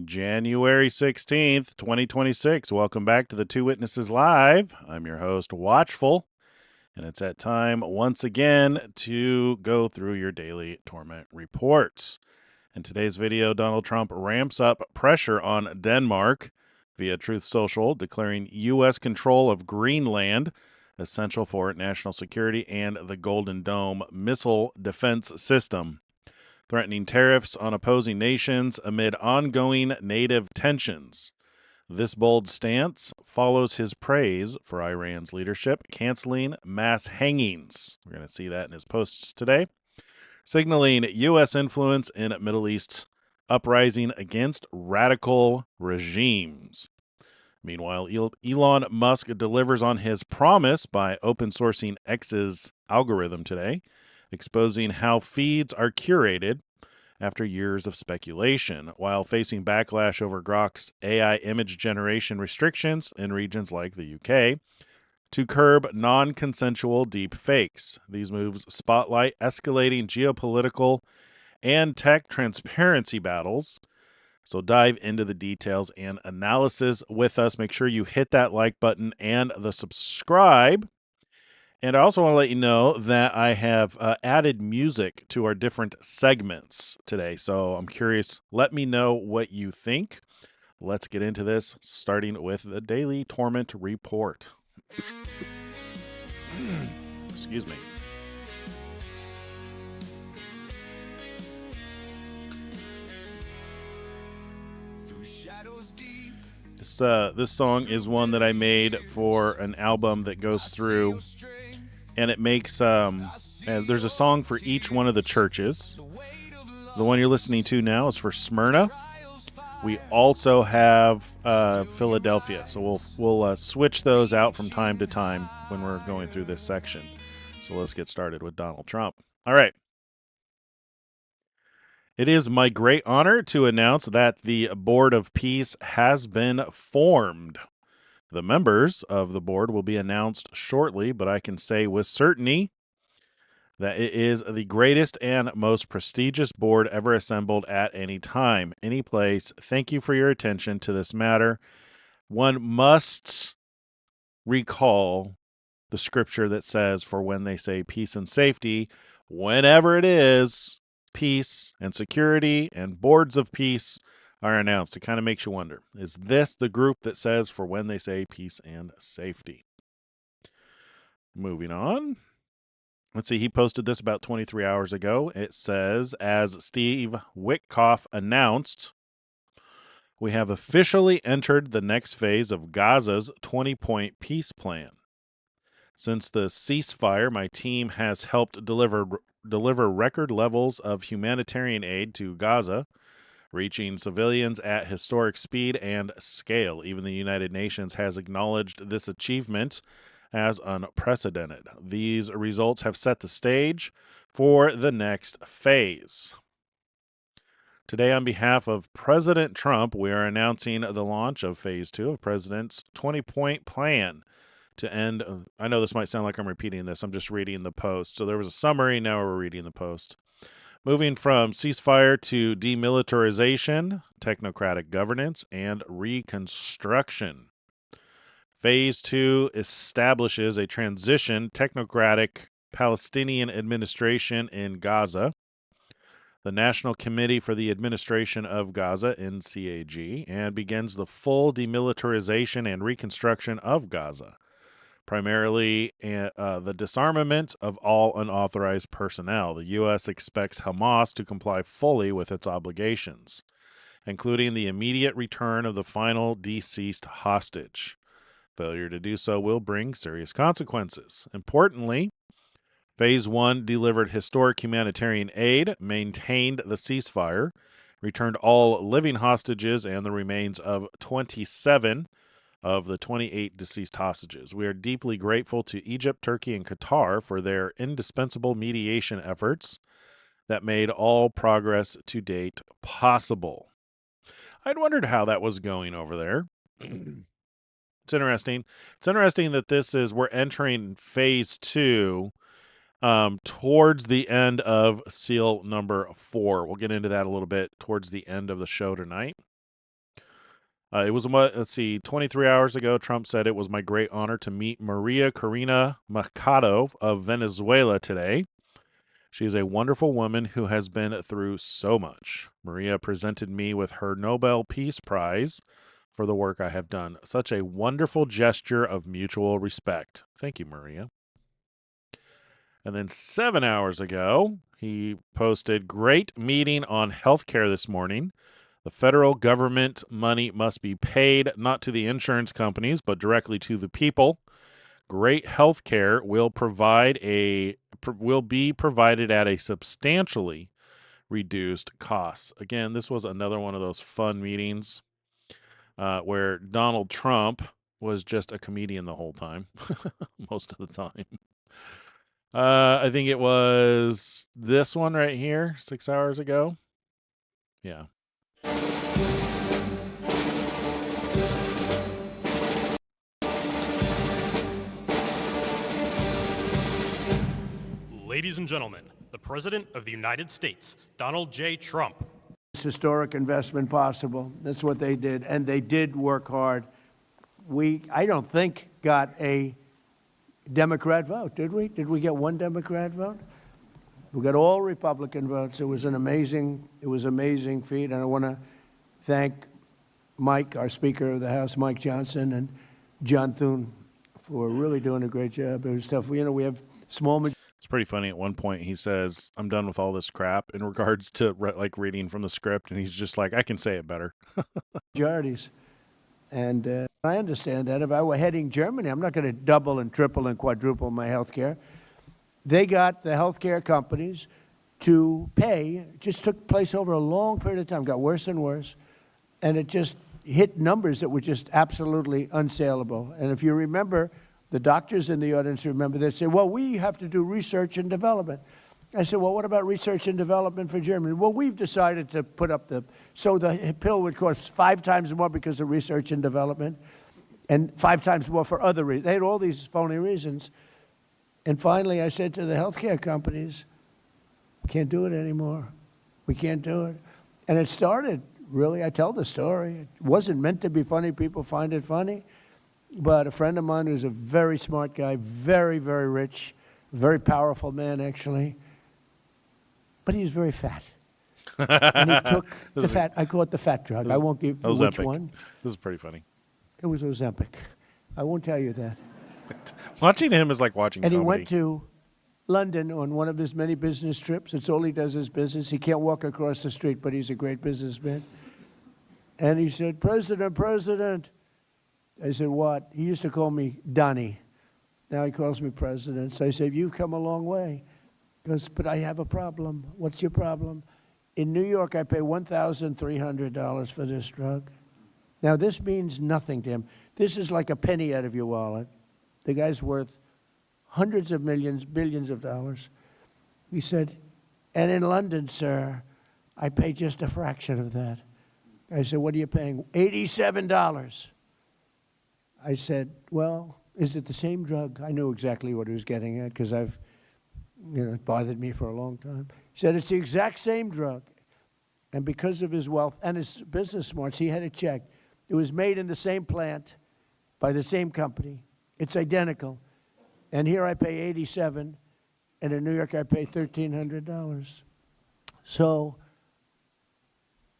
January 16th, 2026. Welcome back to the Two Witnesses Live. I'm your host, Watchful, and it's that time once again to go through your daily Torment reports. In today's video, Donald Trump ramps up pressure on Denmark via Truth Social, declaring U.S. control of Greenland essential for national security and the Golden Dome missile defense system, threatening tariffs on opposing nations amid ongoing native tensions. This bold stance follows his praise for Iran's leadership, canceling mass hangings. We're going to see that in his posts today, signaling U.S. influence in Middle East's uprising against radical regimes. Meanwhile, Elon Musk delivers on his promise by open sourcing X's algorithm today, exposing how feeds are curated after years of speculation, while facing backlash over Grok's AI image generation restrictions in regions like the UK to curb non-consensual deep fakes. These moves spotlight escalating geopolitical and tech transparency battles. So dive into the details and analysis with us. Make sure you hit that like button and the subscribe. And I also want to let you know that I have added music to our different segments today. So I'm curious. Let me know what you think. Let's get into this, starting with the Daily Torment Report. Excuse me. This song is one that I made for an album that goes through, and it makes there's a song for each one of the churches. The one you're listening to now is for Smyrna. We also have Philadelphia, so we'll switch those out from time to time when we're going through this section. So let's get started with Donald Trump. All right. It is my great honor to announce that the Board of Peace has been formed. The members of the board will be announced shortly, but I can say with certainty that it is the greatest and most prestigious board ever assembled at any time, any place. Thank you for your attention to this matter. One must recall the scripture that says, for when they say peace and safety, whenever it is, peace and security and boards of peace are announced. It kind of makes you wonder, is this the group that says for when they say peace and safety? Moving on. Let's see, he posted this about 23 hours ago. It says, as Steve Witkoff announced, we have officially entered the next phase of Gaza's 20-point peace plan. Since the ceasefire, my team has helped deliver record levels of humanitarian aid to Gaza, reaching civilians at historic speed and scale. Even the United Nations has acknowledged this achievement as unprecedented. These results have set the stage for the next phase. Today, on behalf of President Trump, we are announcing the launch of Phase 2 of President's 20-point plan to end. I know this might sound like I'm repeating this. I'm just reading the post. So there was a summary. Now we're reading the post. Moving from ceasefire to demilitarization, technocratic governance, and reconstruction. Phase 2 establishes a transition technocratic Palestinian administration in Gaza, the National Committee for the Administration of Gaza, NCAG, and begins the full demilitarization and reconstruction of Gaza, primarily the disarmament of all unauthorized personnel. The U.S. expects Hamas to comply fully with its obligations, including the immediate return of the final deceased hostage. Failure to do so will bring serious consequences. Importantly, Phase 1 delivered historic humanitarian aid, maintained the ceasefire, returned all living hostages and the remains of 27 of the 28 deceased hostages. We are deeply grateful to Egypt, Turkey, and Qatar for their indispensable mediation efforts that made all progress to date possible. I'd wondered how that was going over there. It's interesting. It's interesting that we're entering Phase 2 towards the end of SEAL number 4. We'll get into that a little bit towards the end of the show tonight. Let's see, 23 hours ago, Trump said it was my great honor to meet Maria Corina Machado of Venezuela today. She is a wonderful woman who has been through so much. Maria presented me with her Nobel Peace Prize for the work I have done. Such a wonderful gesture of mutual respect. Thank you, Maria. And then 7 hours ago, he posted, great meeting on healthcare this morning. The federal government money must be paid not to the insurance companies, but directly to the people. Great health care will be provided at a substantially reduced cost. Again, this was another one of those fun meetings where Donald Trump was just a comedian the whole time, most of the time. I think it was this one right here, 6 hours ago. Yeah. Ladies and gentlemen, the President of the United States, Donald J. Trump. Historic investment possible. That's what they did, and they did work hard. I don't think, got a Democrat vote, did we? Did we get one Democrat vote? We got all Republican votes. It was an amazing feat, and I want to thank Mike, our Speaker of the House, Mike Johnson, and John Thune for really doing a great job. It was tough. We have small. It's pretty funny. At one point, he says, "I'm done with all this crap," in regards to like reading from the script, and he's just like, "I can say it better." Majorities. And I understand that. If I were heading Germany, I'm not going to double and triple and quadruple my health care. They got the health care companies to pay. It just took place over a long period of time, got worse and worse, and it just hit numbers that were just absolutely unsaleable. And if you remember, the doctors in the audience remember, they say, well, we have to do research and development. I said, well, what about research and development for Germany? Well, we've decided to put up so the pill would cost 5 times more because of research and development, and 5 times more for other reasons. They had all these phony reasons. And finally, I said to the healthcare companies, we can't do it anymore. We can't do it. And it started, really, I tell the story. It wasn't meant to be funny. People find it funny. But a friend of mine who's a very smart guy, very, very rich, very powerful man, actually, but he's very fat. And he took the fat, I call it the fat drug. I won't give you which one. This is pretty funny. It was Ozempic. I won't tell you that. Watching him is like watching comedy. And he went to London on one of his many business trips. It's all he does is business. He can't walk across the street, but he's a great businessman. And he said, President. I said, what? He used to call me Donnie. Now he calls me President. So I said, you've come a long way. He goes, but I have a problem. What's your problem? In New York, I pay $1,300 for this drug. Now, this means nothing to him. This is like a penny out of your wallet. The guy's worth hundreds of millions, billions of dollars. He said, and in London, sir, I pay just a fraction of that. I said, what are you paying? $87. I said, well, is it the same drug? I knew exactly what he was getting at because it bothered me for a long time. He said, it's the exact same drug. And because of his wealth and his business smarts, he had it checked. It was made in the same plant by the same company. It's identical. And here I pay $87, and in New York I pay $1,300. So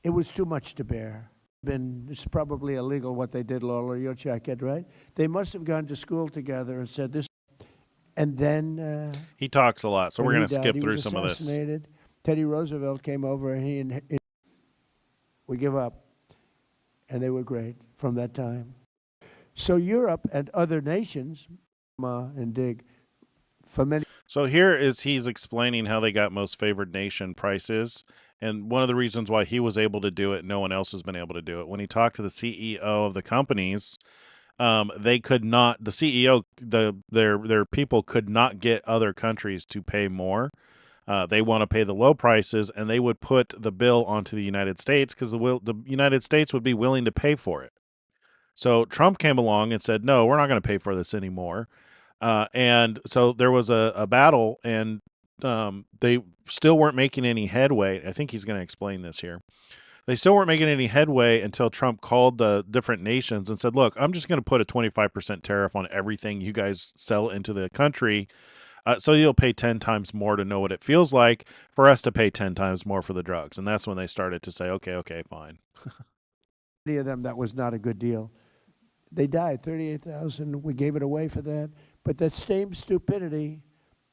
it was too much to bear. It's probably illegal what they did, Lola. You'll check it, right? They must have gone to school together and said this. And then he talks a lot, so we're going to skip through some of this. Teddy Roosevelt came over, and we give up. And they were great from that time. So Europe and other nations, and dig, for many. So here he's explaining how they got most favored nation prices. And one of the reasons why he was able to do it, no one else has been able to do it. When he talked to the CEO of the companies, they could not. The CEO, their people could not get other countries to pay more. They want to pay the low prices, and they would put the bill onto the United States because the United States would be willing to pay for it. So Trump came along and said, "No, we're not going to pay for this anymore." And so there was a battle, and they still weren't making any headway. I think he's going to explain this here. They still weren't making any headway until Trump called the different nations and said, look, I'm just going to put a 25% tariff on everything you guys sell into the country. So you'll pay 10 times more to know what it feels like for us to pay 10 times more for the drugs. And that's when they started to say, okay, fine. Many of them, that was not a good deal. They died, 38,000. We gave it away for that. But that same stupidity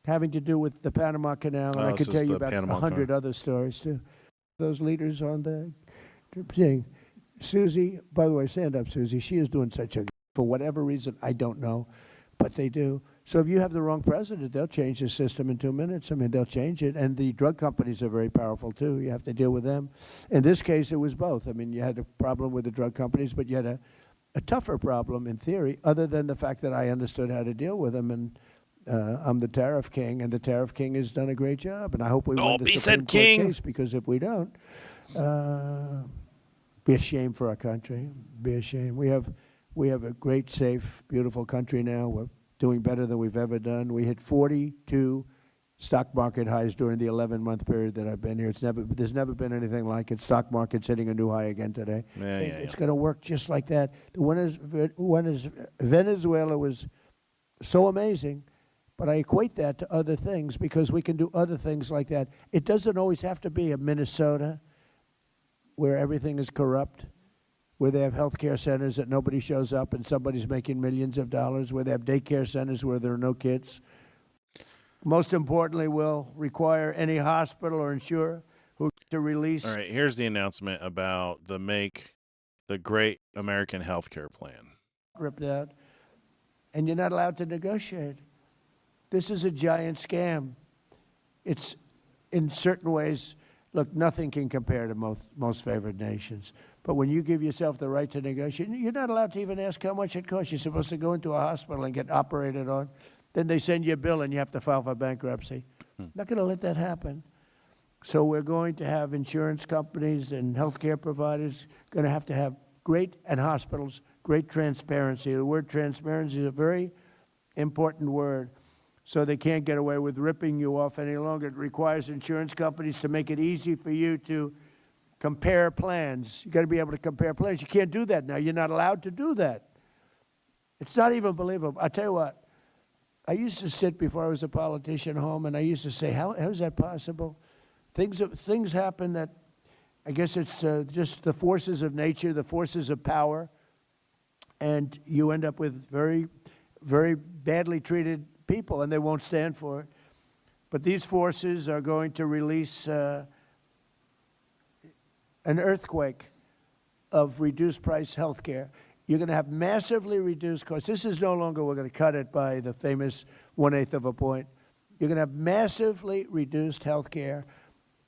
having to do with the Panama Canal, and I could tell you about 100 other stories too. Those leaders on the thing. Susie, by the way, stand up, Susie. She is doing such a, for whatever reason, I don't know, but they do. So if you have the wrong president, they'll change the system in 2 minutes. I mean, they'll change it. And the drug companies are very powerful, too. You have to deal with them. In this case, it was both. I mean, you had a problem with the drug companies, but you had a tougher problem in theory, other than the fact that I understood how to deal with them. And I'm the tariff king, and the tariff king has done a great job. And I hope we win the Supreme Court case, because if we don't, be a shame for our country. Be a shame. We have a great, safe, beautiful country now. We're doing better than we've ever done. We hit 42 stock market highs during the 11-month period that I've been here. There's never been anything like it. Stock market's hitting a new high again today. It's going to work just like that. Venezuela was so amazing, but I equate that to other things because we can do other things like that. It doesn't always have to be a Minnesota where everything is corrupt, where they have health care centers that nobody shows up and somebody's making millions of dollars, where they have daycare centers where there are no kids. Most importantly, will require any hospital or insurer who to release. All right, here's the announcement about the Great American Health Care Plan. Ripped out, and you're not allowed to negotiate. This is a giant scam. It's, in certain ways, look, nothing can compare to most favored nations. But when you give yourself the right to negotiate, you're not allowed to even ask how much it costs. You're supposed to go into a hospital and get operated on. Then they send you a bill and you have to file for bankruptcy. Not going to let that happen. So we're going to have insurance companies and healthcare providers going to have great, and hospitals, great transparency. The word transparency is a very important word. So they can't get away with ripping you off any longer. It requires insurance companies to make it easy for you to compare plans. You've got to be able to compare plans. You can't do that now. You're not allowed to do that. It's not even believable. I tell you what, I used to sit before I was a politician home, and I used to say, how is that possible? Things happen that, I guess it's just the forces of nature, the forces of power, and you end up with very, very badly treated people, and they won't stand for it. But these forces are going to release an earthquake of reduced price health care. You're going to have massively reduced costs. This is no longer we're going to cut it by the famous 1/8 of a point. You're going to have massively reduced health care,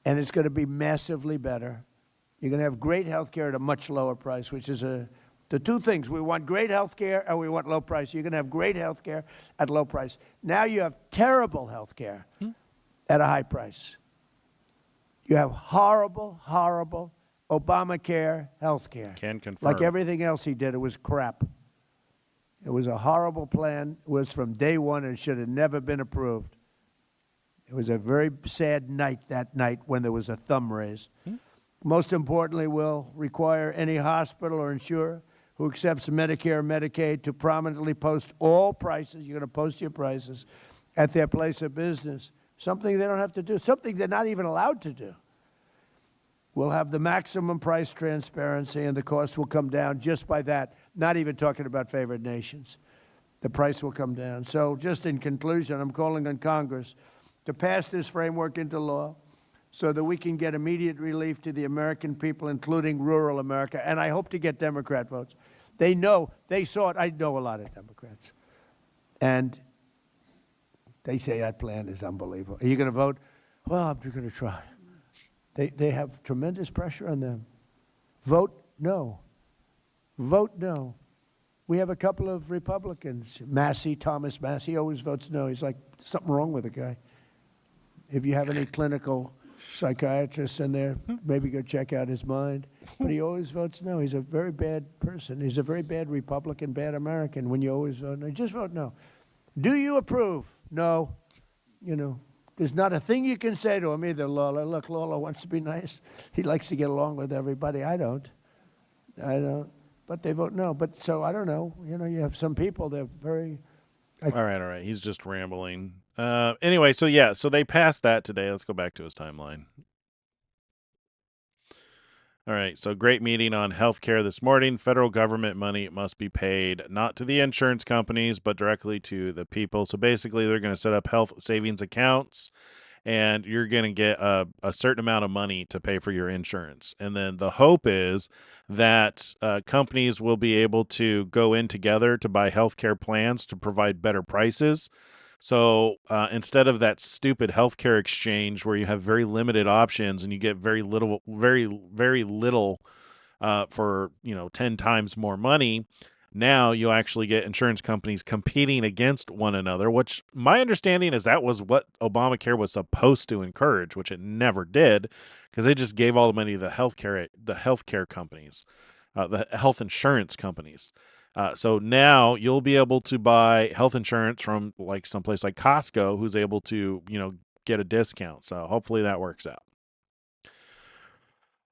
and it's going to be massively better. You're going to have great health care at a much lower price, which is the two things. We want great health care and we want low price. You're going to have great health care at low price. Now you have terrible health care at a high price. You have horrible, horrible Obamacare health care. Can confirm. Like everything else he did, it was crap. It was a horrible plan. It was from day one and should have never been approved. It was a very sad night that night when there was a thumb raised. Most importantly, will require any hospital or insurer who accepts Medicare or Medicaid to prominently post all prices. You're going to post your prices at their place of business. Something they don't have to do, something they're not even allowed to do. We'll have the maximum price transparency, and the cost will come down just by that, not even talking about favored nations. The price will come down. So just in conclusion, I'm calling on Congress to pass this framework into law so that we can get immediate relief to the American people, including rural America. And I hope to get Democrat votes. They know, they saw it. I know a lot of Democrats. And they say that plan is unbelievable. Are you going to vote? Well, I'm going to try. They have tremendous pressure on them. Vote no. Vote no. We have a couple of Republicans. Thomas Massey always votes no. He's like, something wrong with the guy. If you have any clinical psychiatrists in there, maybe go check out his mind. But he always votes no. He's a very bad person. He's a very bad Republican, bad American when you always vote no. Just vote no. Do you approve? No. You know, There's not a thing you can say to him either, Lawler. Look, Lawler wants to be nice. He likes to get along with everybody. I don't. But they vote no. But so I don't know. You have some people, they're very... All right. He's just rambling. Anyway, so they passed that today. Let's go back to his timeline. All right, so great meeting on healthcare this morning. Federal government money must be paid not to the insurance companies, but directly to the people. So basically, they're going to set up health savings accounts, and you're going to get a certain amount of money to pay for your insurance. And then the hope is that companies will be able to go in together to buy healthcare plans to provide better prices. So instead of that stupid healthcare exchange where you have very limited options and you get very little for 10 times more money, now you'll actually get insurance companies competing against one another, which my understanding is that was what Obamacare was supposed to encourage, which it never did, because they just gave all the money to the healthcare companies, the health insurance companies. So now you'll be able to buy health insurance from like someplace like Costco, who's able to, get a discount. So hopefully that works out.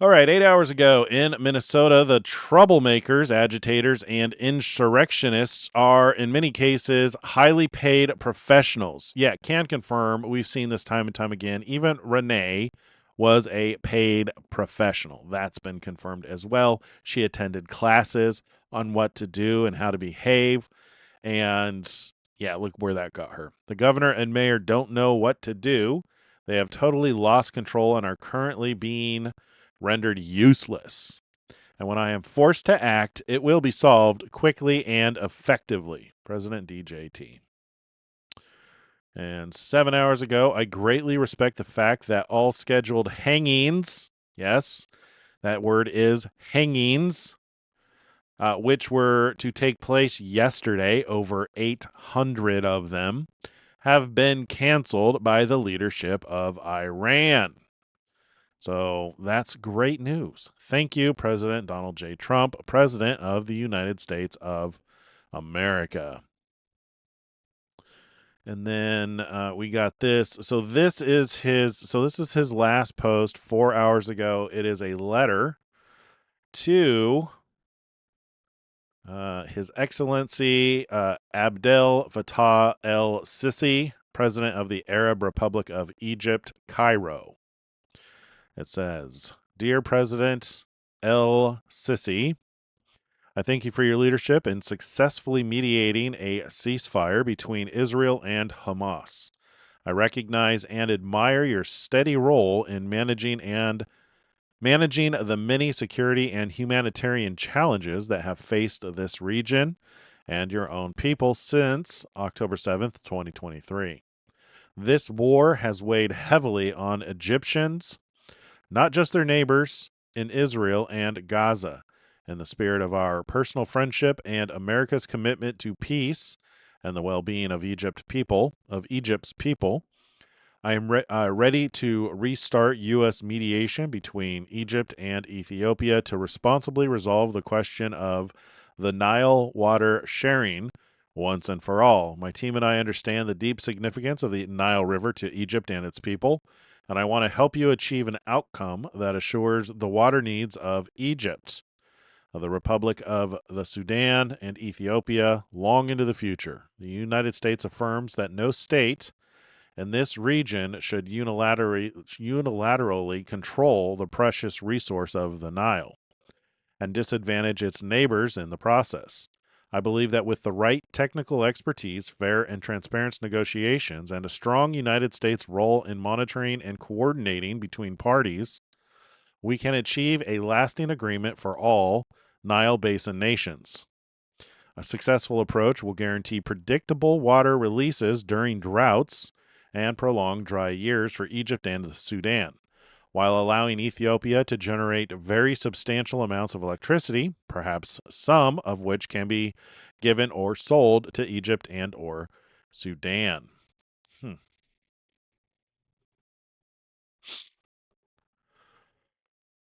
All right, 8 hours ago in Minnesota, the troublemakers, agitators, and insurrectionists are, in many cases, highly paid professionals. Yeah, can confirm. We've seen this time and time again. Even Renee was a paid professional. That's been confirmed as well. She attended classes on what to do and how to behave. And yeah, look where that got her. The governor and mayor don't know what to do. They have totally lost control and are currently being rendered useless. And when I am forced to act, it will be solved quickly and effectively. President DJT. And 7 hours ago, I greatly respect the fact that all scheduled hangings, yes, that word is hangings, which were to take place yesterday, over 800 of them, have been canceled by the leadership of Iran. So that's great news. Thank you, President Donald J. Trump, President of the United States of America. And then we got this. So this is his last post 4 hours ago. It is a letter to His Excellency Abdel Fattah el-Sisi, President of the Arab Republic of Egypt, Cairo. It says, "Dear President el-Sisi, I thank you for your leadership in successfully mediating a ceasefire between Israel and Hamas. I recognize and admire your steady role in managing the many security and humanitarian challenges that have faced this region and your own people since October 7th, 2023. This war has weighed heavily on Egyptians, not just their neighbors in Israel and Gaza. In the spirit of our personal friendship and America's commitment to peace and the well-being of Egypt's people, I am ready to restart U.S. mediation between Egypt and Ethiopia to responsibly resolve the question of the Nile water sharing once and for all. My team and I understand the deep significance of the Nile River to Egypt and its people, and I want to help you achieve an outcome that assures the water needs of Egypt, the Republic of the Sudan, and Ethiopia long into the future. The United States affirms that no state in this region should unilaterally control the precious resource of the Nile and disadvantage its neighbors in the process. I believe that with the right technical expertise, fair and transparent negotiations, and a strong United States role in monitoring and coordinating between parties, we can achieve a lasting agreement for all Nile Basin nations. A successful approach will guarantee predictable water releases during droughts and prolonged dry years for Egypt and the Sudan, while allowing Ethiopia to generate very substantial amounts of electricity, perhaps some of which can be given or sold to Egypt and or Sudan."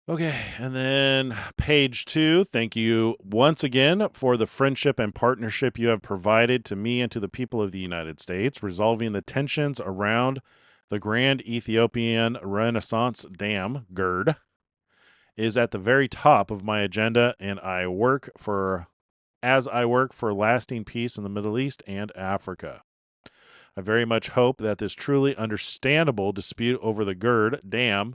Okay, and then page 2, thank you once again for the friendship and partnership you have provided to me and to the people of the United States, resolving the tensions around The Grand Ethiopian Renaissance Dam, GERD, is at the very top of my agenda, and as I work for lasting peace in the Middle East and Africa. I very much hope that this truly understandable dispute over the GERD Dam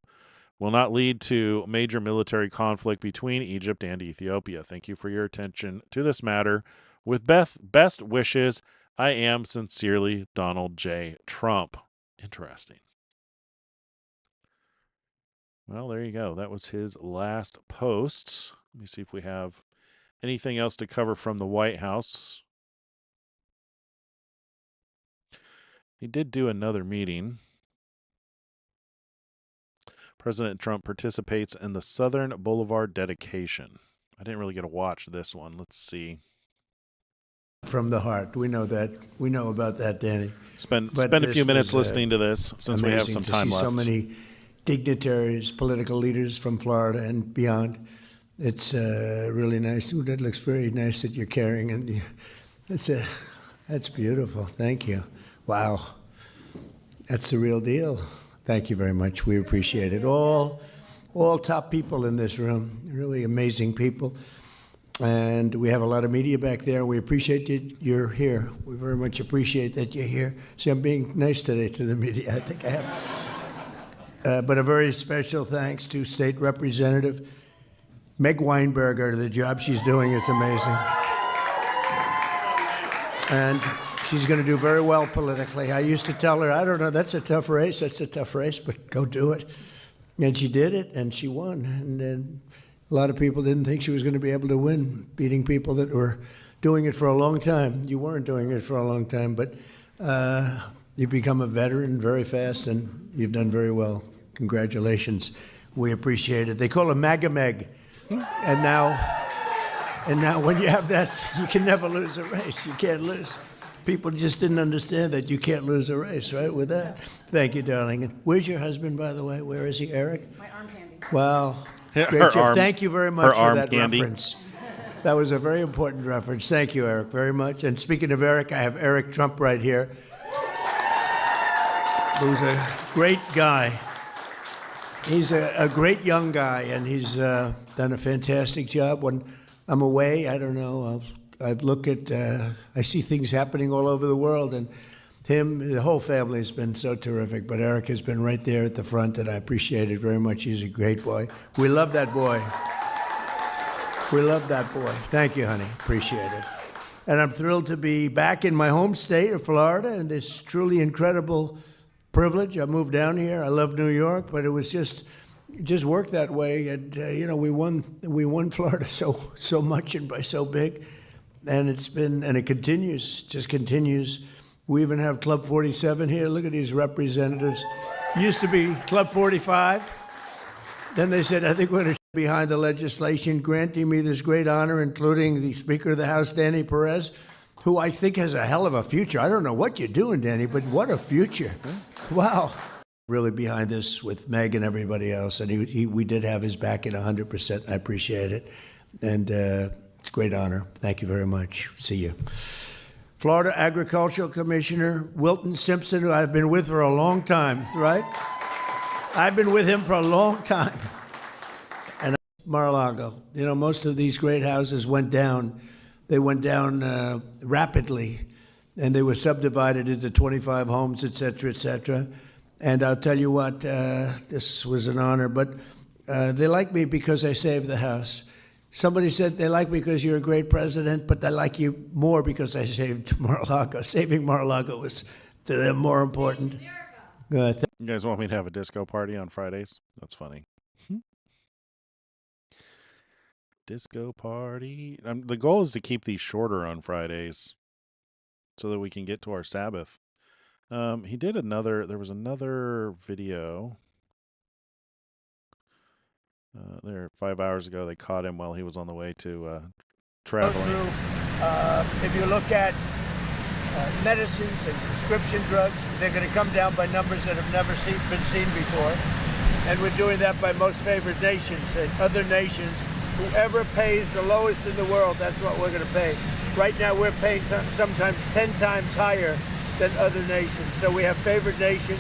will not lead to major military conflict between Egypt and Ethiopia. Thank you for your attention to this matter. With best wishes, I am sincerely Donald J. Trump. Interesting. Well, there you go. That was his last post. Let me see if we have anything else to cover from the White House. He did do another meeting. President Trump participates in the Southern Boulevard dedication. I didn't really get to watch this one. Let's see. From the heart. We know that. We know about that, Danny. Spend a few minutes listening to this since we have some time left. So many dignitaries, political leaders from Florida and beyond. It's really nice. Ooh, that looks very nice that you're carrying, and that's beautiful. Thank you. Wow, that's the real deal. Thank you very much. We appreciate it. All top people in this room, really amazing people. And we have a lot of media back there. We appreciate that you're here. We very much appreciate that you're here. See, I'm being nice today to the media. I think I have. But a very special thanks to State Representative Meg Weinberger. The job she's doing is amazing. And she's going to do very well politically. I used to tell her, I don't know, that's a tough race, but go do it. And she did it, and she won. And then a lot of people didn't think she was going to be able to win, beating people that were doing it for a long time. You weren't doing it for a long time, but you've become a veteran very fast, and you've done very well. Congratulations. We appreciate it. They call her MAGA Meg. And now when you have that, you can never lose a race. You can't lose. People just didn't understand that you can't lose a race, right, with that. Thank you, darling. And where's your husband, by the way? Where is he, Eric? My arm candy. Wow. Great job. Thank you very much for that reference. That was a very important reference. Thank you, Eric, very much. And speaking of Eric, I have Eric Trump right here, who's a great guy. He's a great young guy, and he's done a fantastic job. When I'm away, I don't know, I look at, I see things happening all over the world, and the whole family has been so terrific, but Eric has been right there at the front, and I appreciate it very much. He's a great boy. We love that boy. We love that boy. Thank you, honey. Appreciate it. And I'm thrilled to be back in my home state of Florida, and this truly incredible privilege. I moved down here. I love New York, but it was just worked that way. And we won Florida so much and by so big, and it continues, just continues. We even have Club 47 here. Look at these representatives. Used to be Club 45. Then they said, I think we're going to behind the legislation granting me this great honor, including the Speaker of the House, Danny Perez, who I think has a hell of a future. I don't know what you're doing, Danny, but what a future. Wow. Really behind this with Meg and everybody else. And we did have his back at 100%. I appreciate it. And it's a great honor. Thank you very much. See you. Florida Agricultural Commissioner Wilton Simpson, who I've been with for a long time, right? I've been with him for a long time. And Mar-a-Lago. Most of these great houses went down. They went down rapidly, and they were subdivided into 25 homes, et cetera, and I'll tell you what, this was an honor, but they like me because I saved the house. Somebody said they like me because you're a great president, but they like you more because I saved Mar-a-Lago. Saving Mar-a-Lago was to them more important. You guys want me to have a disco party on Fridays? That's funny. Disco party. The goal is to keep these shorter on Fridays so that we can get to our Sabbath. He did there was another video. There 5 hours ago, they caught him while he was on the way to traveling. If you look at medicines and prescription drugs, they're going to come down by numbers that have never been seen before. And we're doing that by most favored nations and other nations. Whoever pays the lowest in the world, that's what we're going to pay. Right now, we're paying sometimes 10 times higher than other nations. So we have favored nations.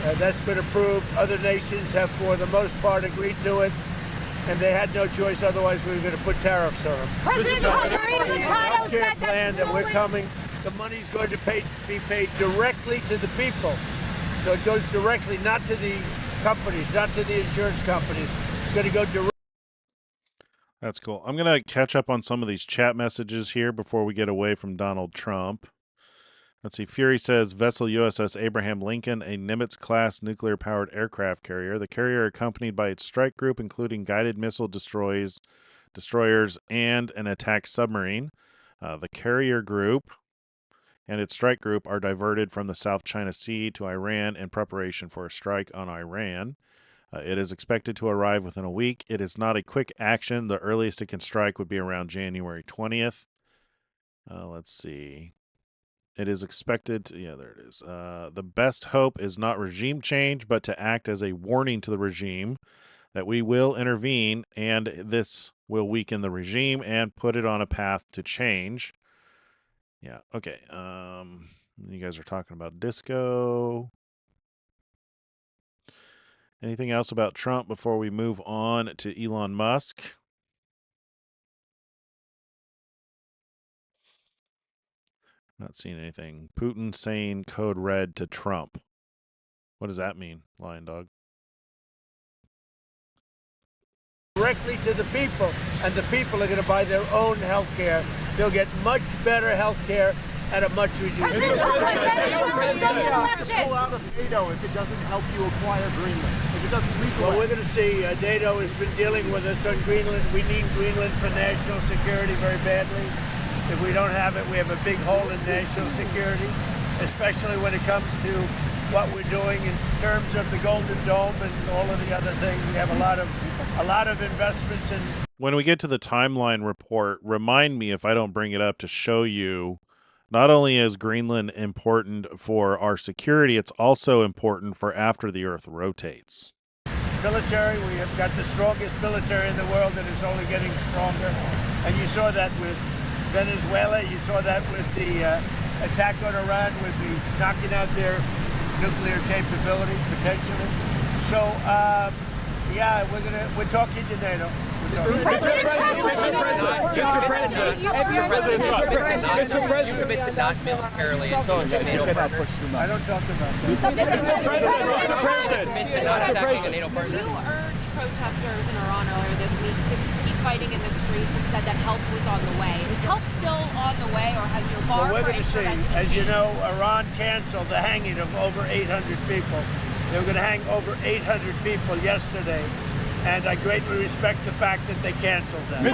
That's been approved. Other nations have, for the most part, agreed to it, and they had no choice. Otherwise, we were going to put tariffs on them. President Trump, Health care plan that we're coming. The money's going to be paid directly to the people. So it goes directly, not to the companies, not to the insurance companies. It's going to go directly. That's cool. I'm going to catch up on some of these chat messages here before we get away from Donald Trump. Let's see. Fury says, vessel USS Abraham Lincoln, a Nimitz-class nuclear-powered aircraft carrier. The carrier accompanied by its strike group, including guided missile destroyers, and an attack submarine. The carrier group and its strike group are diverted from the South China Sea to Iran in preparation for a strike on Iran. It is expected to arrive within a week. It is not a quick action. The earliest it can strike would be around January 20th. Let's see. It is expected to, yeah, there it is. The best hope is not regime change, but to act as a warning to the regime that we will intervene, and this will weaken the regime and put it on a path to change. Yeah, okay. You guys are talking about disco. Anything else about Trump before we move on to Elon Musk? Not seeing anything. Putin saying code red to Trump. What does that mean, Lion Dog? Directly to the people, and the people are going to buy their own health care. They'll get much better health care at a much reduced cost. Pull out of NATO if it doesn't help you acquire Greenland. If it doesn't legalize. Well, we're going to see. NATO has been dealing with us on Greenland. We need Greenland for national security very badly. If we don't have it, we have a big hole in national security, especially when it comes to what we're doing in terms of the Golden Dome and all of the other things. We have a lot of investments in. When we get to the timeline report, remind me if I don't bring it up to show you not only is Greenland important for our security, it's also important for after the Earth rotates. Military, we have got the strongest military in the world, and it's only getting stronger. And you saw that with Venezuela, you saw that with the attack on Iran, with the knocking out their nuclear capability potentially. So yeah, we're talking to NATO. Mr. President, you commit to not militarily engage a NATO partner. I don't talk about that. Mr. President, commit to not attacking a NATO partner. You urged protesters in Iran earlier this week to keep fighting in the streets and said that help was on the way. Is help still on the way, or has your bar Well, we're for going to see. intervention As you changed? know, Iran canceled the hanging of over 800 people. They were going to hang over 800 people yesterday. And I greatly respect the fact that they canceled that. Mr.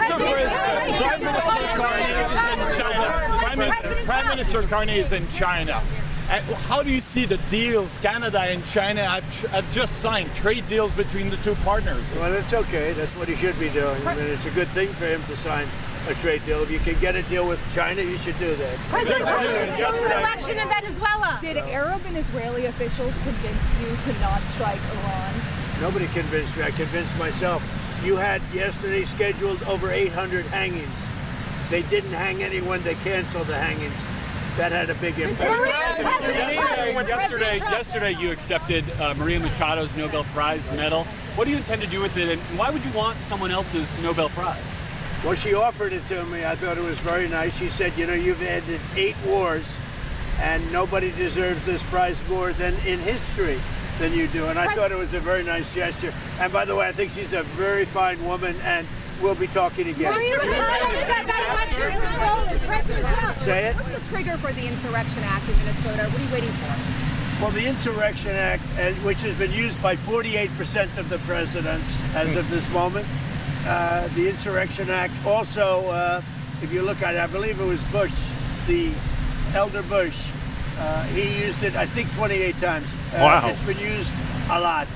President, Prime Minister Carney is in China. How do you see the deals Canada and China have just signed, trade deals between the two partners? Well, it's okay. That's what he should be doing. I mean, it's a good thing for him to sign a trade deal. If you can get a deal with China, you should do that. President Trump is doing an election in Venezuela. Did Arab and Israeli officials convince you to not strike Iran? Nobody convinced me. I convinced myself. You had yesterday scheduled over 800 hangings. They didn't hang anyone. They canceled the hangings. That had a big impact. Yesterday you accepted Maria Machado's Nobel Prize medal. What do you intend to do with it, and why would you want someone else's Nobel Prize? Well, she offered it to me. I thought it was very nice. She said, you know, you've ended 8 wars, and nobody deserves this prize more than in history than you do. And I thought it was a very nice gesture. And by the way, I think she's a very fine woman, and we'll be talking again. Maria Machado said that President Trump. Say it? What's the trigger for the Insurrection Act in Minnesota? What are you waiting for? Well, the Insurrection Act, which has been used by 48% of the presidents as of this moment, the Insurrection Act also, if you look at it, I believe it was Bush, the elder Bush, he used it, I think, 28 times. Wow. It's been used a lot.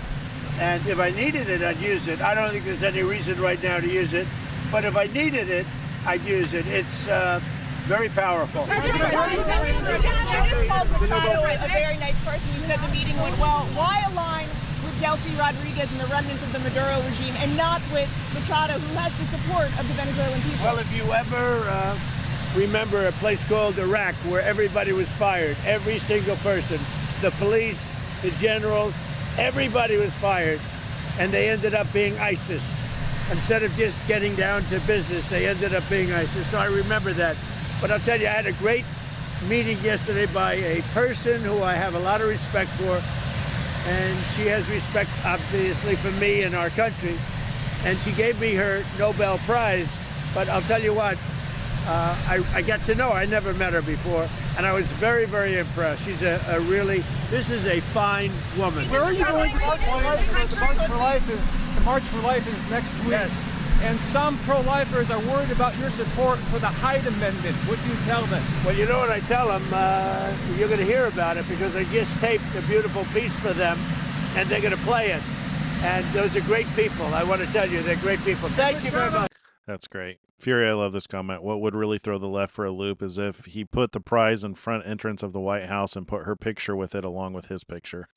And if I needed it, I'd use it. I don't think there's any reason right now to use it. But if I needed it, I'd use it. It's very powerful. President Trump called a very nice person. You said the meeting went well. Why align with Delcy Rodriguez and the remnants of the Maduro regime and not with Machado, who has the support of the Venezuelan people? Well, if you ever remember a place called Iraq where everybody was fired, every single person, the police, the generals, everybody was fired, and they ended up being ISIS. Instead of just getting down to business, they ended up being ISIS. So I remember that. But I'll tell you, I had a great meeting yesterday by a person who I have a lot of respect for, and she has respect, obviously, for me and our country. And she gave me her Nobel Prize. But I'll tell you what, I got to know her. I never met her before, and I was very, very impressed. She's a really, this is a fine woman. Where are you going to March for Life? The March for Life is next week. Yes. And some pro-lifers are worried about your support for the Hyde Amendment. What do you tell them? Well, you know what I tell them? You're going to hear about it because I just taped a beautiful piece for them, and they're going to play it. And those are great people. I want to tell you, they're great people. Thank you very much. That's great. Fury, I love this comment. What would really throw the left for a loop is if he put the prize in front entrance of the White House and put her picture with it along with his picture.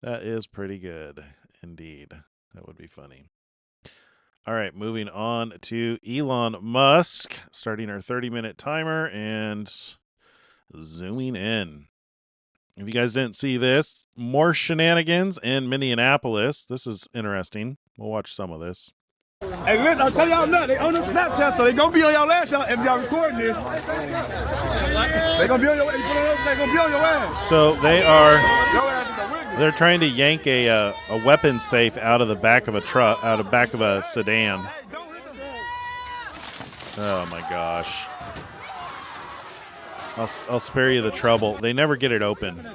That is pretty good indeed. That would be funny. All right, moving on to Elon Musk, starting our 30-minute timer and zooming in. If you guys didn't see this, more shenanigans in Minneapolis. This is interesting. We'll watch some of this. Hey, listen, I'll tell y'all now, they on the Snapchat, so they gonna be on y'all ass, y'all, if y'all recording this. They gonna be on your, they gonna be on your ass. So they're trying to yank a weapons safe out of the back of a truck, out of the back of a sedan. Oh my gosh. I'll spare you the trouble. They never get it open.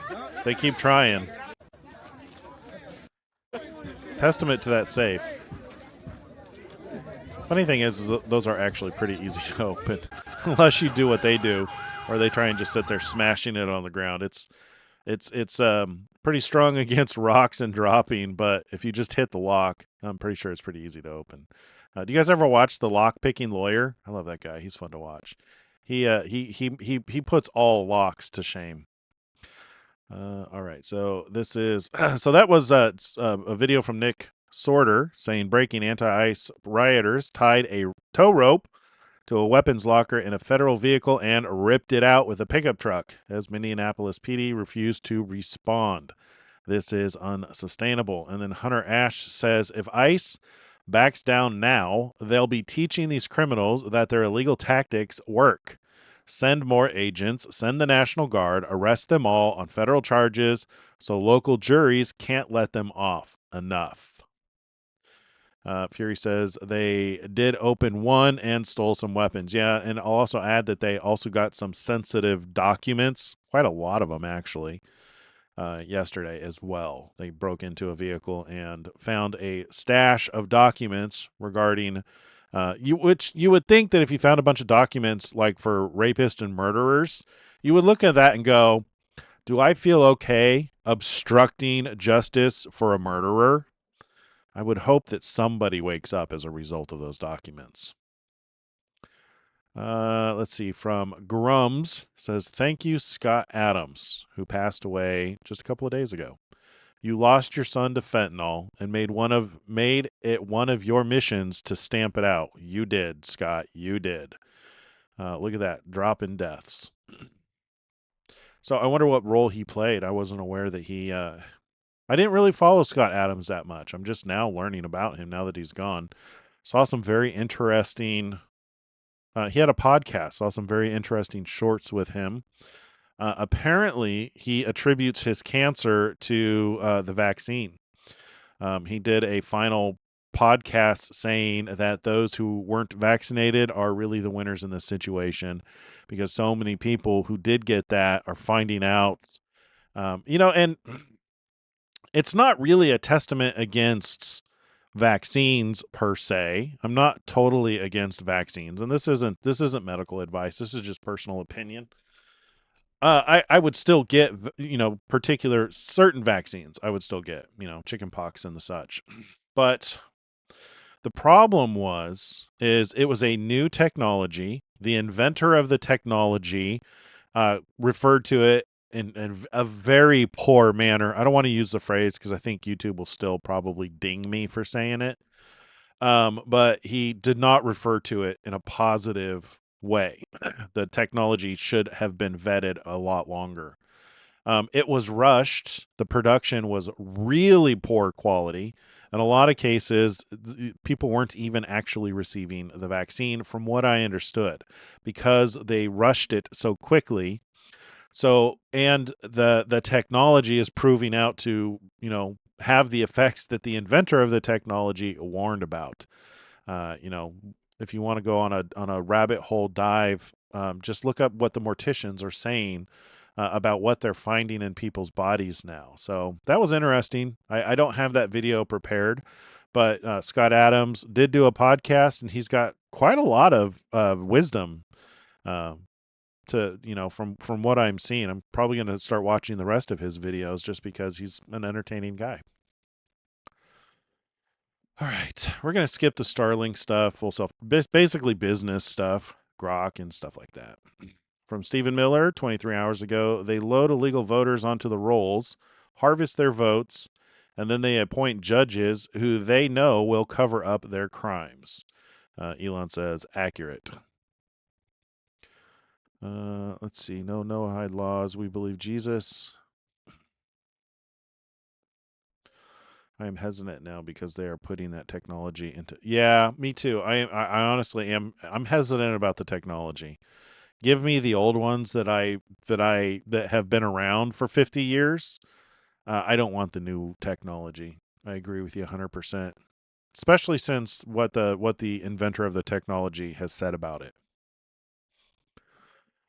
They keep trying. Testament to that safe. Funny thing is those are actually pretty easy to open, unless you do what they do, or they try and just sit there smashing it on the ground. It's pretty strong against rocks and dropping, but if you just hit the lock, I'm pretty sure it's pretty easy to open. Do you guys ever watch The Lock Picking Lawyer? I love that guy. He's fun to watch. He puts all locks to shame. All right, so this is so that was a video from Nick Sorter saying breaking anti-ICE rioters tied a tow rope to a weapons locker in a federal vehicle and ripped it out with a pickup truck as Minneapolis PD refused to respond. This is unsustainable. And then Hunter Ash says if ICE backs down now, they'll be teaching these criminals that their illegal tactics work. Send more agents, send the National Guard, arrest them all on federal charges so local juries can't let them off. Enough. Fury says they did open one and stole some weapons. Yeah, and I'll also add that they also got some sensitive documents, quite a lot of them actually, yesterday as well. They broke into a vehicle and found a stash of documents regarding which you would think that if you found a bunch of documents like for rapists and murderers, you would look at that and go, do I feel okay obstructing justice for a murderer? I would hope that somebody wakes up as a result of those documents. Let's see, from Grums says, thank you, Scott Adams, who passed away just a couple of days ago. You lost your son to fentanyl and made it one of your missions to stamp it out. You did, Scott. You did. Look at that, drop in deaths. So I wonder what role he played. I wasn't aware that he... I didn't really follow Scott Adams that much. I'm just now learning about him now that he's gone. Saw some very interesting... he had a podcast. Saw some very interesting shorts with him. Apparently, he attributes his cancer to the vaccine. He did a final podcast saying that those who weren't vaccinated are really the winners in this situation because so many people who did get that are finding out, and it's not really a testament against vaccines per se. I'm not totally against vaccines, and this isn't medical advice. This is just personal opinion. I would still get, particular certain vaccines. I would still get, chicken pox and the such. But the problem is it was a new technology. The inventor of the technology referred to it in a very poor manner. I don't want to use the phrase because I think YouTube will still probably ding me for saying it. But he did not refer to it in a positive way. The technology should have been vetted a lot longer. It was rushed. The production was really poor quality. In a lot of cases, people weren't even actually receiving the vaccine, from what I understood, because they rushed it so quickly. So, and the technology is proving out to, have the effects that the inventor of the technology warned about. If you want to go on a rabbit hole dive, just look up what the morticians are saying about what they're finding in people's bodies now. So that was interesting. I don't have that video prepared, but Scott Adams did do a podcast, and he's got quite a lot of wisdom. From what I'm seeing, I'm probably going to start watching the rest of his videos just because he's an entertaining guy. All right, we're going to skip the Starlink stuff, full self, basically business stuff, Grok and stuff like that. From Stephen Miller, 23 hours ago, they load illegal voters onto the rolls, harvest their votes, and then they appoint judges who they know will cover up their crimes. Elon says, accurate. Let's see. No Noahide laws. We believe Jesus. I am hesitant now because they are putting that technology into. Yeah, me too. I honestly am. I'm hesitant about the technology. Give me the old ones that have been around for 50 years. I don't want the new technology. I agree with you 100%. Especially since what the inventor of the technology has said about it.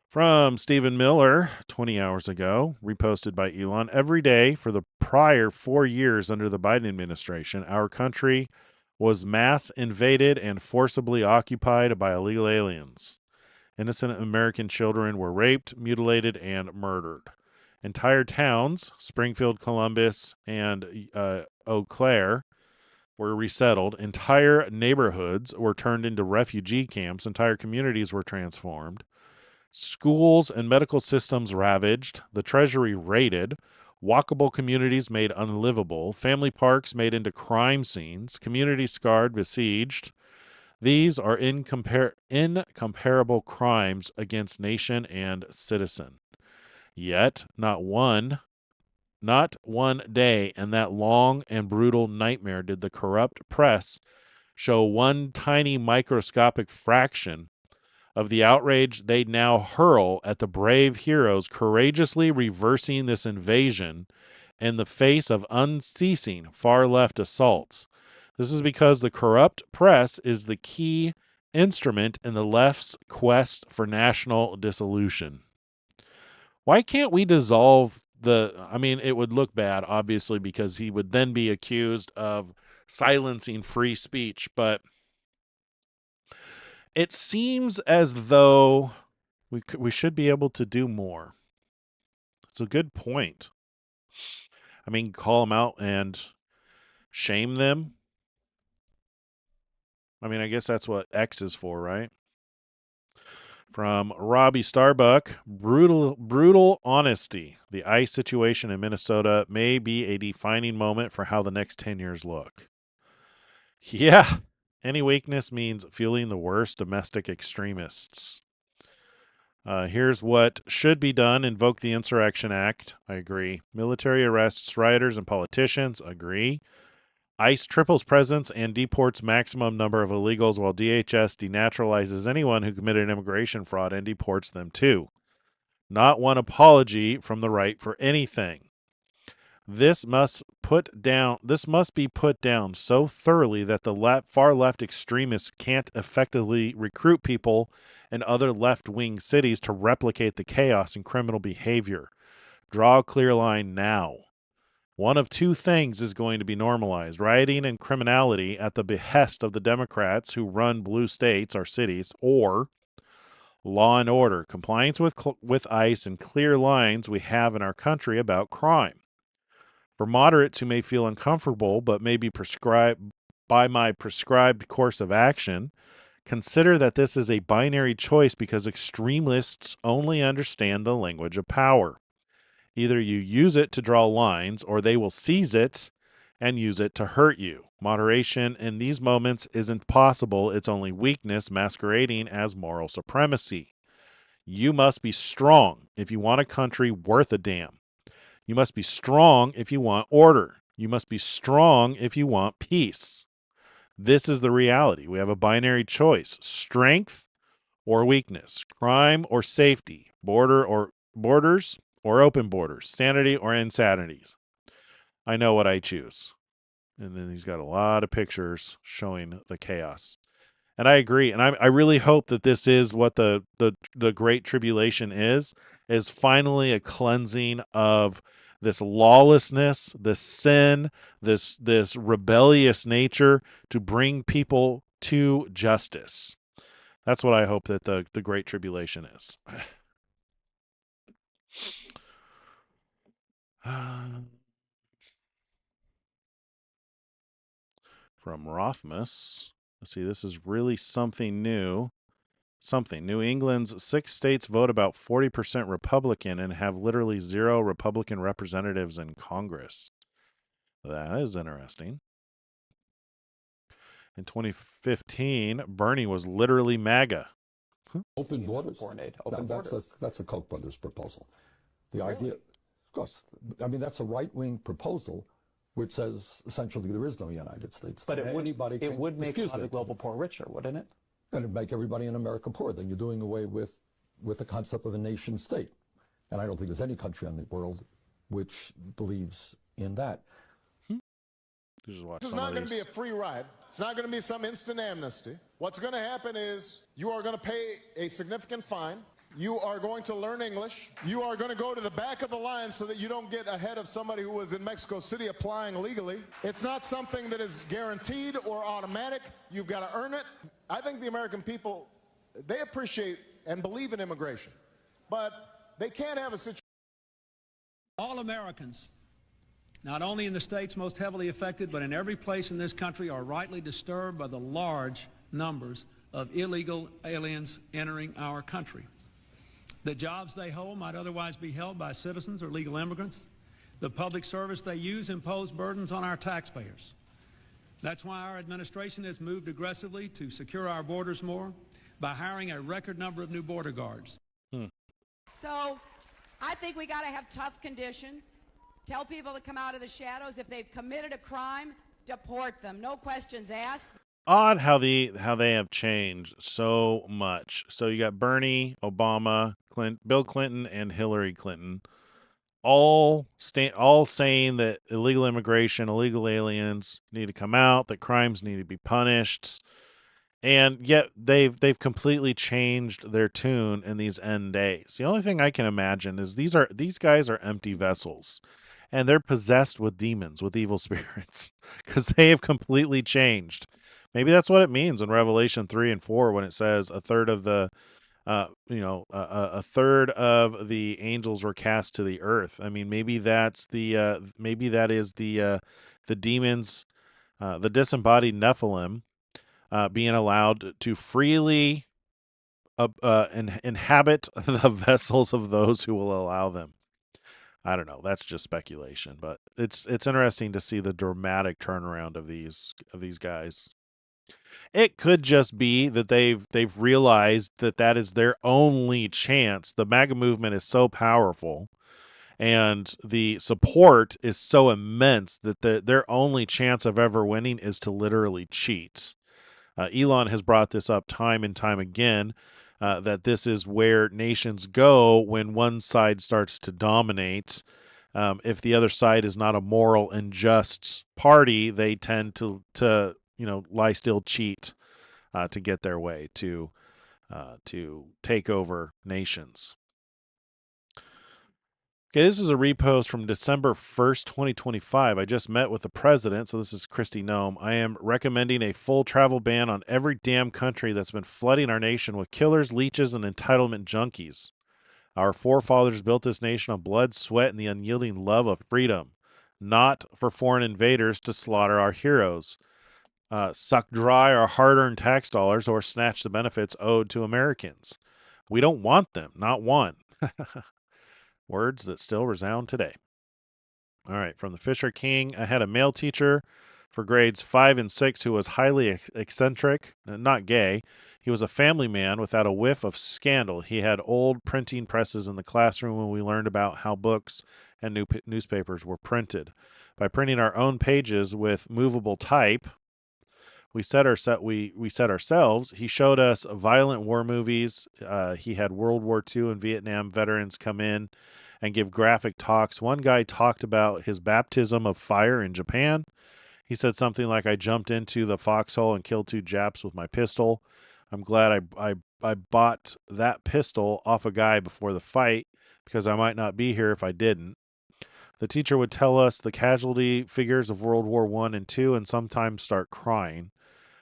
From Stephen Miller, 20 hours ago, reposted by Elon. Every day for the prior 4 years under the Biden administration, our country was mass invaded and forcibly occupied by illegal aliens. Innocent American children were raped, mutilated, and murdered. Entire towns, Springfield, Columbus, and Eau Claire, were resettled. Entire neighborhoods were turned into refugee camps. Entire communities were transformed. Schools and medical systems ravaged, the treasury raided, walkable communities made unlivable, family parks made into crime scenes, communities scarred, besieged. These are incomparable crimes against nation and citizen. Yet, not one day in that long and brutal nightmare did the corrupt press show one tiny microscopic fraction of the outrage they now hurl at the brave heroes courageously reversing this invasion in the face of unceasing far-left assaults. This is because the corrupt press is the key instrument in the left's quest for national dissolution. Why can't we dissolve it would look bad, obviously, because he would then be accused of silencing free speech, but it seems as though we should be able to do more. It's a good point. I mean, call them out and shame them. I mean, I guess that's what X is for, right? From Robbie Starbuck, brutal honesty. The ICE situation in Minnesota may be a defining moment for how the next 10 years look. Yeah. Any weakness means fueling the worst domestic extremists. Here's what should be done. Invoke the Insurrection Act. I agree. Military arrests rioters and politicians. Agree. ICE triples presence and deports maximum number of illegals, while DHS denaturalizes anyone who committed immigration fraud and deports them too. Not one apology from the right for anything. This must be put down so thoroughly that the far left extremists can't effectively recruit people in other left-wing cities to replicate the chaos and criminal behavior. Draw a clear line now. One of two things is going to be normalized: rioting and criminality at the behest of the Democrats who run blue states or cities, or law and order, compliance with ICE, and clear lines we have in our country about crime. For moderates who may feel uncomfortable but may be prescribed by my prescribed course of action, consider that this is a binary choice because extremists only understand the language of power. Either you use it to draw lines, or they will seize it and use it to hurt you. Moderation in these moments isn't possible. It's only weakness masquerading as moral supremacy. You must be strong if you want a country worth a damn. You must be strong if you want order. You must be strong if you want peace. This is the reality. We have a binary choice: strength or weakness, crime or safety, borders or open borders, sanity or insanities. I know what I choose. And then he's got a lot of pictures showing the chaos. And I agree. And I really hope that this is what the Great Tribulation is finally a cleansing of this lawlessness, this sin, this rebellious nature, to bring people to justice. That's what I hope that the Great Tribulation is. From Rothmus. Let's see, this is really something new. New England's 6 states vote about 40% Republican and have literally 0 Republican representatives in Congress. That is interesting. In 2015, Bernie was literally MAGA. Open borders. That's a Koch brothers proposal. The idea, of course, I mean, that's a right-wing proposal which says essentially there is no United States. But it would make a lot of the global poor richer, wouldn't it? And it'd make everybody in America poor. Then you're doing away with the concept of a nation state. And I don't think there's any country in the world which believes in that. This is not going to be a free ride. It's not going to be some instant amnesty. What's going to happen is you are going to pay a significant fine. You are going to learn English. You are going to go to the back of the line so that you don't get ahead of somebody who was in Mexico City applying legally. It's not something that is guaranteed or automatic. You've got to earn it. I think the American people, they appreciate and believe in immigration, but they can't have a situation. All Americans, not only in the states most heavily affected, but in every place in this country, are rightly disturbed by the large numbers of illegal aliens entering our country. The jobs they hold might otherwise be held by citizens or legal immigrants. The public service they use impose burdens on our taxpayers. That's why our administration has moved aggressively to secure our borders more by hiring a record number of new border guards. So I think we got to have tough conditions. Tell people to come out of the shadows. If they've committed a crime, deport them. No questions asked. Odd how they have changed so much. So you got Bernie, Obama, Bill Clinton, and Hillary Clinton, all saying that illegal immigration, illegal aliens need to come out, that crimes need to be punished, and yet they've completely changed their tune in these end days. The only thing I can imagine is these guys are empty vessels, and they're possessed with demons, with evil spirits, because they have completely changed. Maybe that's what it means in Revelation 3 and 4 when it says a third of the angels were cast to the earth. I mean, maybe that is the demons, the disembodied Nephilim, being allowed to freely inhabit the vessels of those who will allow them. I don't know. That's just speculation, but it's interesting to see the dramatic turnaround of these guys. It could just be that they've realized that is their only chance. The MAGA movement is so powerful, and the support is so immense that their only chance of ever winning is to literally cheat. Elon has brought this up time and time again, that this is where nations go when one side starts to dominate. If the other side is not a moral and just party, they tend to lie still, cheat to get their way, to take over nations. Okay, this is a repost from December 1st, 2025. I just met with the president, so this is Kristi Noem. I am recommending a full travel ban on every damn country that's been flooding our nation with killers, leeches, and entitlement junkies. Our forefathers built this nation on blood, sweat, and the unyielding love of freedom, not for foreign invaders to slaughter our heroes, suck dry our hard-earned tax dollars, or snatch the benefits owed to Americans. We don't want them, not one. Words that still resound today. All right, from the Fisher King. I had a male teacher for grades 5 and 6 who was highly eccentric, not gay. He was a family man without a whiff of scandal. He had old printing presses in the classroom when we learned about how books and newspapers were printed. By printing our own pages with movable type, we set ourselves. He showed us violent war movies. He had World War II and Vietnam veterans come in and give graphic talks. One guy talked about his baptism of fire in Japan. He said something like, "I jumped into the foxhole and killed 2 Japs with my pistol. I'm glad I bought that pistol off a guy before the fight because I might not be here if I didn't." The teacher would tell us the casualty figures of World War I and II and sometimes start crying.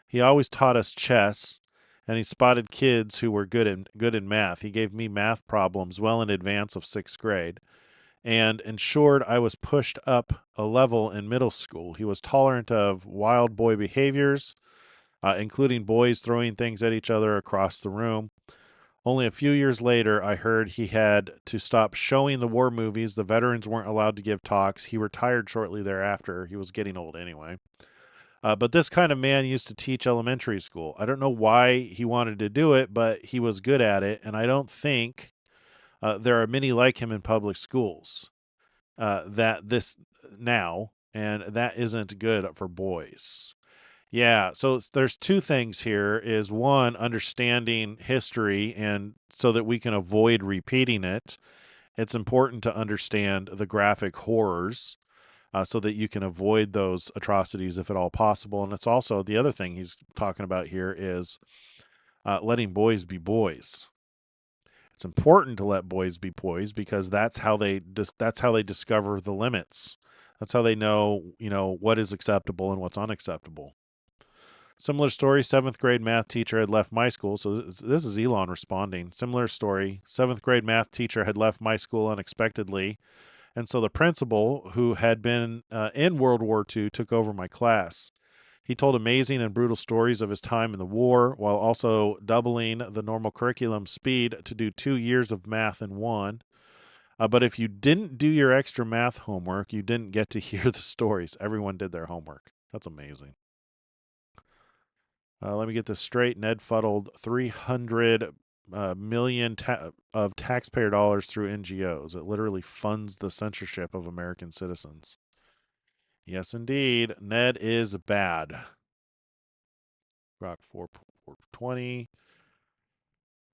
He always taught us chess, and he spotted kids who were good in math. He gave me math problems well in advance of 6th grade and ensured I was pushed up a level in middle school. He was tolerant of wild boy behaviors, including boys throwing things at each other across the room. Only a few years later, I heard he had to stop showing the war movies. The veterans weren't allowed to give talks. He retired shortly thereafter. He was getting old anyway. But this kind of man used to teach elementary school. I don't know why he wanted to do it, but he was good at it, and I don't think there are many like him in public schools that this now, and that isn't good for boys. Yeah, so there's 2 things here. Is one, understanding history, and so that we can avoid repeating it. It's important to understand the graphic horrors so that you can avoid those atrocities if at all possible. And it's also the other thing he's talking about here is letting boys be boys. It's important to let boys be boys because that's how they discover the limits. That's how they know, what is acceptable and what's unacceptable. Similar story, 7th grade math teacher had left my school. So this is Elon responding. Similar story, 7th grade math teacher had left my school unexpectedly. And so the principal, who had been in World War II, took over my class. He told amazing and brutal stories of his time in the war, while also doubling the normal curriculum speed to do 2 years of math in one. But if you didn't do your extra math homework, you didn't get to hear the stories. Everyone did their homework. That's amazing. Let me get this straight. Ned fuddled 300 million of taxpayer dollars through NGOs. It literally funds the censorship of American citizens. Yes, indeed. Ned is bad. Grok 420.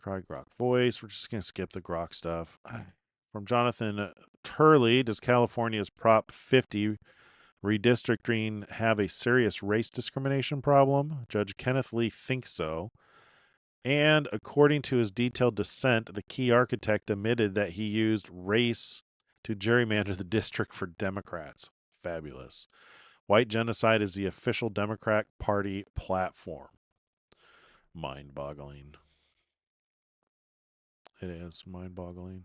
Try Grok voice. We're just going to skip the Grok stuff. From Jonathan Turley, does California's Prop 50 redistricting have a serious race discrimination problem? Judge Kenneth Lee thinks so. And according to his detailed dissent, the key architect admitted that he used race to gerrymander the district for Democrats. Fabulous. White genocide is the official Democrat Party platform. Mind-boggling. It is mind-boggling.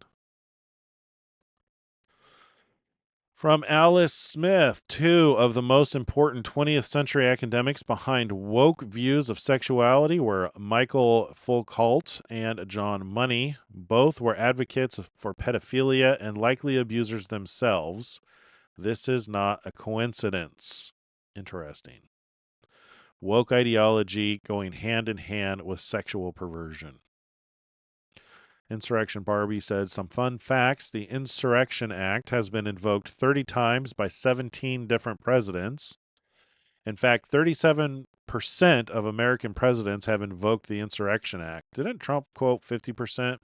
From Alice Smith, 2 of the most important 20th century academics behind woke views of sexuality were Michael Foucault and John Money. Both were advocates for pedophilia and likely abusers themselves. This is not a coincidence. Interesting. Woke ideology going hand in hand with sexual perversion. Insurrection Barbie said, some fun facts. The Insurrection Act has been invoked 30 times by 17 different presidents. In fact, 37% of American presidents have invoked the Insurrection Act. Didn't Trump quote 50%?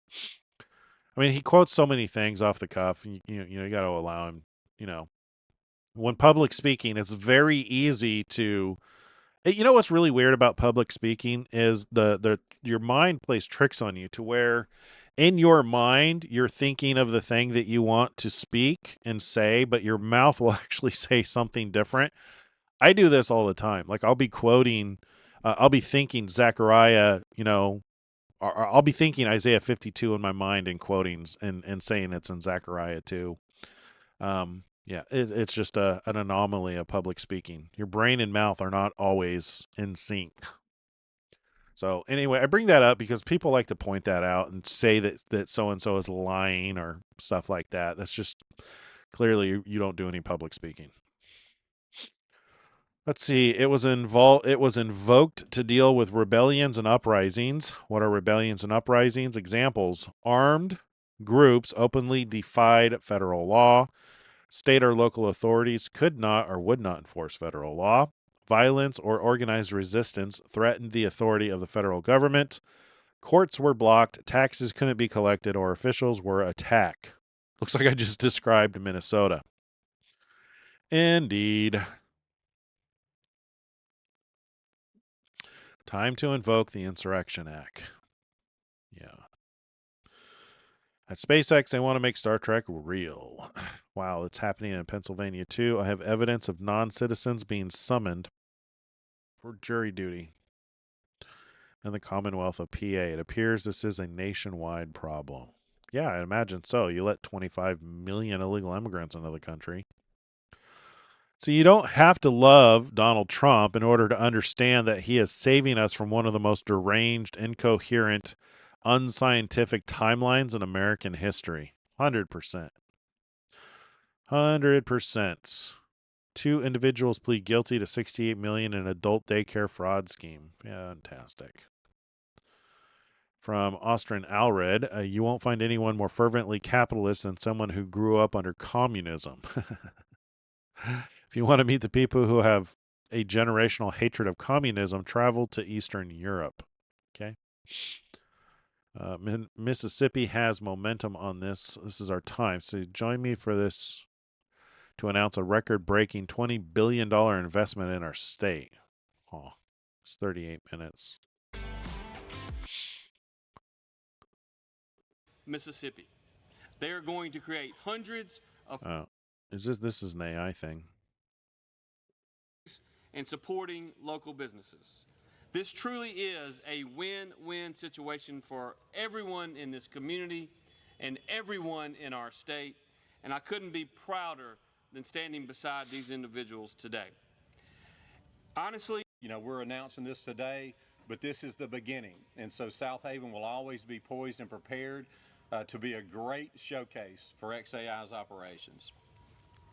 I mean, he quotes so many things off the cuff. You got to allow him, When public speaking, it's very easy to... what's really weird about public speaking is your mind plays tricks on you to where in your mind you're thinking of the thing that you want to speak and say, but your mouth will actually say something different. I do this all the time. Like I'll be quoting, I'll be thinking Zechariah, or I'll be thinking Isaiah 52 in my mind and quoting and saying it's in Zechariah 2. It's just an anomaly of public speaking. Your brain and mouth are not always in sync. So anyway, I bring that up because people like to point that out and say that so-and-so is lying or stuff like that. That's just clearly you don't do any public speaking. Let's see. It was invoked to deal with rebellions and uprisings. What are rebellions and uprisings? Examples: armed groups openly defied federal law. State or local authorities could not or would not enforce federal law. Violence or organized resistance threatened the authority of the federal government. Courts were blocked, taxes couldn't be collected, or officials were attacked. Looks like I just described Minnesota. Indeed. Time to invoke the Insurrection Act. Yeah. At SpaceX, they want to make Star Trek real. Wow, it's happening in Pennsylvania too. I have evidence of non-citizens being summoned for jury duty in the Commonwealth of PA. It appears this is a nationwide problem. Yeah, I imagine so. You let 25 million illegal immigrants into the country. So you don't have to love Donald Trump in order to understand that he is saving us from one of the most deranged, incoherent, unscientific timelines in American history. 100%. 100%. 2 individuals plead guilty to $68 million in adult daycare fraud scheme. Fantastic. From Austrian Alred, you won't find anyone more fervently capitalist than someone who grew up under communism. If you want to meet the people who have a generational hatred of communism, travel to Eastern Europe. Okay. Mississippi has momentum on this. This is our time. So join me for this to announce a record-breaking $20 billion investment in our state. Oh, it's 38 minutes. Mississippi. They are going to create hundreds of... This is an AI thing. And supporting local businesses. This truly is a win-win situation for everyone in this community and everyone in our state, and I couldn't be prouder than standing beside these individuals today. Honestly, we're announcing this today, but this is the beginning, and so South Haven will always be poised and prepared to be a great showcase for XAI's operations.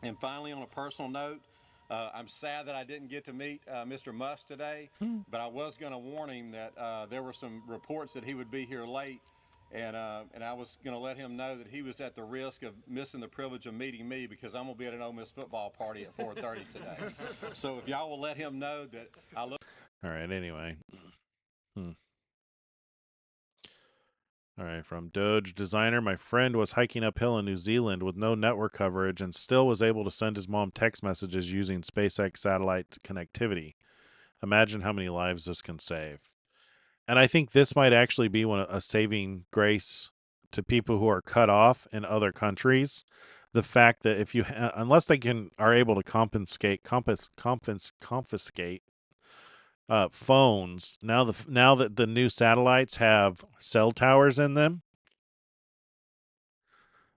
And finally, on a personal note, I'm sad that I didn't get to meet Mr. Musk today, but I was going to warn him that there were some reports that he would be here late, and I was going to let him know that he was at the risk of missing the privilege of meeting me because I'm going to be at an Ole Miss football party at 4:30 today. So if y'all will let him know that I look. All right, anyway. All right, from Doge Designer, my friend was hiking uphill in New Zealand with no network coverage and still was able to send his mom text messages using SpaceX satellite connectivity. Imagine how many lives this can save. And I think this might actually be a saving grace to people who are cut off in other countries. The fact that if you, unless they are able to confiscate phones, now that the new satellites have cell towers in them.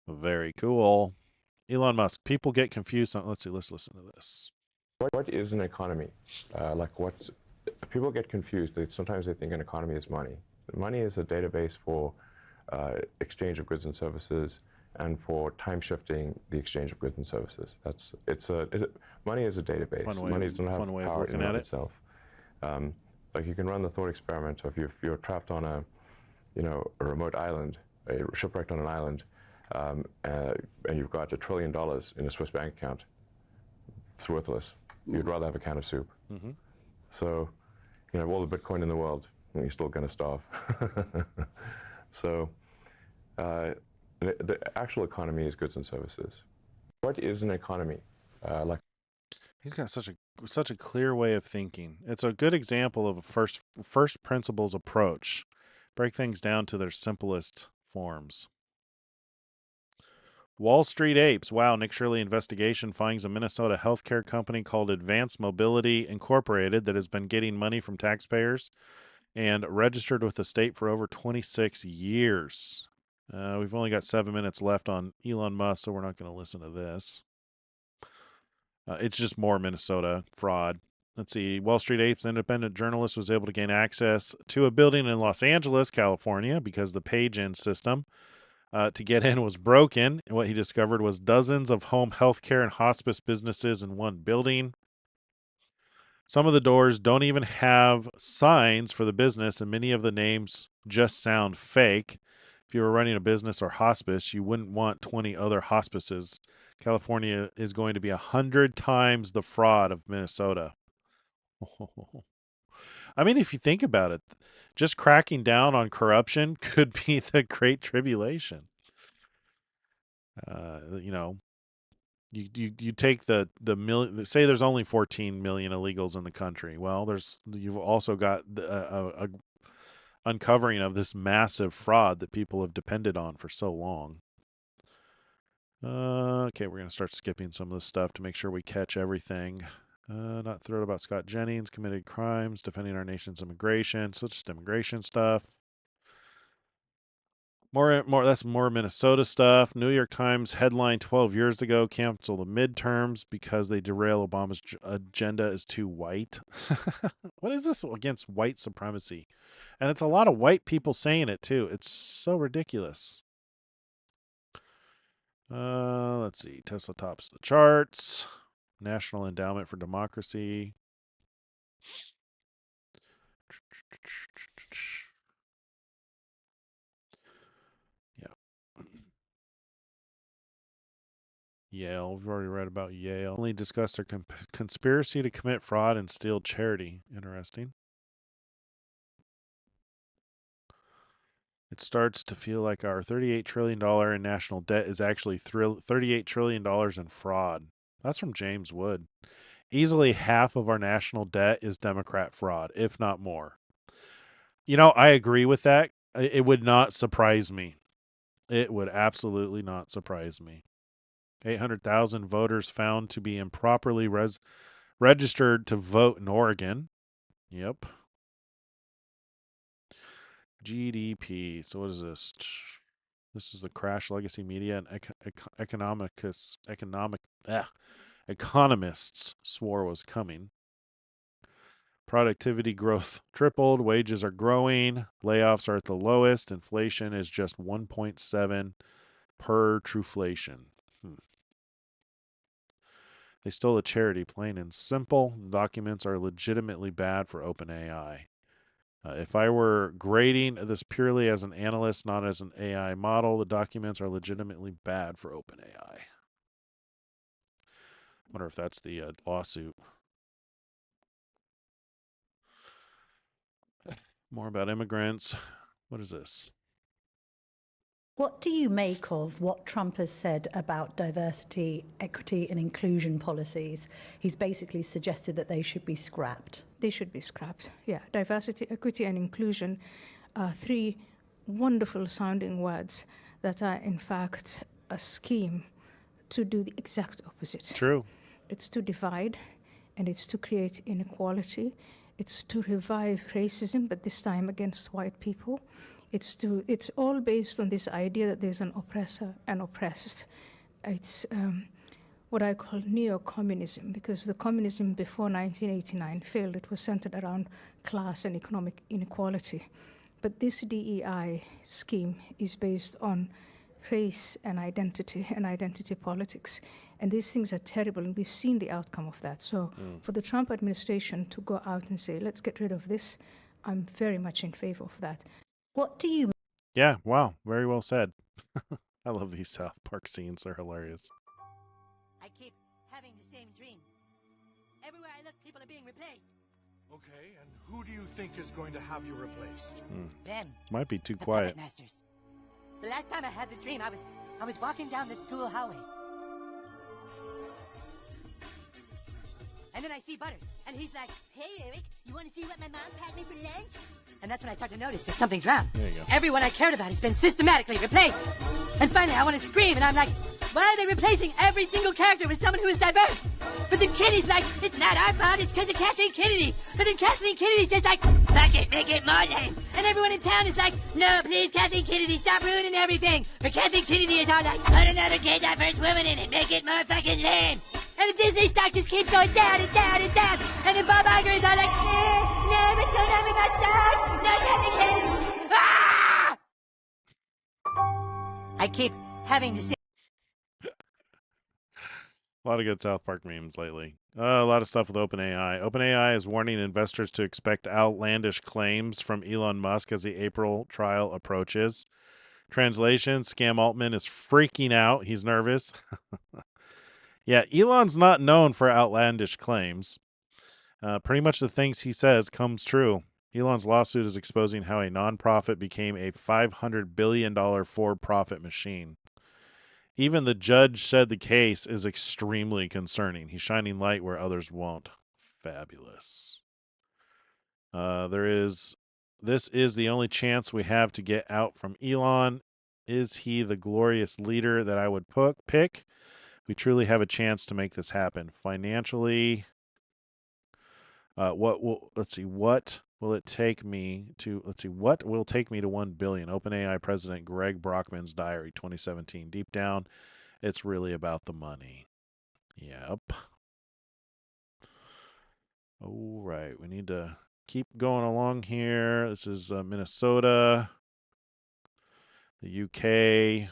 Very cool. Elon Musk. People get confused on. Let's listen to this. What is an economy? People get confused. Sometimes they think an economy is money. Money is a database for exchange of goods and services, and for time shifting the exchange of goods and services. Money is a database. Money doesn't have power in and of itself. Like you can run the thought experiment of if you're trapped on a remote island, shipwrecked on an island, and you've got $1 trillion in a Swiss bank account. It's worthless. You'd rather have a can of soup. Mm-hmm. So, you have all the Bitcoin in the world, and you're still going to starve. So, the actual economy is goods and services. What is an economy? He's got such a clear way of thinking. It's a good example of a first principles approach. Break things down to their simplest forms. Wall Street Apes. Wow, Nick Shirley investigation finds a Minnesota healthcare company called Advanced Mobility Incorporated that has been getting money from taxpayers and registered with the state for over 26 years. We've only got 7 minutes left on Elon Musk, so we're not going to listen to this. It's just more Minnesota fraud. Let's see. Wall Street Apes independent journalist was able to gain access to a building in Los Angeles, California, because the page-in system to get in was broken. And what he discovered was dozens of home health care and hospice businesses in one building. Some of the doors don't even have signs for the business, and many of the names just sound fake. If you were running a business or hospice, you wouldn't want 20 other hospices. California is going to be 100 times the fraud of Minnesota. I mean, if you think about it, just cracking down on corruption could be the Great Tribulation. You know, you take the million. Say there's only 14 million illegals in the country. Well, you've also got a uncovering of this massive fraud that people have depended on for so long. Okay, we're gonna start skipping some of this stuff to make sure we catch everything. Not thrilled about Scott Jennings committed crimes defending our nation's immigration. So just immigration stuff. That's more Minnesota stuff. New York Times headline 12 years ago, cancel the midterms because they derail Obama's agenda is too white. What is this against white supremacy? And it's a lot of white people saying it too. It's so ridiculous. Let's see. Tesla tops the charts. National Endowment for Democracy. Yale. We've already read about Yale. Only discussed their conspiracy to commit fraud and steal charity. Interesting. It starts to feel like our $38 trillion in national debt is actually $38 trillion in fraud. That's from James Wood. Easily half of our national debt is Democrat fraud, if not more. You know, I agree with that. It would not surprise me. It would absolutely not surprise me. 800,000 voters found to be improperly registered to vote in Oregon. Yep. GDP. So what is this? This is the crash. Legacy Media and economists swore was coming. Productivity growth tripled. Wages are growing. Layoffs are at the lowest. Inflation is just 1.7 per truflation. They stole a charity, plain and simple. The documents are legitimately bad for OpenAI. If I were grading this purely as an analyst, not as an AI model, the documents are legitimately bad for OpenAI. Wonder if that's the lawsuit. More about immigrants. What is this? What do you make of what Trump has said about diversity, equity, and inclusion policies? He's basically suggested that they should be scrapped. They should be scrapped, yeah. Diversity, equity, and inclusion are three wonderful sounding words that are, in fact, a scheme to do the exact opposite. True. It's to divide, and it's to create inequality. It's to revive racism, but this time against white people. It's all based on this idea that there's an oppressor and oppressed. It's what I call neo-communism, because the communism before 1989 failed. It was centered around class and economic inequality. But this DEI scheme is based on race and identity politics. And these things are terrible, and we've seen the outcome of that. So for the Trump administration to go out and say, let's get rid of this, I'm very much in favor of that. What do you... Yeah, wow, very well said. I love these South Park scenes. They're hilarious. I keep having the same dream. Everywhere I look, people are being replaced. Okay, and who do you think is going to have you replaced? Them. Might be too The quiet. puppet masters. The last time I had the dream, I was walking down the school hallway. And then I see Butters, and he's like, "Hey, Eric, you want to see what my mom packed me for lunch?" And that's when I start to notice that something's wrong. There you go. Everyone I cared about has been systematically replaced. And finally, I want to scream, and I'm like, why are they replacing every single character with someone who is diverse? But then Kennedy's like, it's not our fault, it's because of Kathleen Kennedy. But then Kathleen Kennedy's just like, fuck it, make it more lame. And everyone in town is like, no, please, Kathleen Kennedy, stop ruining everything. But Kathleen Kennedy is all like, put another gay diverse woman in it, make it more fucking lame. And the Disney stock just keeps going down and down and down. And then Bob Iger is all like, no, what's going on with my stock? No, Kathleen Kennedy. Ah! I keep having the same... A lot of good South Park memes lately. A lot of stuff with OpenAI. OpenAI is warning investors to expect outlandish claims from Elon Musk as the April trial approaches. Translation, Scam Altman is freaking out. He's nervous. Yeah, Elon's not known for outlandish claims. Pretty much the things he says comes true. Elon's lawsuit is exposing how a nonprofit became a $500 billion for-profit machine. Even the judge said the case is extremely concerning. He's shining light where others won't. Fabulous. This is the only chance we have to get out from Elon. Is he the glorious leader that I would pick? We truly have a chance to make this happen. Financially, what will it take me to 1 billion? OpenAI President Greg Brockman's diary, 2017. Deep down, it's really about the money. Yep. All right, we need to keep going along here. This is Minnesota, the UK,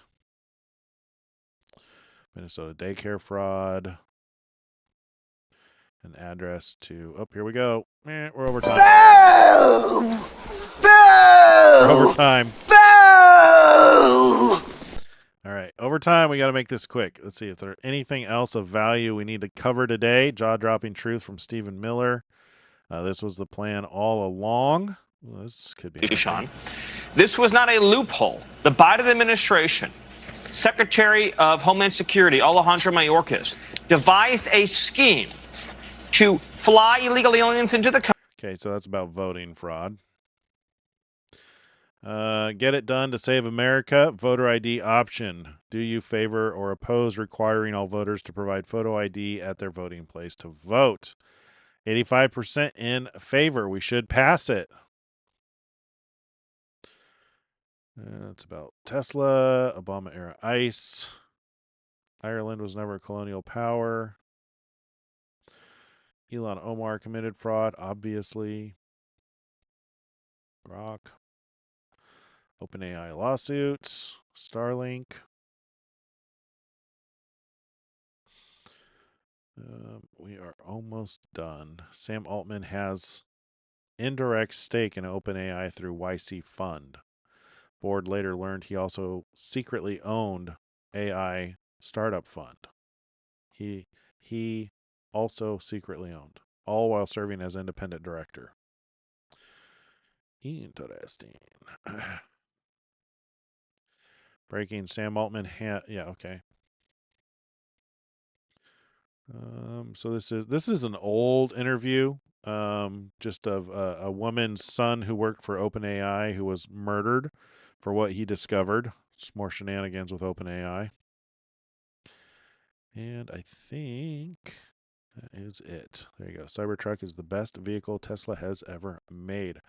Minnesota daycare fraud. An address to. Oh, here we go. We're over time. Boo! Boo! We're over time. Boo! All right, over time. We got to make this quick. Let's see if there's anything else of value we need to cover today. Jaw-dropping truth from Stephen Miller. This was the plan all along. Well, this could be. Sean, this was not a loophole. The Biden administration, Secretary of Homeland Security Alejandro Mayorkas, devised a scheme to fly illegal aliens into the country. Okay, so that's about voting fraud. Get it done to save America. Voter ID option. Do you favor or oppose requiring all voters to provide photo ID at their voting place to vote? 85% in favor. We should pass it. It's about Tesla, Obama-era ICE. Ireland was never a colonial power. Elon Omar committed fraud, obviously. Rock. OpenAI lawsuits. Starlink. We are almost done. Sam Altman has indirect stake in OpenAI through YC Fund. Board later learned he also secretly owned AI startup fund. He also secretly owned, all while serving as independent director. Interesting. Breaking Sam Altman. Yeah, okay. So this is an old interview, just of a woman's son who worked for OpenAI who was murdered for what he discovered. It's more shenanigans with OpenAI. And I think that is it. There you go. Cybertruck is the best vehicle Tesla has ever made.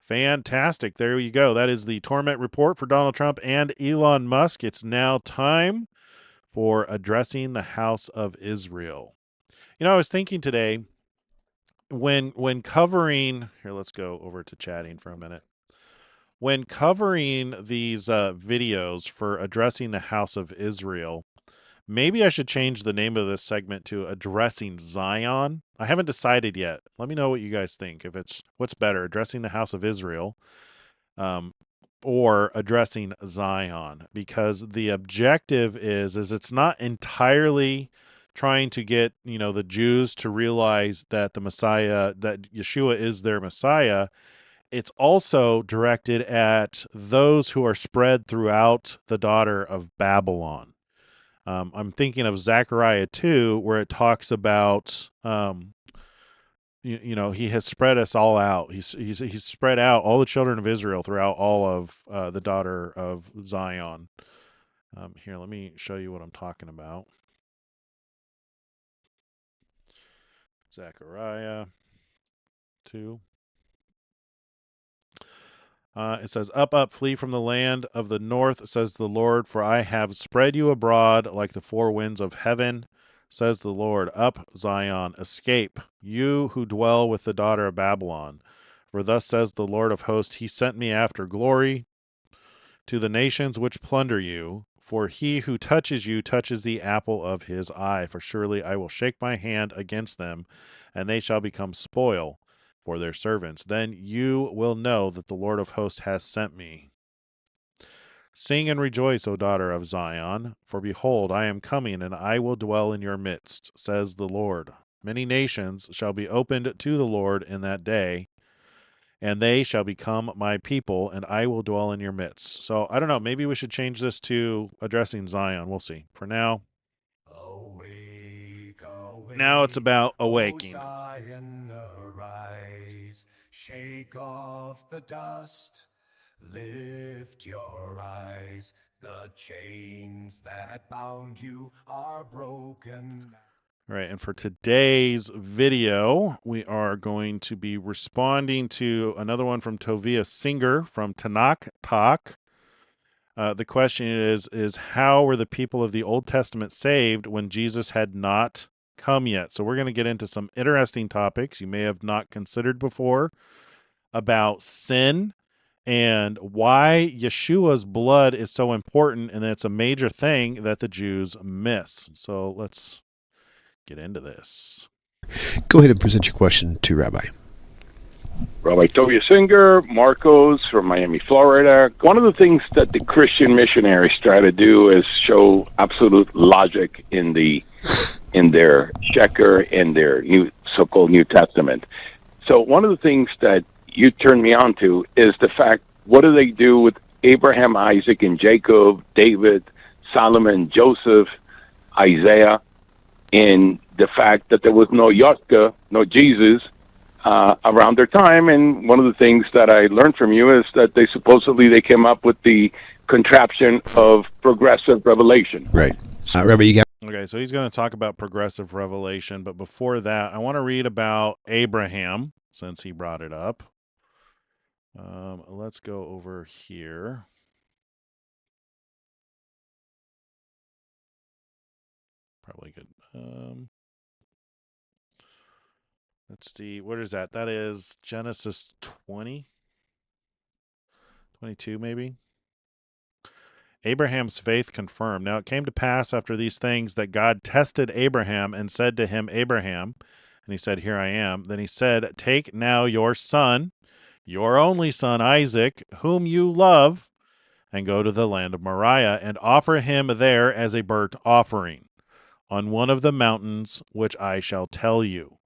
Fantastic. There you go. That is the Torment report for Donald Trump and Elon Musk. It's now time for addressing the house of Israel. You know, I was thinking today when covering, here, let's go over to chatting for a minute. When covering these videos for addressing the house of Israel, maybe I should change the name of this segment to Addressing Zion. I haven't decided yet. Let me know what you guys think. If it's what's better, addressing the house of Israel, or addressing Zion, because the objective is it's not entirely trying to get, the Jews to realize that the Messiah, that Yeshua is their Messiah. It's also directed at those who are spread throughout the daughter of Babylon. I'm thinking of Zechariah 2, where it talks about, he has spread us all out. He's spread out all the children of Israel throughout all of the daughter of Zion. Here, let me show you what I'm talking about. Zechariah 2. It says, up, flee from the land of the north, says the Lord, for I have spread you abroad like the four winds of heaven, says the Lord. Up, Zion, escape, you who dwell with the daughter of Babylon. For thus says the Lord of hosts, he sent me after glory, to the nations which plunder you, for he who touches you touches the apple of his eye. For surely I will shake my hand against them, and they shall become spoil for their servants. Then you will know that the Lord of hosts has sent me. Sing and rejoice, O daughter of Zion, for behold, I am coming, and I will dwell in your midst, says the Lord. Many nations shall be opened to the Lord in that day, and they shall become my people, and I will dwell in your midst. So, I don't know, maybe we should change this to addressing Zion. We'll see. For now, now it's about awaking. Zion, arise, shake off the dust, lift your eyes, the chains that bound you are broken. All right, and for today's video, we are going to be responding to another one from Tovia Singer from Tanakh Talk. The question is how were the people of the Old Testament saved when Jesus had not come yet? So we're going to get into some interesting topics you may have not considered before about sin and why Yeshua's blood is so important, and it's a major thing that the Jews miss. So let's get into this. Go ahead and present your question to Rabbi. Rabbi Tovia Singer, Marcos from Miami, Florida. One of the things that the Christian missionaries try to do is show absolute logic in their Sheker, in their so-called New Testament. So one of the things that you turned me on to is the fact, what do they do with Abraham, Isaac, and Jacob, David, Solomon, Joseph, Isaiah, in the fact that there was no Yeshua, no Jesus, around their time. And one of the things that I learned from you is that they came up with the contraption of progressive revelation. Right. Rabbi, you got. Okay, so he's going to talk about progressive revelation, but before that, I want to read about Abraham, since he brought it up. Let's go over here. Probably good. Let's see. What is that? That is Genesis 20? 22, maybe? Abraham's faith confirmed. Now it came to pass after these things that God tested Abraham and said to him, Abraham, and he said, Here I am. Then he said, Take now your son, your only son Isaac, whom you love, and go to the land of Moriah, and offer him there as a burnt offering on one of the mountains which I shall tell you.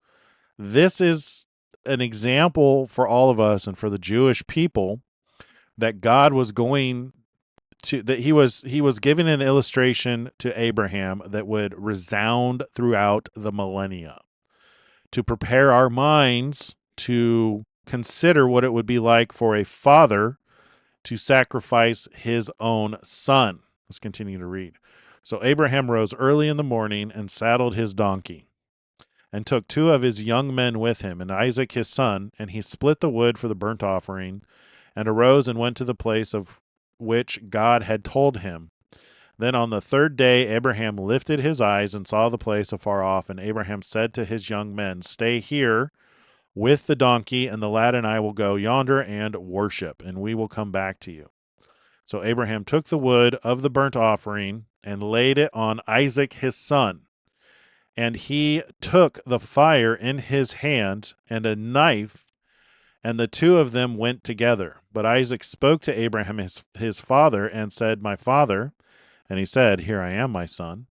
This is an example for all of us and for the Jewish people that God was going to, that he was giving an illustration to Abraham that would resound throughout the millennia to prepare our minds to consider what it would be like for a father to sacrifice his own son. Let's continue to read. So Abraham rose early in the morning and saddled his donkey, and took 2 of his young men with him, and Isaac his son, and he split the wood for the burnt offering, and arose and went to the place of which God had told him. Then on the 3rd day Abraham lifted his eyes and saw the place afar off, and Abraham said to his young men, Stay here with the donkey, and the lad and I will go yonder and worship, and we will come back to you. So Abraham took the wood of the burnt offering and laid it on Isaac his son. And he took the fire in his hand and a knife, and the 2 of them went together. But Isaac spoke to Abraham his father and said, My father. And he said, Here I am, my son.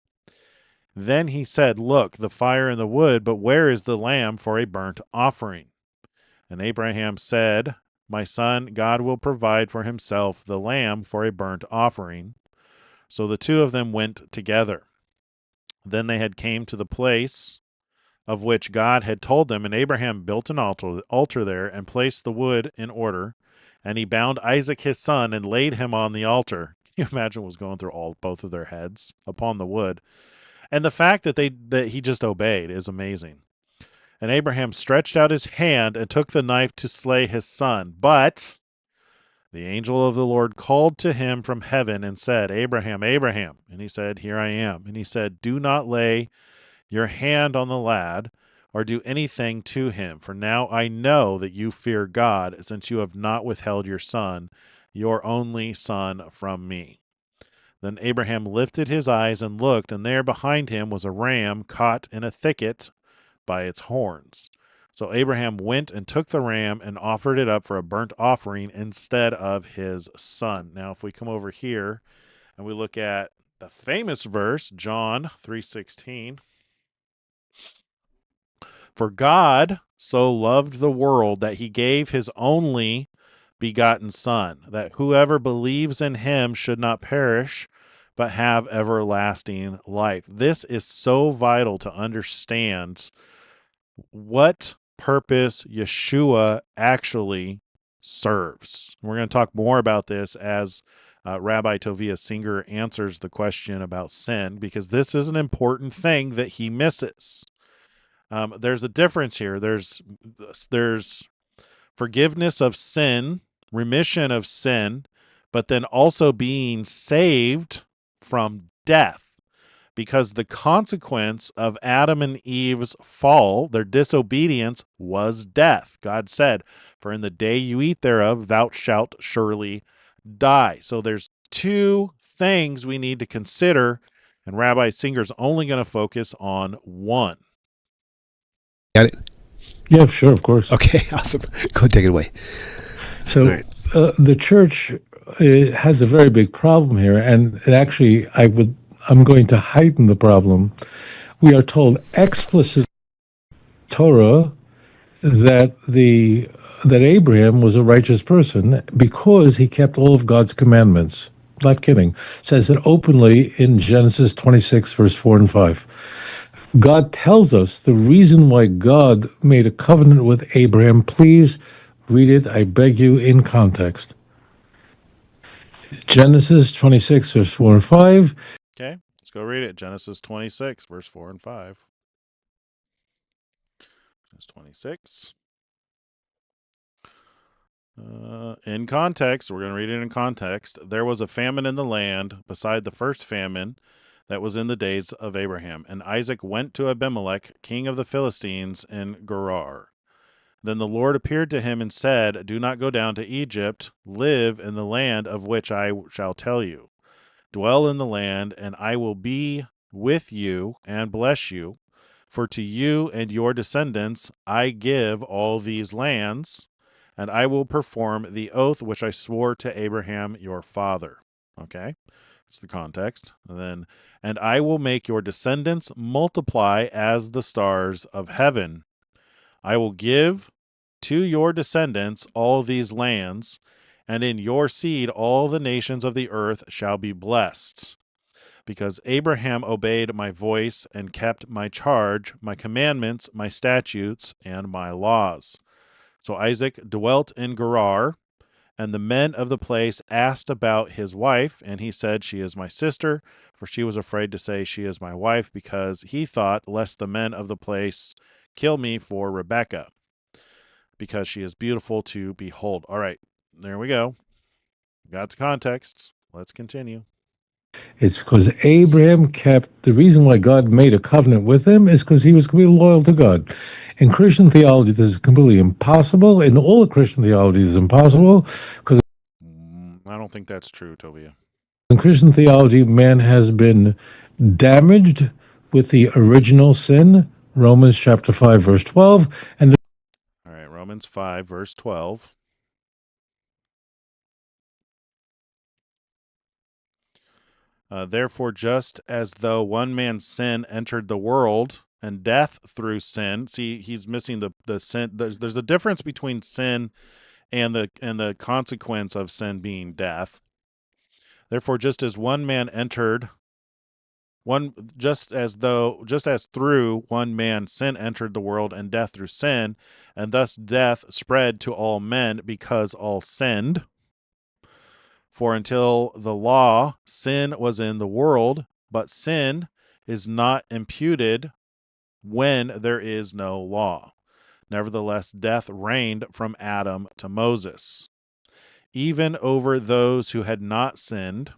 Then he said, Look, the fire and the wood, but where is the lamb for a burnt offering? And Abraham said, My son, God will provide for himself the lamb for a burnt offering. So the 2 of them went together. Then they had came to the place of which God had told them, and Abraham built an altar there and placed the wood in order, and he bound Isaac his son and laid him on the altar. Can you imagine what was going through both of their heads upon the wood? And the fact that he just obeyed is amazing. And Abraham stretched out his hand and took the knife to slay his son. But the angel of the Lord called to him from heaven and said, Abraham, Abraham. And he said, Here I am. And he said, Do not lay your hand on the lad or do anything to him. For now I know that you fear God, since you have not withheld your son, your only son from me. Then Abraham lifted his eyes and looked, and there behind him was a ram caught in a thicket by its horns. So Abraham went and took the ram and offered it up for a burnt offering instead of his son. Now, if we come over here and we look at the famous verse, John 3:16, for God so loved the world that he gave his only begotten Son, that whoever believes in him should not perish, but have everlasting life. This is so vital to understand what purpose Yeshua actually serves. We're going to talk more about this as Rabbi Tovia Singer answers the question about sin, because this is an important thing that he misses. There's a difference here. There's forgiveness of sin, remission of sin, but then also being saved from death. Because the consequence of Adam and Eve's fall, their disobedience, was death. God said, for in the day you eat thereof, thou shalt surely die. So there's two things we need to consider, and Rabbi Singer's only going to focus on one. Got it? Yeah, sure, of course. Okay, awesome. Go take it away. So right. The church has a very big problem here, and actually, I'm going to heighten the problem. We are told explicitly in Torah that Abraham was a righteous person because he kept all of God's commandments. Not kidding. It says it openly in Genesis 26, verse 4 and 5. God tells us the reason why God made a covenant with Abraham. Please read it, I beg you, in context. Genesis 26, verse 4 and 5. Okay, let's go read it. Genesis 26, verse 4 and 5. Genesis 26. In context, we're going to read it in context. There was a famine in the land beside the first famine that was in the days of Abraham. And Isaac went to Abimelech, king of the Philistines, in Gerar. Then the Lord appeared to him and said, do not go down to Egypt. Live in the land of which I shall tell you. Dwell in the land, and I will be with you and bless you. For to you and your descendants I give all these lands, and I will perform the oath which I swore to Abraham your father. Okay, that's the context. And I will make your descendants multiply as the stars of heaven. I will give to your descendants all these lands, and in your seed all the nations of the earth shall be blessed. Because Abraham obeyed my voice and kept my charge, my commandments, my statutes, and my laws. So Isaac dwelt in Gerar, and the men of the place asked about his wife, and he said, she is my sister, for she was afraid to say she is my wife, because he thought, lest the men of the place kill me for Rebekah, because she is beautiful to behold. All right, there we go. Got the context. Let's continue. It's because Abraham the reason why God made a covenant with him is because he was completely loyal to God. In Christian theology, this is completely impossible. In all of Christian theology, it's impossible because I don't think that's true, Tovia. In Christian theology, man has been damaged with the original sin, Romans chapter 5, verse 12. And all right, Romans 5, verse 12. Therefore, just as though one man's sin entered the world, and death through sin. See, he's missing the sin. There's a difference between sin and the consequence of sin being death. Therefore, just as one man entered, just as through one man sin entered the world, and death through sin, and thus death spread to all men because all sinned. For until the law, sin was in the world, but sin is not imputed when there is no law. Nevertheless, death reigned from Adam to Moses, even over those who had not sinned,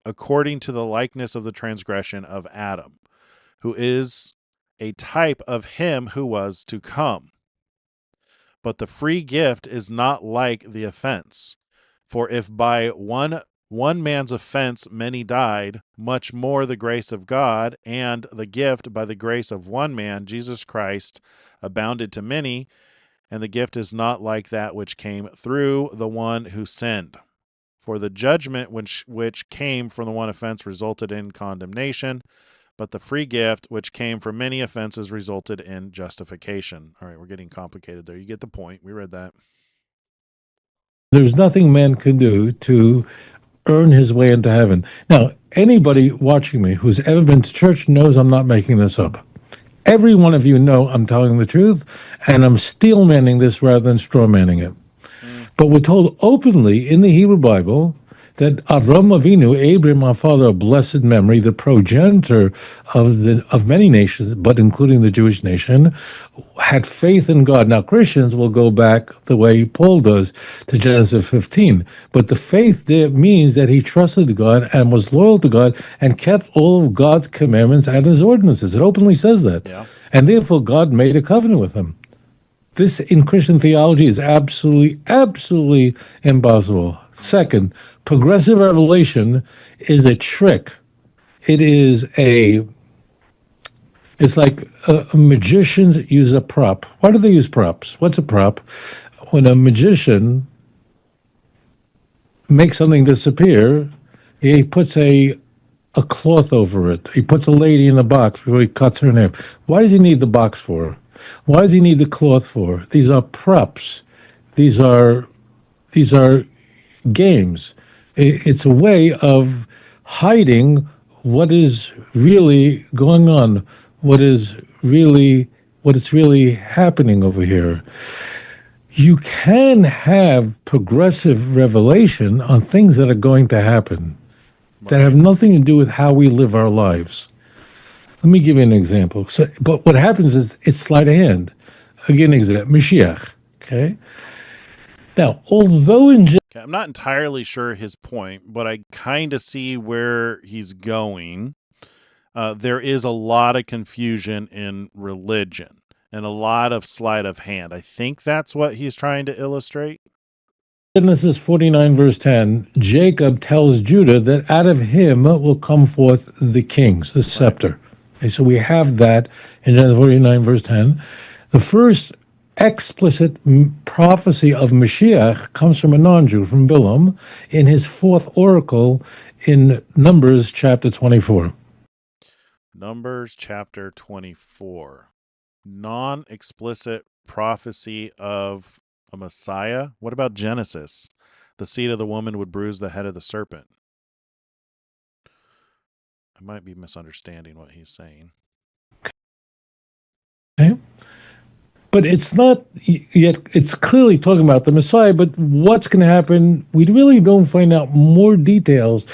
according to the likeness of the transgression of Adam, who is a type of him who was to come. But the free gift is not like the offense. For if by one man's offense many died, much more the grace of God and the gift by the grace of one man, Jesus Christ, abounded to many, and the gift is not like that which came through the one who sinned. For the judgment which came from the one offense resulted in condemnation, but the free gift which came from many offenses resulted in justification. All right, we're getting complicated there. You get the point. We read that. There's nothing man can do to earn his way into heaven. Now, anybody watching me who's ever been to church knows I'm not making this up. Every one of you know I'm telling the truth, and I'm steel manning this rather than straw manning it. But we're told openly in the Hebrew Bible that Avram Avinu, Abraham, our father of blessed memory, the progenitor of many nations, but including the Jewish nation, had faith in God. Now, Christians will go back the way Paul does to Genesis 15. But the faith there means that he trusted God and was loyal to God and kept all of God's commandments and his ordinances. It openly says that. Yeah. And therefore, God made a covenant with him. This in Christian theology is absolutely impossible. Second, progressive revelation is a trick. It's like magicians use a prop. Why do they use props? What's a prop? When a magician makes something disappear, he puts a cloth over it. He puts a lady in a box before he cuts her in half. Why does he need the box for? Why does he need the cloth for? These are props. These are games. It's a way of hiding what is really going on, what is really happening over here. You can have progressive revelation on things that are going to happen that have nothing to do with how we live our lives. Let me give you an example. But what happens is it's sleight of hand. Again, example, Mashiach. Okay. Now, although I'm not entirely sure his point, but I kind of see where he's going. There is a lot of confusion in religion and a lot of sleight of hand. I think that's what he's trying to illustrate. Genesis 49, verse 10, Jacob tells Judah that out of him will come forth the kings, the scepter. Okay, so we have that in Genesis 49, verse 10. The first explicit prophecy of Mashiach comes from a non-Jew, from Bilam, in his fourth oracle in Numbers chapter 24. Numbers chapter 24. Non-explicit prophecy of a Messiah? What about Genesis? The seed of the woman would bruise the head of the serpent. I might be misunderstanding what he's saying. Okay. But it's not yet, it's clearly talking about the Messiah, but what's going to happen, we really don't find out more details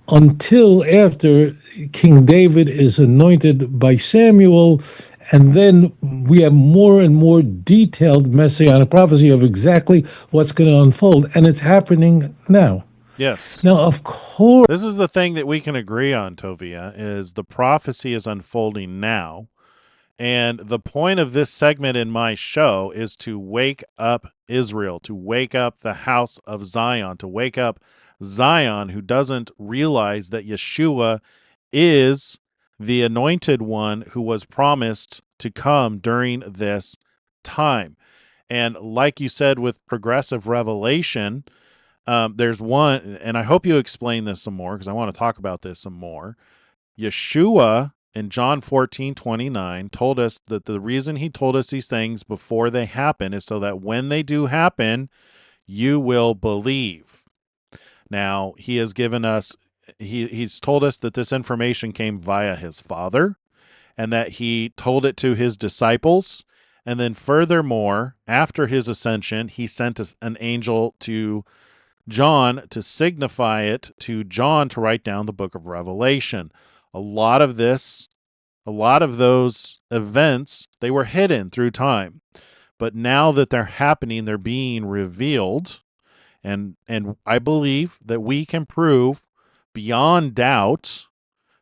until after King David is anointed by Samuel, and then we have more and more detailed messianic prophecy of exactly what's going to unfold, and it's happening now. Yes. Now, of course, this is the thing that we can agree on, Tovia, is the prophecy is unfolding now. And the point of this segment in my show is to wake up Israel, to wake up the house of Zion, to wake up Zion, who doesn't realize that Yeshua is the anointed one who was promised to come during this time. And like you said, with progressive revelation, there's one, and I hope you explain this some more because I want to talk about this some more. Yeshua in John 14:29 told us that the reason he told us these things before they happen is so that when they do happen, you will believe. Now, he has given us, he's told us that this information came via his Father and that he told it to his disciples. And then furthermore, after his ascension, he sent an angel to John to signify it to John to write down the book of Revelation. A lot of those events, they were hidden through time. But now that they're happening, they're being revealed. And I believe that we can prove beyond doubt,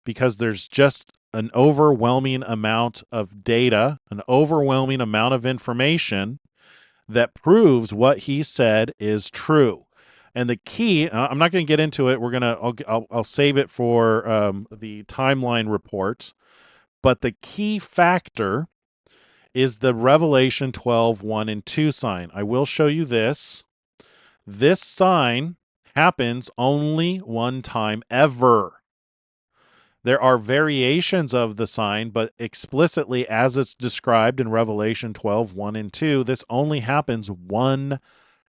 because there's just an overwhelming amount of data, an overwhelming amount of information that proves what he said is true. And the key, I'm not going to get into it. I'll save it for the timeline report. But the key factor is the Revelation 12, 1 and 2 sign. I will show you this. This sign happens only one time ever. There are variations of the sign, but explicitly as it's described in Revelation 12, 1 and 2, this only happens one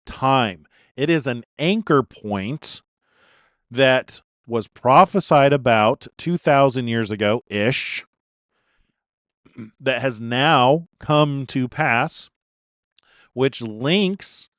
time. It is an anchor point that was prophesied about 2,000 years ago-ish, that has now come to pass, which links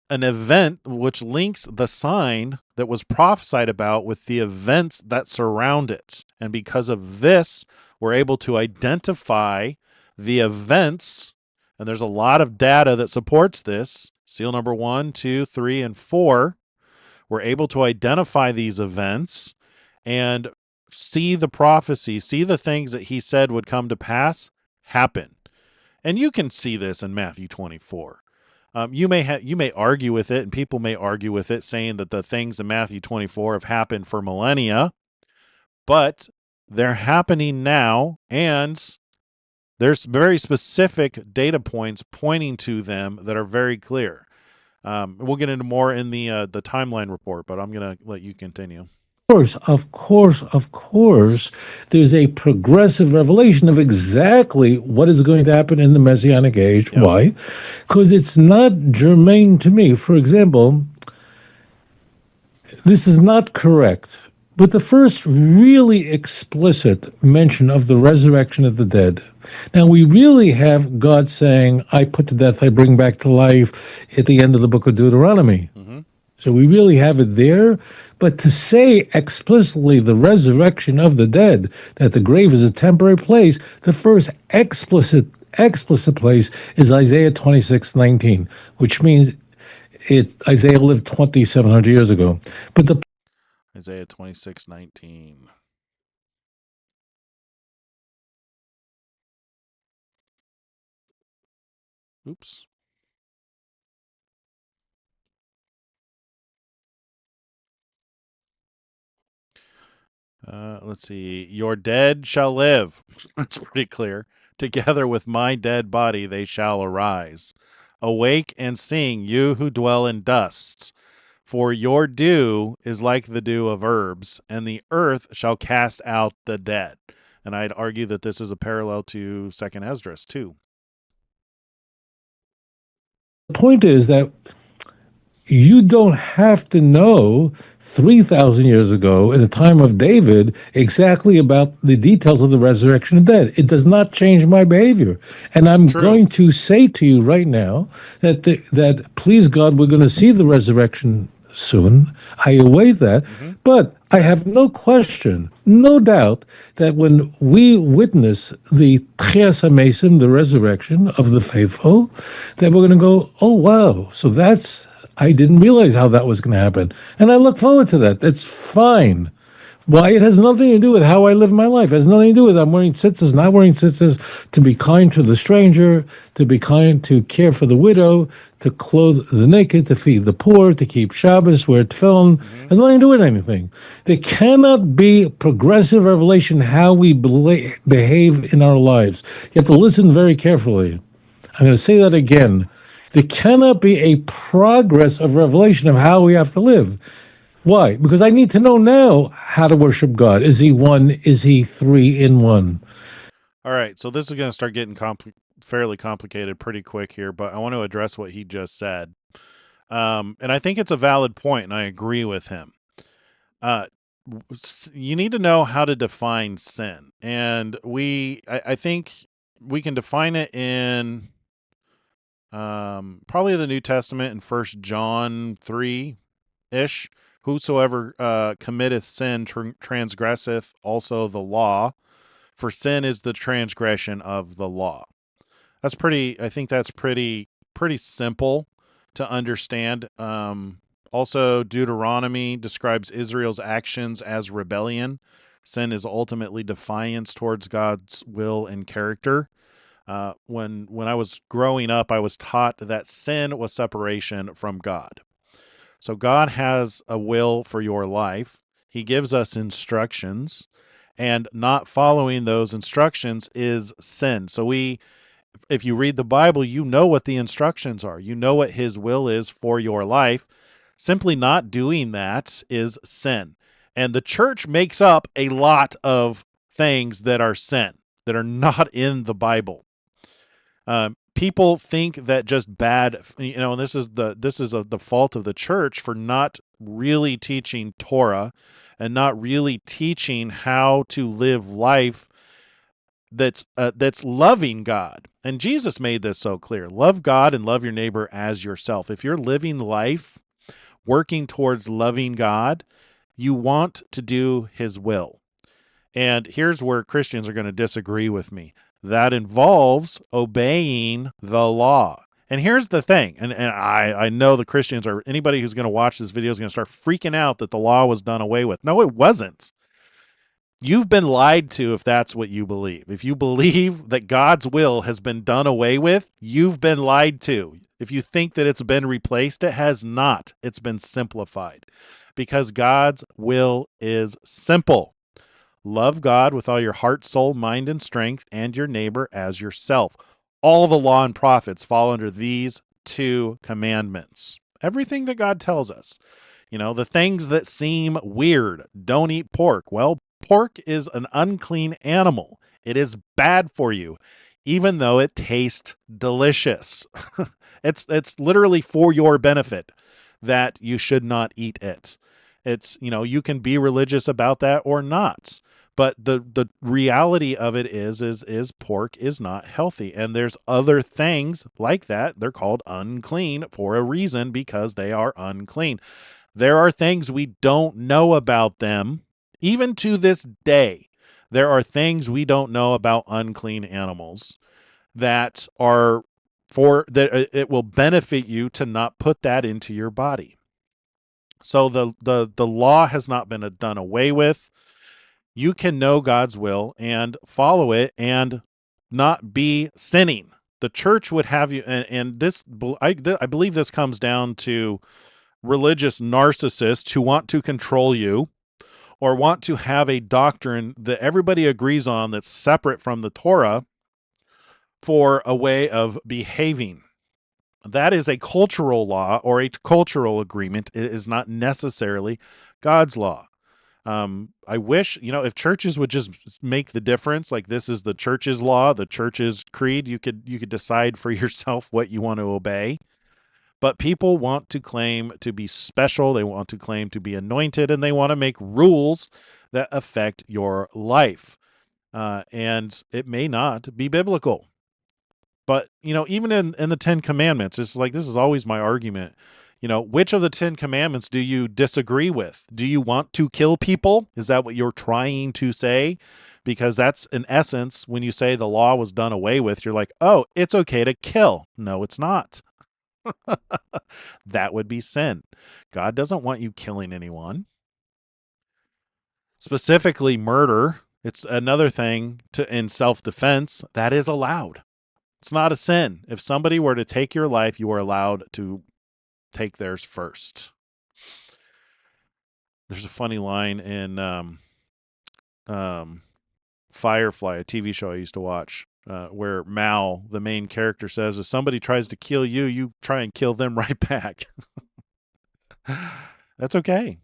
an event, which links the sign that was prophesied about with the events that surround it. And because of this, we're able to identify the events, and there's a lot of data that supports this. Seal number 1, 2, 3, and 4. We're able to identify these events and see the prophecy, see the things that he said would come to pass happen. And you can see this in Matthew 24. You may argue with it, and people may argue with it, saying that the things in Matthew 24 have happened for millennia, but they're happening now, and there's very specific data points pointing to them that are very clear. We'll get into more in the timeline report, but I'm going to let you continue. Of course, there's a progressive revelation of exactly what is going to happen in the Messianic age. Yep. Why? Because it's not germane to me. For example, this is not correct, but the first really explicit mention of the resurrection of the dead. Now, we really have God saying, I put to death, I bring back to life at the end of the book of Deuteronomy. Mm-hmm. So we really have it there. But to say explicitly the resurrection of the dead, that the grave is a temporary place, the first explicit place is Isaiah 26:19, which means Isaiah lived 2,700 years ago. But the Isaiah 26:19. Oops. Let's see. Your dead shall live. That's pretty clear. Together with my dead body they shall arise. Awake and sing, you who dwell in dust. For your dew is like the dew of herbs, and the earth shall cast out the dead. And I'd argue that this is a parallel to 2nd Esdras, too. The point is that you don't have to know 3,000 years ago, in the time of David, exactly about the details of the resurrection of the dead. It does not change my behavior. And I'm going to say to you right now that please God, we're going to see the resurrection soon. I await that. Mm-hmm. But I have no question, no doubt, that when we witness the Tchias HaMesim, the resurrection of the faithful, that we're going to go, oh, wow, so I didn't realize how that was going to happen. And I look forward to that. That's fine. Why? It has nothing to do with how I live my life. It has nothing to do with I'm wearing tzitzis, not wearing tzitzis, to be kind to the stranger, to be kind, to care for the widow, to clothe the naked, to feed the poor, to keep Shabbos, wear tefillin. It has nothing to do with anything. There cannot be progressive revelation how we behave in our lives. You have to listen very carefully. I'm going to say that again. There cannot be a progress of revelation of how we have to live. Why? Because I need to know now how to worship God. Is he one? Is he three in one? All right, so this is going to start getting fairly complicated pretty quick here, but I want to address what he just said. And I think it's a valid point, and I agree with him. You need to know how to define sin. And I think we can define it in probably the New Testament in 1 John 3-ish. Whosoever committeth sin transgresseth also the law, for sin is the transgression of the law. I think that's pretty simple to understand. Also, Deuteronomy describes Israel's actions as rebellion. Sin is ultimately defiance towards God's will and character. When I was growing up, I was taught that sin was separation from God. So God has a will for your life. He gives us instructions, and not following those instructions is sin. So if you read the Bible, you know what the instructions are. You know what his will is for your life. Simply not doing that is sin. And the church makes up a lot of things that are sin, that are not in the Bible. People think that just bad, and this is the fault of the church for not really teaching Torah and not really teaching how to live life that's loving God. And Jesus made this so clear. Love God and love your neighbor as yourself. If you're living life working towards loving God, you want to do his will. And here's where Christians are going to disagree with me. That involves obeying the law. And here's the thing, and I know the Christians are, anybody who's going to watch this video is going to start freaking out that the law was done away with. No, it wasn't. You've been lied to if that's what you believe. If you believe that God's will has been done away with, you've been lied to. If you think that it's been replaced, it has not. It's been simplified because God's will is simple. Love God with all your heart, soul, mind, and strength, and your neighbor as yourself. All the law and prophets fall under these two commandments. Everything that God tells us. The things that seem weird. Don't eat pork. Well, pork is an unclean animal. It is bad for you, even though it tastes delicious. It's literally for your benefit that you should not eat it. It's, you can be religious about that or not. But the reality of it is pork is not healthy. And there's other things like that. They're called unclean for a reason, because they are unclean. There are things we don't know about them. Even to this day, there are things we don't know about unclean animals that it will benefit you to not put that into your body. So the law has not been done away with. You can know God's will and follow it and not be sinning. The church would have you, and this, I believe this comes down to religious narcissists who want to control you or want to have a doctrine that everybody agrees on that's separate from the Torah for a way of behaving. That is a cultural law or a cultural agreement. It is not necessarily God's law. I wish, if churches would just make the difference, like this is the church's law, the church's creed, you could decide for yourself what you want to obey. But people want to claim to be special, they want to claim to be anointed, and they want to make rules that affect your life. And it may not be biblical. But, even in the 10 Commandments, it's like, this is always my argument. Which of the 10 Commandments do you disagree with? Do you want to kill people? Is that what you're trying to say? Because that's, in essence, when you say the law was done away with, you're like, oh, it's okay to kill. No, it's not. That would be sin. God doesn't want you killing anyone. Specifically, murder. It's another thing in self-defense that is allowed. It's not a sin. If somebody were to take your life, you are allowed to take theirs first. There's a funny line in Firefly, a TV show I used to watch, where Mal, the main character, says, if somebody tries to kill you, you try and kill them right back. That's okay.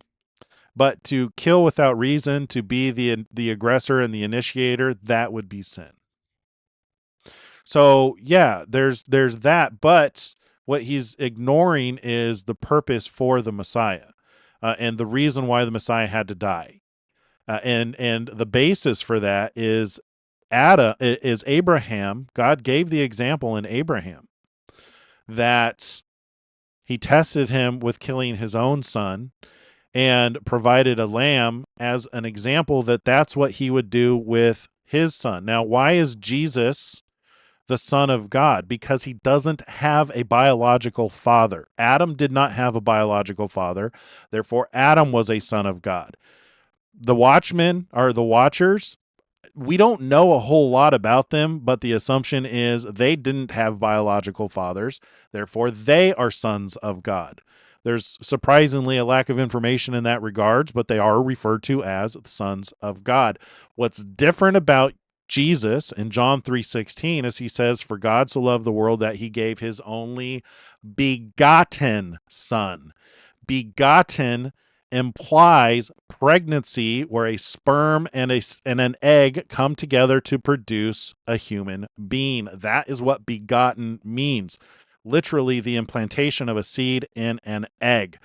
But to kill without reason, to be the aggressor and the initiator, that would be sin. So, yeah, there's that, but what he's ignoring is the purpose for the Messiah, and the reason why the Messiah had to die. And the basis for that is Abraham. God gave the example in Abraham that he tested him with killing his own son and provided a lamb as an example that that's what he would do with his son. Now, why is Jesus the Son of God? Because he doesn't have a biological father. Adam did not have a biological father. Therefore, Adam was a son of God. The watchmen are the watchers. We don't know a whole lot about them, but the assumption is they didn't have biological fathers. Therefore, they are sons of God. There's surprisingly a lack of information in that regards, but they are referred to as the sons of God. What's different about Jesus in John 3:16 is he says, "For God so loved the world that he gave his only begotten son." Begotten implies pregnancy, where a sperm and an egg come together to produce a human being. That is what begotten means. Literally, the implantation of a seed in an egg.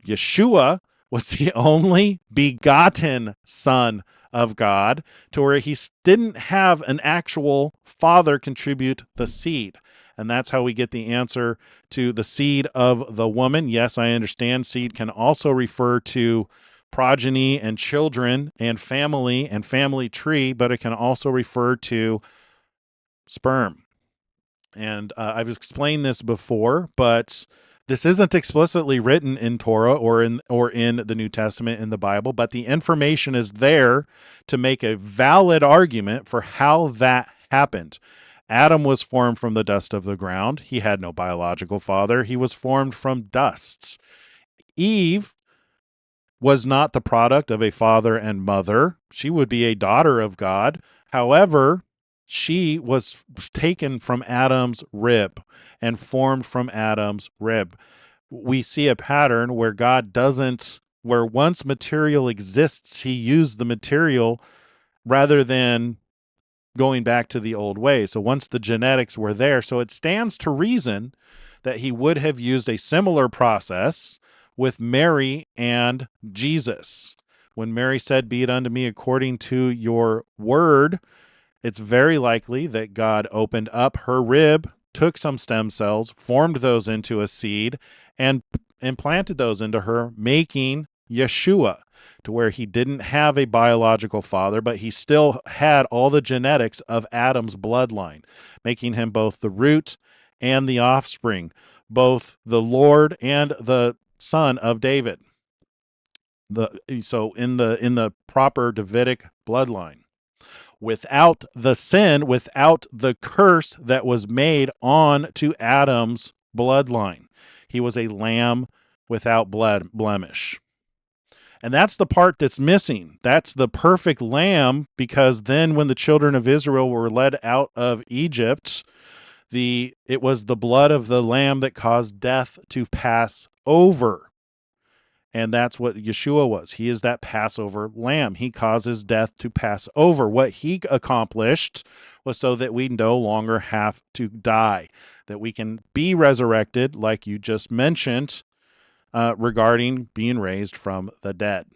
Yeshua was the only begotten son of God, to where he didn't have an actual father contribute the seed. And that's how we get the answer to the seed of the woman. Yes, I understand seed can also refer to progeny and children and family tree, but it can also refer to sperm. And I've explained this before, but this isn't explicitly written in Torah or in the New Testament in the Bible, but the information is there to make a valid argument for how that happened. Adam was formed from the dust of the ground. He had no biological father. He was formed from dust. Eve was not the product of a father and mother. She would be a daughter of God. However, she was taken from Adam's rib and formed from Adam's rib. We see a pattern where God doesn't, where once material exists, he used the material rather than going back to the old way. So once the genetics were there, so it stands to reason that he would have used a similar process with Mary and Jesus. When Mary said, "Be it unto me according to your word," it's very likely that God opened up her rib, took some stem cells, formed those into a seed, and implanted those into her, making Yeshua, to where he didn't have a biological father, but he still had all the genetics of Adam's bloodline, making him both the root and the offspring, both the Lord and the son of David. So in the proper Davidic bloodline. Without the sin, without the curse that was made on to Adam's bloodline. He was a lamb without blemish. And that's the part that's missing. That's the perfect lamb, because then when the children of Israel were led out of Egypt, it was the blood of the lamb that caused death to pass over. And that's what Yeshua was. He is that Passover lamb. He causes death to pass over. What he accomplished was so that we no longer have to die, that we can be resurrected, like you just mentioned, regarding being raised from the dead.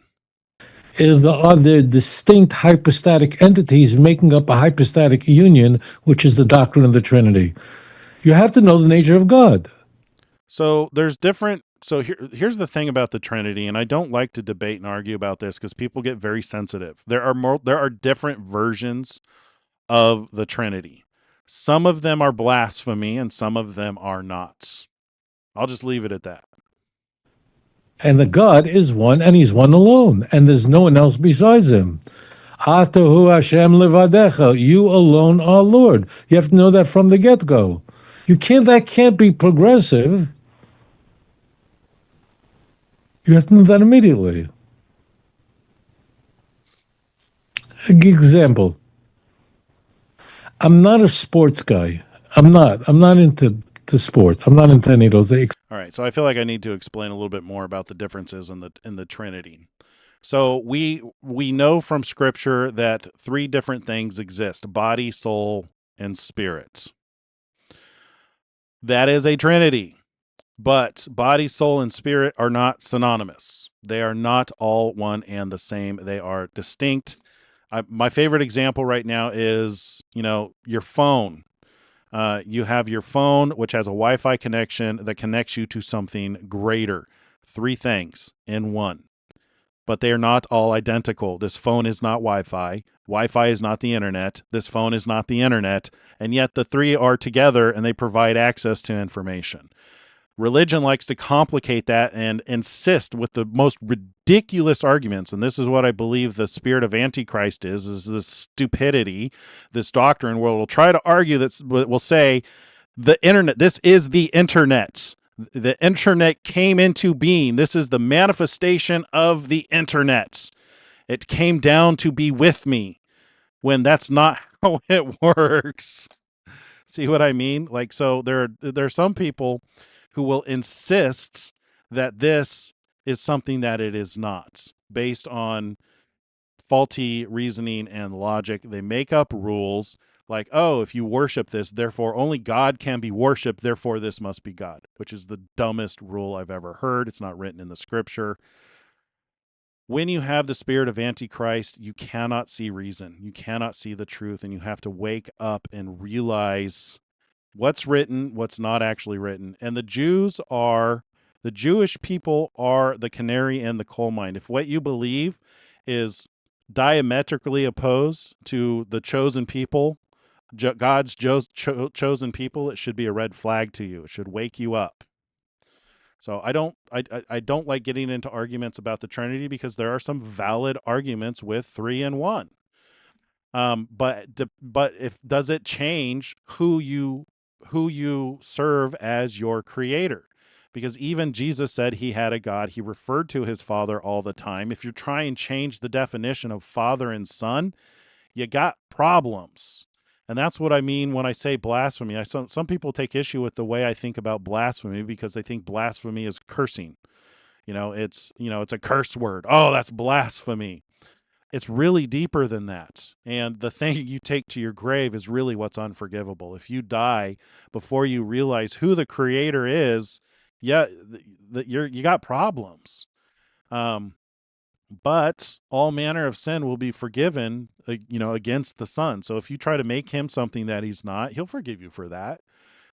Are there distinct hypostatic entities making up a hypostatic union, which is the doctrine of the Trinity? You have to know the nature of God. So there's different. So here's the thing about the Trinity, and I don't like to debate and argue about this because people get very sensitive. There are different versions of the Trinity. Some of them are blasphemy, and some of them are not. I'll just leave it at that. And the God is one, and he's one alone, and there's no one else besides him. Atahu Hashem levadecha. You alone are Lord. You have to know that from the get-go. That can't be progressive. You have to know that immediately. Example. I'm not a sports guy. I'm not into sports. I'm not into any of those. All right, so I feel like I need to explain a little bit more about the differences in the Trinity. So we know from Scripture that three different things exist: body, soul, and spirit. That is a Trinity. But body, soul, and spirit are not synonymous. They are not all one and the same. They are distinct. My favorite example right now is, your phone. You have your phone, which has a Wi-Fi connection that connects you to something greater. Three things in one. But they are not all identical. This phone is not Wi-Fi. Wi-Fi is not the internet. This phone is not the internet. And yet the three are together and they provide access to information. Religion likes to complicate that and insist with the most ridiculous arguments. And this is what I believe the spirit of Antichrist is this stupidity, this doctrine where we'll try to argue that will say the internet, this is the internet. The internet came into being. This is the manifestation of the internet. It came down to be with me when that's not how it works. See what I mean? Like, so there are some people who will insist that this is something that it is not, based on faulty reasoning and logic. They make up rules like, oh, if you worship this, therefore only God can be worshiped, therefore this must be God, which is the dumbest rule I've ever heard. It's not written in the scripture. When you have the spirit of Antichrist, you cannot see reason. You cannot see the truth, and you have to wake up and realize what's written, what's not actually written. And the Jewish people are the canary in the coal mine. If what you believe is diametrically opposed to the chosen people, God's chosen people, it should be a red flag to you. It should wake you up. So I don't like getting into arguments about the Trinity, because there are some valid arguments with 3 and 1. But if does it change who you serve as your creator? Because even Jesus said he had a God. He referred to his Father all the time. If you try and change the definition of Father and Son, you got problems. And that's what I mean when I say blasphemy. Some people take issue with the way I think about blasphemy, because they think blasphemy is cursing. It's a curse word. Oh, that's blasphemy. It's really deeper than that. And the thing you take to your grave is really what's unforgivable. If you die before you realize who the creator is, you got problems. But all manner of sin will be forgiven, against the Son. So if you try to make him something that he's not, he'll forgive you for that.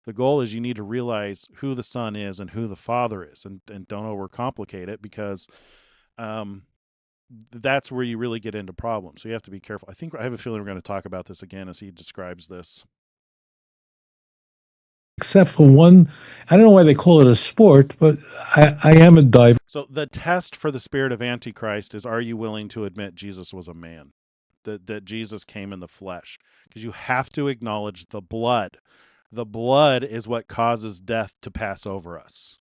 The goal is you need to realize who the Son is and who the Father is, and don't overcomplicate it, because that's where you really get into problems. So you have to be careful. I have a feeling we're going to talk about this again as he describes this. Except for one, I don't know why they call it a sport, but I am a diver. So the test for the spirit of Antichrist is, are you willing to admit Jesus was a man? That Jesus came in the flesh? Because you have to acknowledge the blood. The blood is what causes death to pass over us.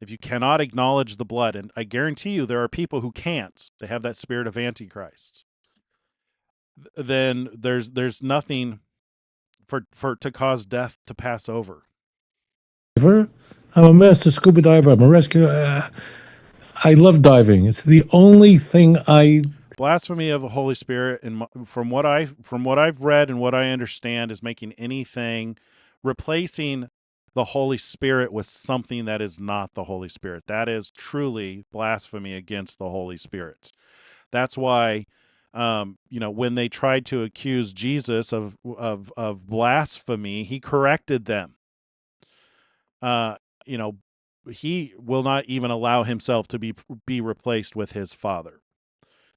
If you cannot acknowledge the blood, and I guarantee you there are people who can't, they have that spirit of Antichrist, then there's nothing for to cause death to pass over. I'm a master scuba diver. I'm a rescue. I love diving. It's the only thing Blasphemy of the Holy Spirit, and from what I've read and what I understand, is making anything, replacing the Holy Spirit with something that is not the Holy Spirit. That is truly blasphemy against the Holy Spirit. That's why, when they tried to accuse Jesus of blasphemy, he corrected them. He will not even allow himself to be replaced with his Father.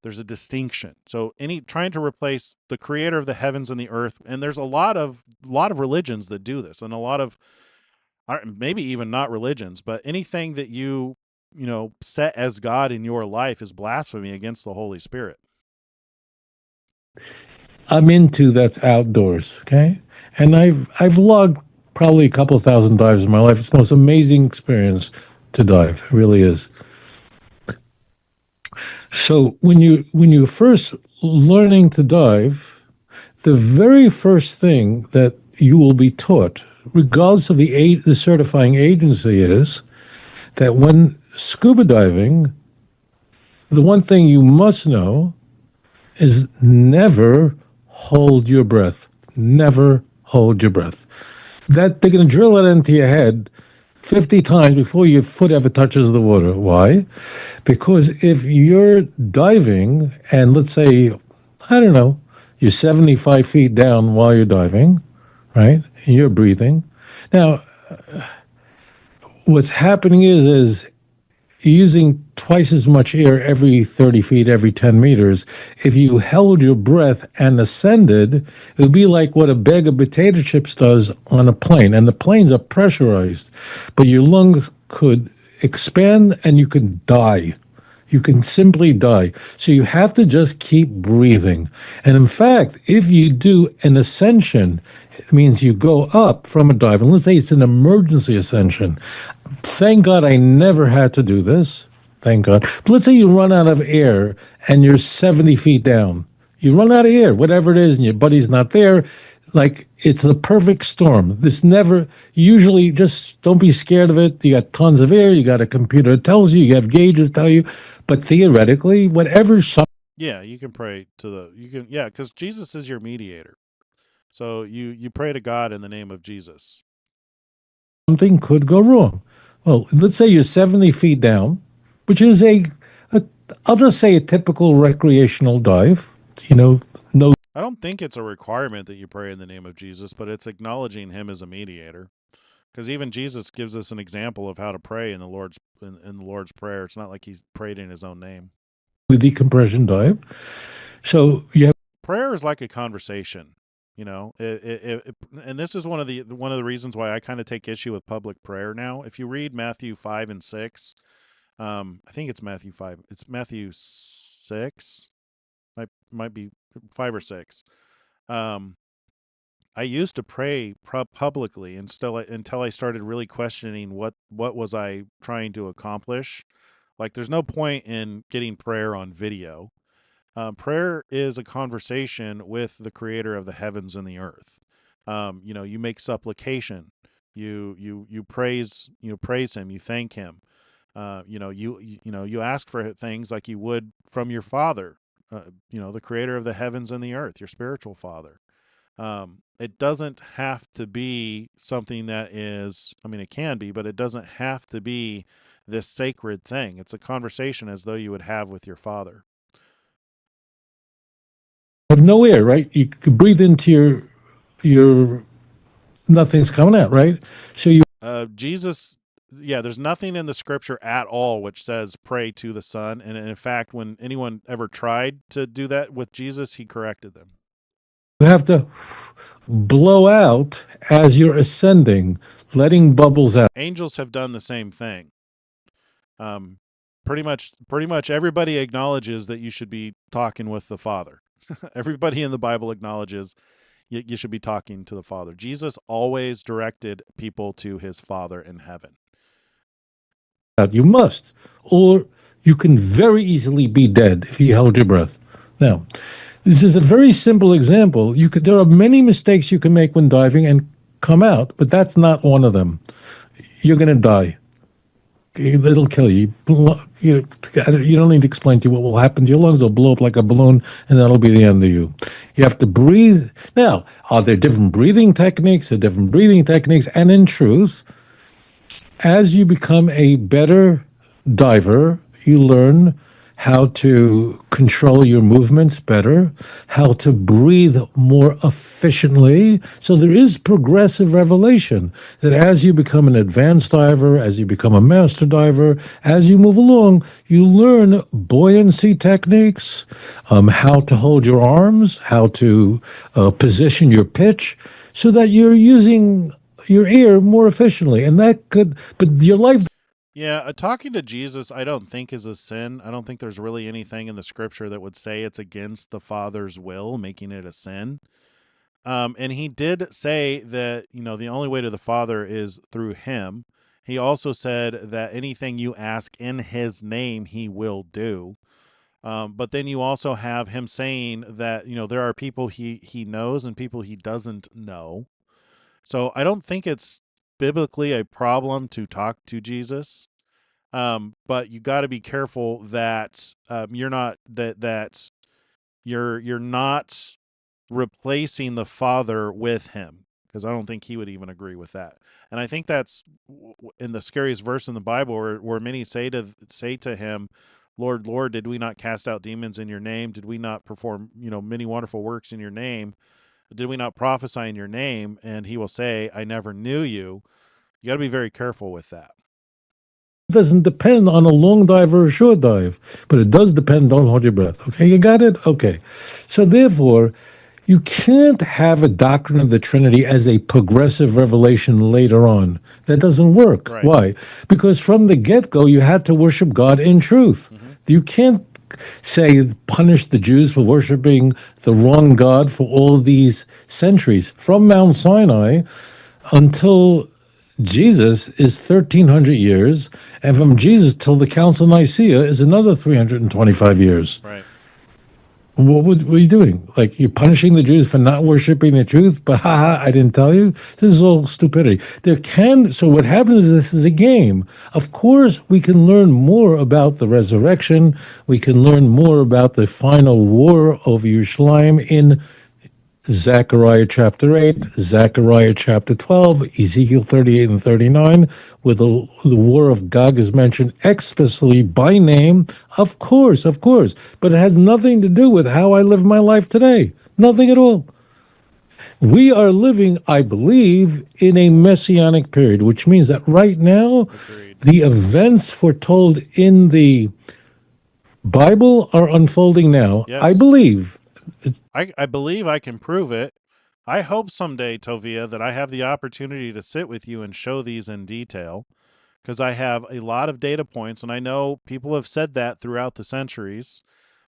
There's a distinction. So trying to replace the creator of the heavens and the earth, and there's a lot of religions that do this, and a lot of, maybe even not religions, but anything that you set as God in your life is blasphemy against the Holy Spirit. I'm into that's outdoors, okay? And I've logged probably a couple of thousand dives in my life. It's the most amazing experience to dive. It really is. So when you're first learning to dive, the very first thing that you will be taught, regardless of the certifying agency, is that when scuba diving, the one thing you must know is never hold your breath. Never hold your breath. That they're going to drill it into your head 50 times before your foot ever touches the water. Why? Because if you're diving and let's say, I don't know, you're 75 feet down while you're diving, right? And you're breathing. Now, what's happening is you're using twice as much air every 30 feet, every 10 meters. If you held your breath and ascended, it would be like what a bag of potato chips does on a plane. And the planes are pressurized, but your lungs could expand and you could die. You can simply die. So you have to just keep breathing. And in fact, if you do an ascension, it means you go up from a dive. And let's say it's an emergency ascension. Thank God I never had to do this. Thank God. But let's say you run out of air and you're 70 feet down. You run out of air, whatever it is, and your buddy's not there. Like, it's the perfect storm. This never, usually just don't be scared of it. You got tons of air. You got a computer that tells you. You have gauges that tell you. But theoretically, whatever Yeah, you can pray to because Jesus is your mediator. So you pray to God in the name of Jesus. something could go wrong. Well, let's say you're 70 feet down, which is I'll just say a typical recreational dive. No. I don't think it's a requirement that you pray in the name of Jesus, but it's acknowledging him as a mediator. Because even Jesus gives us an example of how to pray in the Lord's Prayer. It's not like he's prayed in his own name. With decompression dive. So you have prayer is like a conversation. And this is one of the reasons why I kind of take issue with public prayer now. If you read Matthew 5 and 6, I think it's Matthew 5. It's Matthew 6. Might be 5 or 6. I used to pray publicly until I started really questioning what was I trying to accomplish. Like, there's no point in getting prayer on video. Prayer is a conversation with the creator of the heavens and the earth. You make supplication, you praise him, you thank him. You ask for things like you would from your father, the creator of the heavens and the earth, your spiritual father. It doesn't have to be something that is, it can be, but it doesn't have to be this sacred thing. It's a conversation as though you would have with your father. Have no air, right? You could breathe into your nothing's coming out, right? So Jesus, there's nothing in the scripture at all which says pray to the Son. And in fact, when anyone ever tried to do that with Jesus, he corrected them. You have to blow out as you're ascending, letting bubbles out. Angels have done the same thing. Pretty much everybody acknowledges that you should be talking with the Father. Everybody in the Bible acknowledges you should be talking to the Father. Jesus always directed people to his Father in heaven. You must, or you can very easily be dead if you held your breath. Now, this is a very simple example. There are many mistakes you can make when diving and come out, but that's not one of them. You're going to die. It'll kill you. You don't need to explain to you what will happen to your lungs. They'll blow up like a balloon, and that'll be the end of you. You have to breathe. Now, are there different breathing techniques? And in truth, as you become a better diver, you learn how to control your movements better, how to breathe more efficiently. So there is progressive revelation that as you become an advanced diver, as you become a master diver, as you move along, you learn buoyancy techniques, how to hold your arms, how to position your pitch, so that you're using your air more efficiently. And but your life... Yeah, talking to Jesus, I don't think is a sin. I don't think there's really anything in the scripture that would say it's against the Father's will, making it a sin. And he did say that, the only way to the Father is through him. He also said that anything you ask in his name, he will do. But then you also have him saying that, there are people he knows and people he doesn't know. So I don't think it's biblically a problem to talk to Jesus, but you got to be careful that you're not you're not replacing the Father with him, because I don't think he would even agree with that. And I think that's in the scariest verse in the Bible, where many say to him, "Lord, Lord, did we not cast out demons in your name? Did we not perform many wonderful works in your name? Did we not prophesy in your name?" And he will say, "I never knew you." You got to be very careful with that. It doesn't depend on a long dive or a short dive, but it does depend on hold your breath. Okay, you got it? Okay. So therefore, you can't have a doctrine of the Trinity as a progressive revelation later on. That doesn't work. Right. Why? Because from the get-go, you had to worship God in truth. You can't say punish the Jews for worshiping the wrong God for all these centuries. From Mount Sinai until Jesus is 1,300 years, and from Jesus till the Council of Nicaea is another 325 years. Right. What are you doing? Like, you're punishing the Jews for not worshiping the truth, but haha, I didn't tell you? This is all stupidity. So what happens is this is a game. Of course, we can learn more about the resurrection. We can learn more about the final war over Yerushalayim in Zechariah chapter 8, Zechariah chapter 12, Ezekiel 38 and 39, where the war of Gog is mentioned explicitly by name. Of course. But it has nothing to do with how I live my life today. Nothing at all. We are living, I believe, in a messianic period, which means that right now, the events foretold in the Bible are unfolding now. Yes. I believe. I believe I can prove it. I hope someday, Tovia, that I have the opportunity to sit with you and show these in detail, because I have a lot of data points, and I know people have said that throughout the centuries,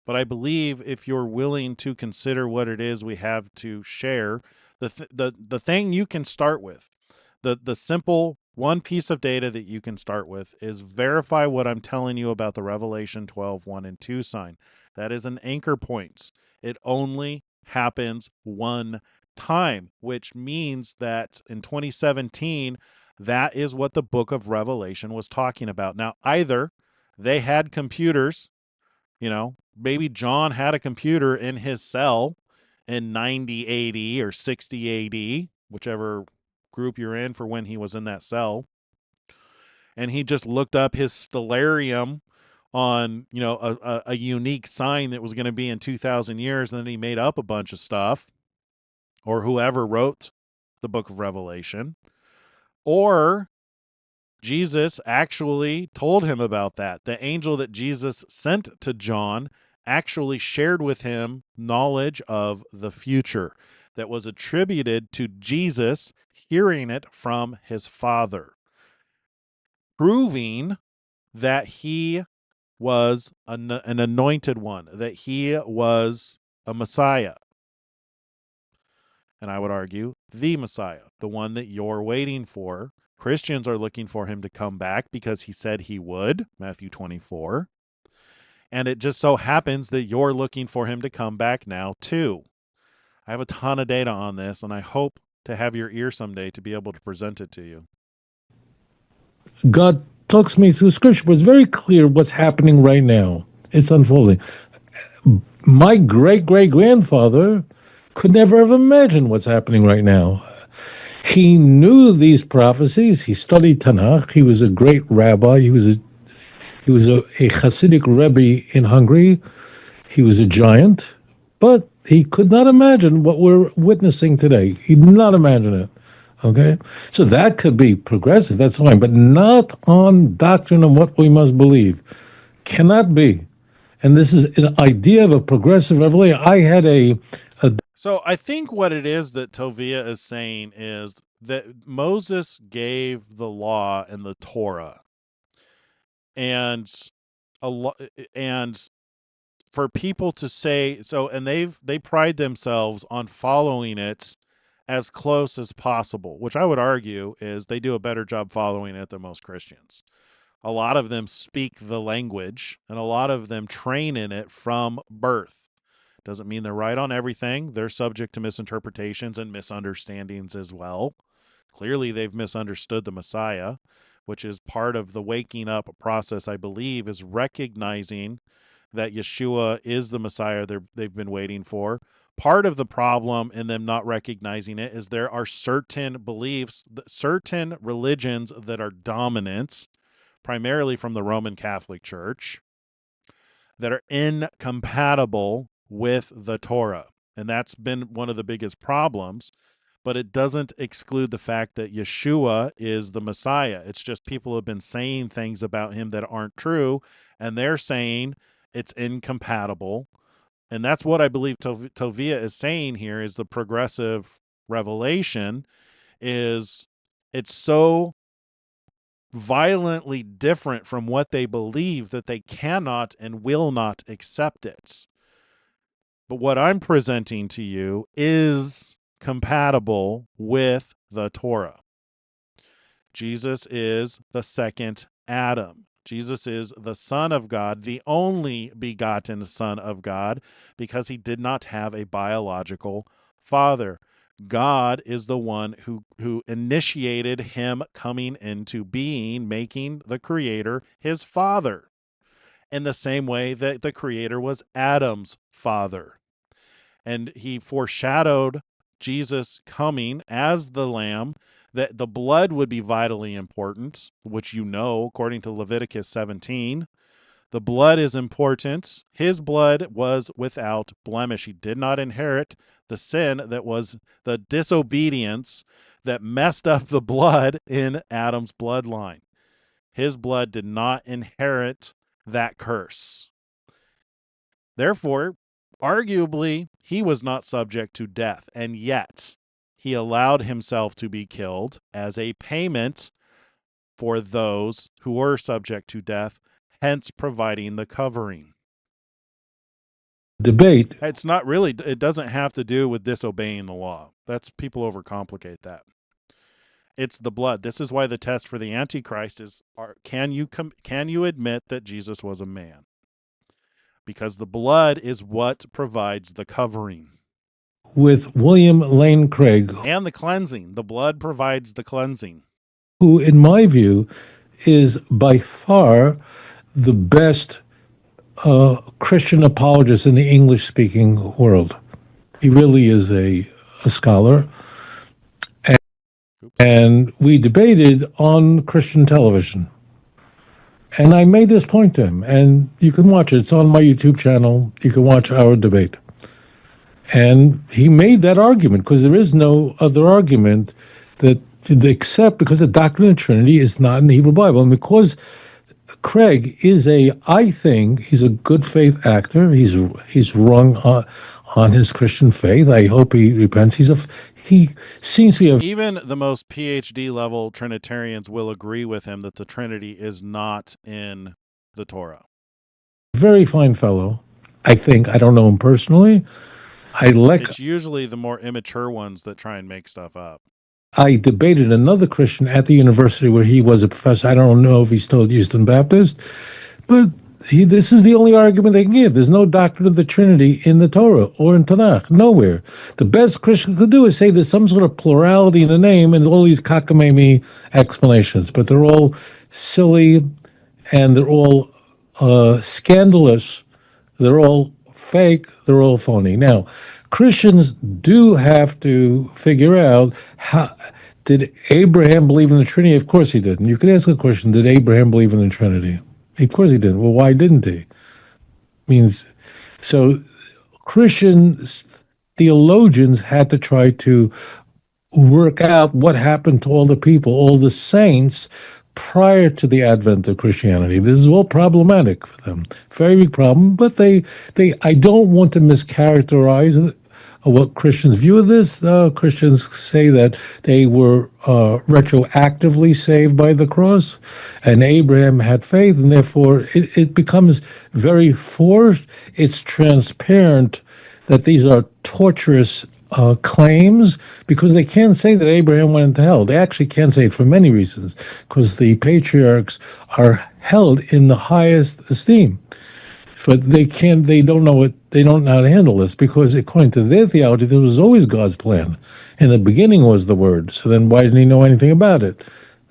but I believe if you're willing to consider what it is we have to share, the thing you can start with, the simple one piece of data that you can start with is verify what I'm telling you about the Revelation 12, 1 and 2 sign. That is an anchor point. It only happens one time, which means that in 2017, that is what the book of Revelation was talking about. Now, either they had computers, maybe John had a computer in his cell in 90 AD or 60 AD, whichever group you're in for when he was in that cell. And he just looked up his stellarium on, a unique sign that was going to be in 2,000 years, and then he made up a bunch of stuff, or whoever wrote the book of Revelation. Or Jesus actually told him about that. The angel that Jesus sent to John actually shared with him knowledge of the future that was attributed to Jesus hearing it from his Father, proving that he was an anointed one, that he was a Messiah. And I would argue the Messiah, the one that you're waiting for. Christians are looking for him to come back because he said he would, Matthew 24. And it just so happens that you're looking for him to come back now too. I have a ton of data on this, and I hope to have your ear someday to be able to present it to you. God talks me through Scripture, but it's very clear what's happening right now. It's unfolding. My great-great-grandfather could never have imagined what's happening right now. He knew these prophecies. He studied Tanakh. He was a great rabbi. He was a Hasidic Rebbe in Hungary. He was a giant, but he could not imagine what we're witnessing today. He did not imagine it. Okay? So that could be progressive, that's fine, but not on doctrine and what we must believe. Cannot be. And this is an idea of a progressive revelation. I had So I think what it is that Tovia is saying is that Moses gave the law and the Torah. And for people to say so, and they pride themselves on following it as close as possible, which I would argue is they do a better job following it than most Christians. A lot of them speak the language, and a lot of them train in it from birth. Doesn't mean they're right on everything. They're subject to misinterpretations and misunderstandings as well. Clearly, they've misunderstood the Messiah, which is part of the waking up process, I believe, is recognizing that Yeshua is the Messiah they've been waiting for. Part of the problem in them not recognizing it is there are certain beliefs, certain religions that are dominant, primarily from the Roman Catholic Church, that are incompatible with the Torah. And that's been one of the biggest problems, but it doesn't exclude the fact that Yeshua is the Messiah. It's just people have been saying things about him that aren't true, and they're saying it's incompatible. And that's what I believe Tovia is saying here is the progressive revelation is it's so violently different from what they believe that they cannot and will not accept it. But what I'm presenting to you is compatible with the Torah. Jesus is the second Adam. Jesus is the Son of God, the only begotten Son of God, because he did not have a biological father. God is the one who initiated him coming into being, making the Creator his father, in the same way that the Creator was Adam's father. And he foreshadowed Jesus coming as the Lamb, that the blood would be vitally important, which you know, according to Leviticus 17. The blood is important. His blood was without blemish. He did not inherit the sin that was the disobedience that messed up the blood in Adam's bloodline. His blood did not inherit that curse. Therefore, arguably, he was not subject to death, and yet he allowed himself to be killed as a payment for those who were subject to death, hence providing the covering. Debate. It's not really, it doesn't have to do with disobeying the law. That's, people overcomplicate that. It's the blood. This is why the test for the Antichrist is, can you admit that Jesus was a man? Because the blood is what provides the covering. With William Lane Craig, And the cleansing. The blood provides the cleansing. who, in my view, is by far the best Christian apologist in the English-speaking world. He really is a scholar. And we debated on Christian television. And I made this point to him, and you can watch it. It's on my YouTube channel. You can watch our debate. And he made that argument because there is no other argument that except because the doctrine of the Trinity is not in the Hebrew Bible. And because Craig is I think he's a good faith actor. He's wrong on his Christian faith. I hope he repents. He seems to be even the most PhD level Trinitarians will agree with him that the Trinity is not in the Torah. Very fine fellow. I think. I don't know him personally. It's usually the more immature ones that try and make stuff up. I debated another Christian at the university where he was a professor. I don't know if he's still at Houston Baptist, but this is the only argument they can give. There's no doctrine of the Trinity in the Torah or in Tanakh, nowhere. The best Christian could do is say there's some sort of plurality in the name and all these cockamamie explanations, but they're all silly and they're all scandalous. They're all fake. They're all phony. Now, Christians do have to figure out how did Abraham believe in the Trinity? Of course he didn't. You could ask a question, did Abraham believe in the Trinity? Of course he didn't. Well, why didn't he? So Christian theologians had to try to work out what happened to all the people, all the saints, prior to the advent of Christianity. This is all problematic for them. Very big problem, but I don't want to mischaracterize what Christians view of this. Christians say that they were retroactively saved by the cross, and Abraham had faith, and therefore it becomes very forced. It's transparent that these are torturous claims because they can't say that Abraham went into hell. They actually can't say it for many reasons because the patriarchs are held in the highest esteem. But they don't know how to handle this because according to their theology, this was always God's plan. In the beginning was the Word. So then why didn't he know anything about it?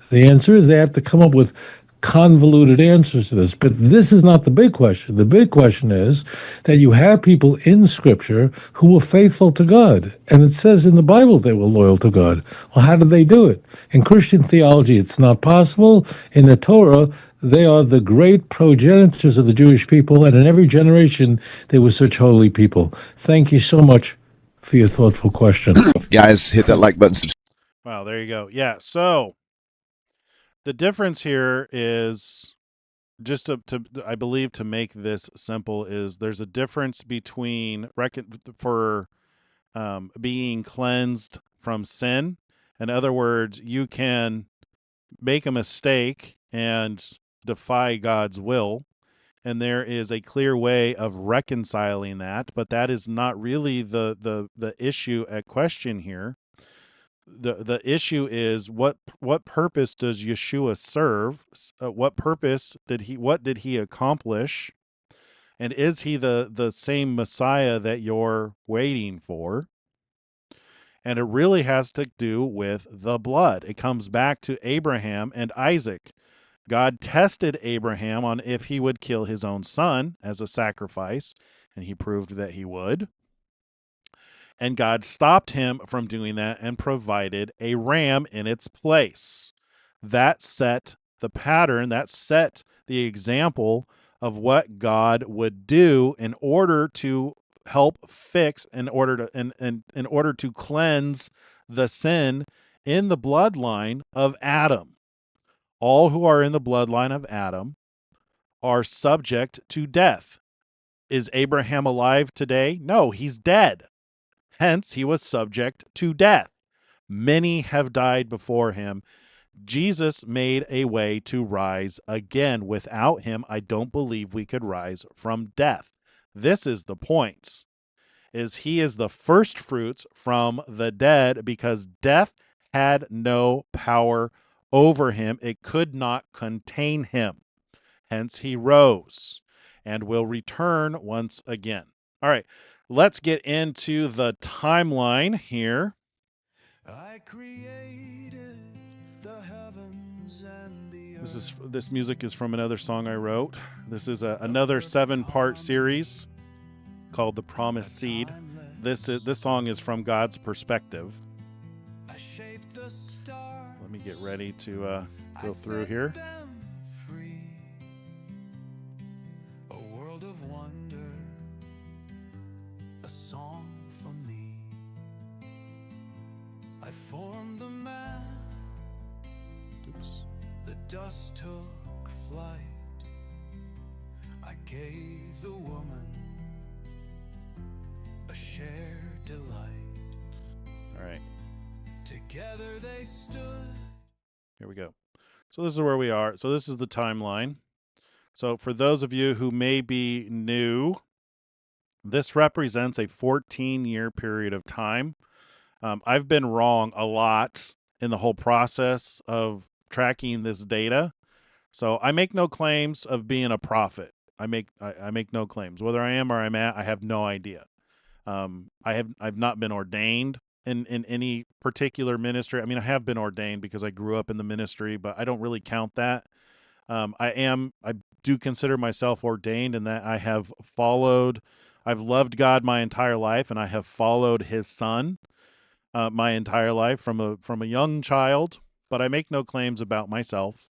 The answer is they have to come up with convoluted answers to this. But this is not the big question. The big question is that you have people in Scripture who were faithful to God. And it says in the Bible they were loyal to God. Well, how did they do it? In Christian theology, it's not possible. In the Torah, they are the great progenitors of the Jewish people. And in every generation, they were such holy people. Thank you so much for your thoughtful question. Guys, hit that like button. Wow, there you go. Yeah, so the difference here is just to I believe to make this simple is there's a difference between being cleansed from sin. In other words, you can make a mistake and defy God's will, and there is a clear way of reconciling that, but that is not really the issue at question here. the issue is what purpose does Yeshua serve? What did he accomplish? And is he the same Messiah that you're waiting for? And it really has to do with the blood. It comes back to Abraham and Isaac. God tested Abraham on if he would kill his own son as a sacrifice, and he proved that he would. And God stopped him from doing that and provided a ram in its place. That set the pattern, that set the example of what God would do in order to help fix, in order to cleanse the sin in the bloodline of Adam. All who are in the bloodline of Adam are subject to death. Is Abraham alive today? No, he's dead. Hence, he was subject to death. Many have died before him. Jesus made a way to rise again. Without him, I don't believe we could rise from death. This is the point, is he is the first fruits from the dead, because death had no power over him. It could not contain him. Hence, he rose and will return once again. All right, let's get into the timeline here. I created the heavens and the earth. This music is from another song I wrote. This is another 7-part series called The Promised Seed. This song is from God's perspective. Let me get ready to go through here. A world of wonder, a song for me. I formed the man. Oops. The dust took flight. I gave the woman a shared delight. All right. Together they stood. Here we go. So this is where we are. So this is the timeline. So for those of you who may be new, this represents a 14-year period of time. I've been wrong a lot in the whole process of tracking this data. So I make no claims of being a prophet. I make no claims. Whether I am or I'm at, I have no idea. I've not been ordained in any particular ministry. I mean, I have been ordained because I grew up in the ministry, but I don't really count that. I do consider myself ordained in that I've loved God my entire life, and I have followed his son my entire life from a young child. But I make no claims about myself,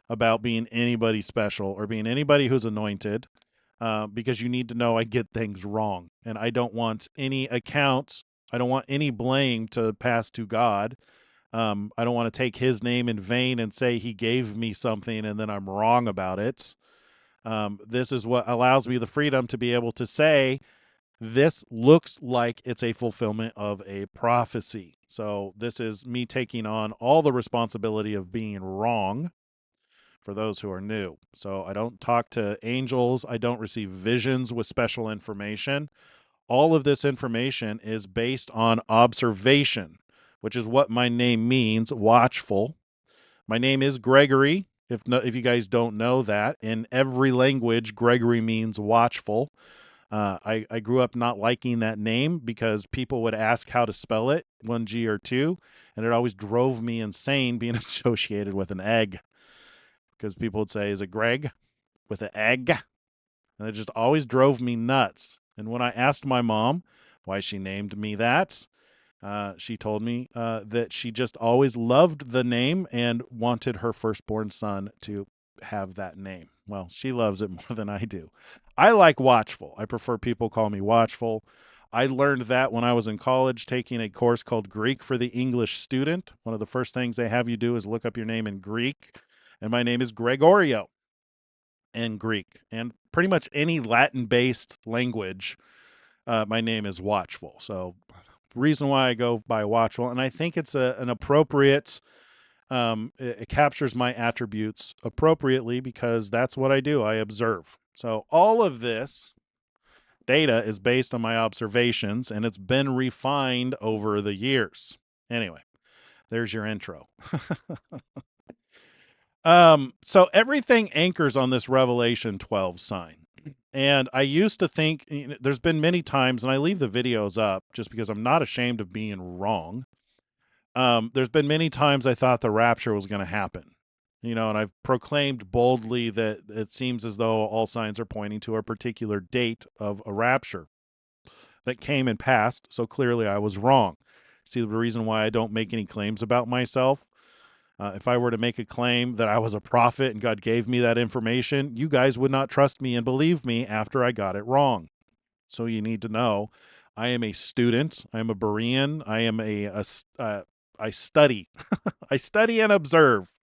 about being anybody special or being anybody who's anointed, because you need to know I get things wrong, and I don't want any account. I don't want any blame to pass to God. I don't want to take his name in vain and say he gave me something and then I'm wrong about it. This is what allows me the freedom to be able to say, this looks like it's a fulfillment of a prophecy. So this is me taking on all the responsibility of being wrong for those who are new. So I don't talk to angels. I don't receive visions with special information. All of this information is based on observation, which is what my name means, watchful. My name is Gregory. If you guys don't know that, in every language, Gregory means watchful. I grew up not liking that name because people would ask how to spell it, 1 G or 2, and it always drove me insane being associated with an egg. Because people would say, is it Greg with an egg? And it just always drove me nuts. And when I asked my mom why she named me that, she told me that she just always loved the name and wanted her firstborn son to have that name. Well, she loves it more than I do. I like watchful. I prefer people call me watchful. I learned that when I was in college taking a course called Greek for the English Student. One of the first things they have you do is look up your name in Greek. And my name is Gregorio in Greek. And pretty much any Latin-based language, my name is watchful. So reason why I go by watchful, and I think it's an appropriate, it captures my attributes appropriately because that's what I do. I observe. So all of this data is based on my observations, and it's been refined over the years. Anyway, There's your intro. So everything anchors on this Revelation 12 sign. And I used to think, there's been many times, and I leave the videos up just because I'm not ashamed of being wrong. There's been many times I thought the rapture was going to happen, and I've proclaimed boldly that it seems as though all signs are pointing to a particular date of a rapture that came and passed. So clearly I was wrong. See the reason why I don't make any claims about myself? If I were to make a claim that I was a prophet and God gave me that information, you guys would not trust me and believe me after I got it wrong. So you need to know I am a student. I am a Berean. I am I study. I study and observe.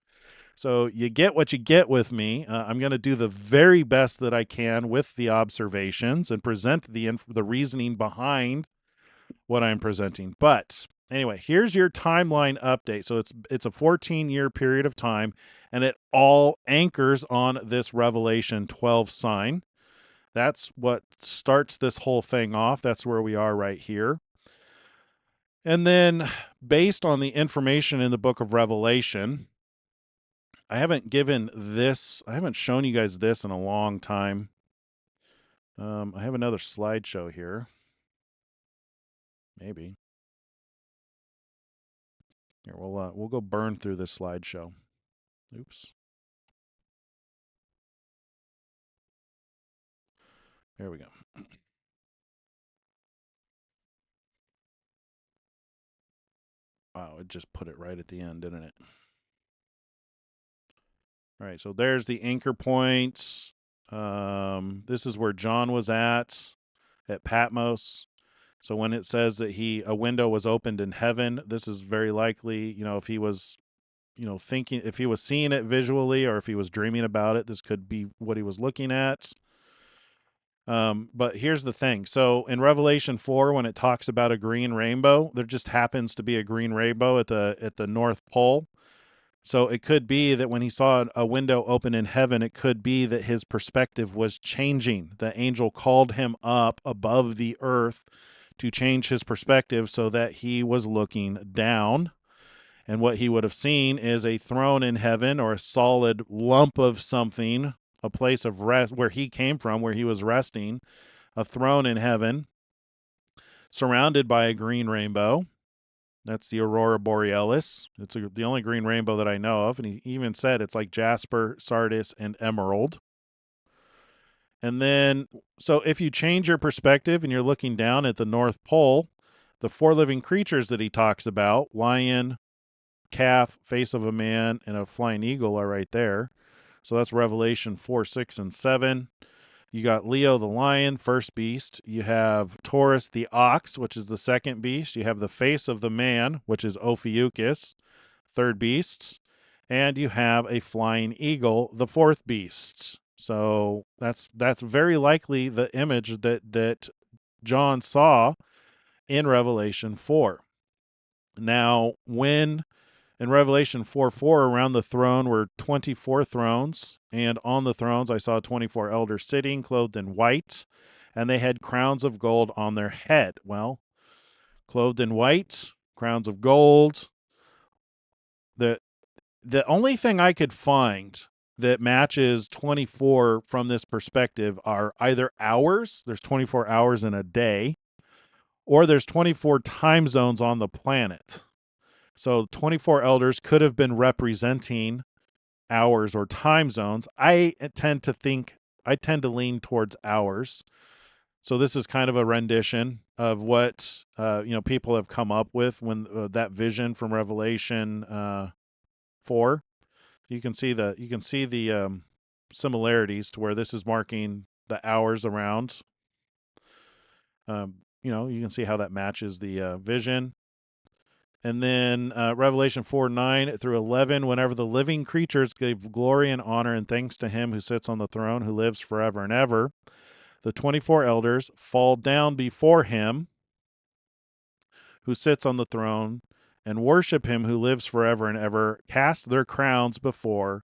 So you get what you get with me. I'm going to do the very best that I can with the observations and present the reasoning behind what I'm presenting. But anyway, here's your timeline update. So it's a 14-year period of time, and it all anchors on this Revelation 12 sign. That's what starts this whole thing off. That's where we are right here. And then based on the information in the book of Revelation, I haven't shown you guys this in a long time. I have another slideshow here. Maybe. Here, we'll go burn through this slideshow. Oops. There we go. Wow, it just put it right at the end, didn't it? All right, so there's the anchor points. This is where John was at Patmos. So when it says that a window was opened in heaven, this is very likely, if he was, thinking, if he was seeing it visually or if he was dreaming about it, this could be what he was looking at. But here's the thing. So in Revelation 4, when it talks about a green rainbow, there just happens to be a green rainbow at the North Pole. So it could be that when he saw a window open in heaven, it could be that his perspective was changing. The angel called him up above the earth to change his perspective so that he was looking down. And what he would have seen is a throne in heaven, or a solid lump of something, a place of rest where he came from, where he was resting, a throne in heaven, surrounded by a green rainbow. That's the Aurora Borealis. It's the only green rainbow that I know of. And he even said it's like jasper, sardis, and emerald. And then, so if you change your perspective and you're looking down at the North Pole, the 4 living creatures that he talks about, lion, calf, face of a man, and a flying eagle, are right there. So that's Revelation 4, 6, and 7. You got Leo the lion, first beast. You have Taurus the ox, which is the second beast. You have the face of the man, which is Ophiuchus, third beast. And you have a flying eagle, the fourth beast. So that's very likely the image that John saw in Revelation 4. Now, when in Revelation 4:4, around the throne were 24 thrones, and on the thrones I saw 24 elders sitting, clothed in white, and they had crowns of gold on their head. Well, clothed in white, crowns of gold. The only thing I could find that matches 24 from this perspective are either hours, there's 24 hours in a day, or there's 24 time zones on the planet. So 24 elders could have been representing hours or time zones. I tend to lean towards hours. So this is kind of a rendition of what people have come up with when that vision from Revelation 4. You can see the similarities to where this is marking the hours around. You can see how that matches the vision. And then Revelation 4:9 through 11, whenever the living creatures gave glory and honor and thanks to him who sits on the throne, who lives forever and ever, the 24 elders fall down before him who sits on the throne and worship him who lives forever and ever, cast their crowns before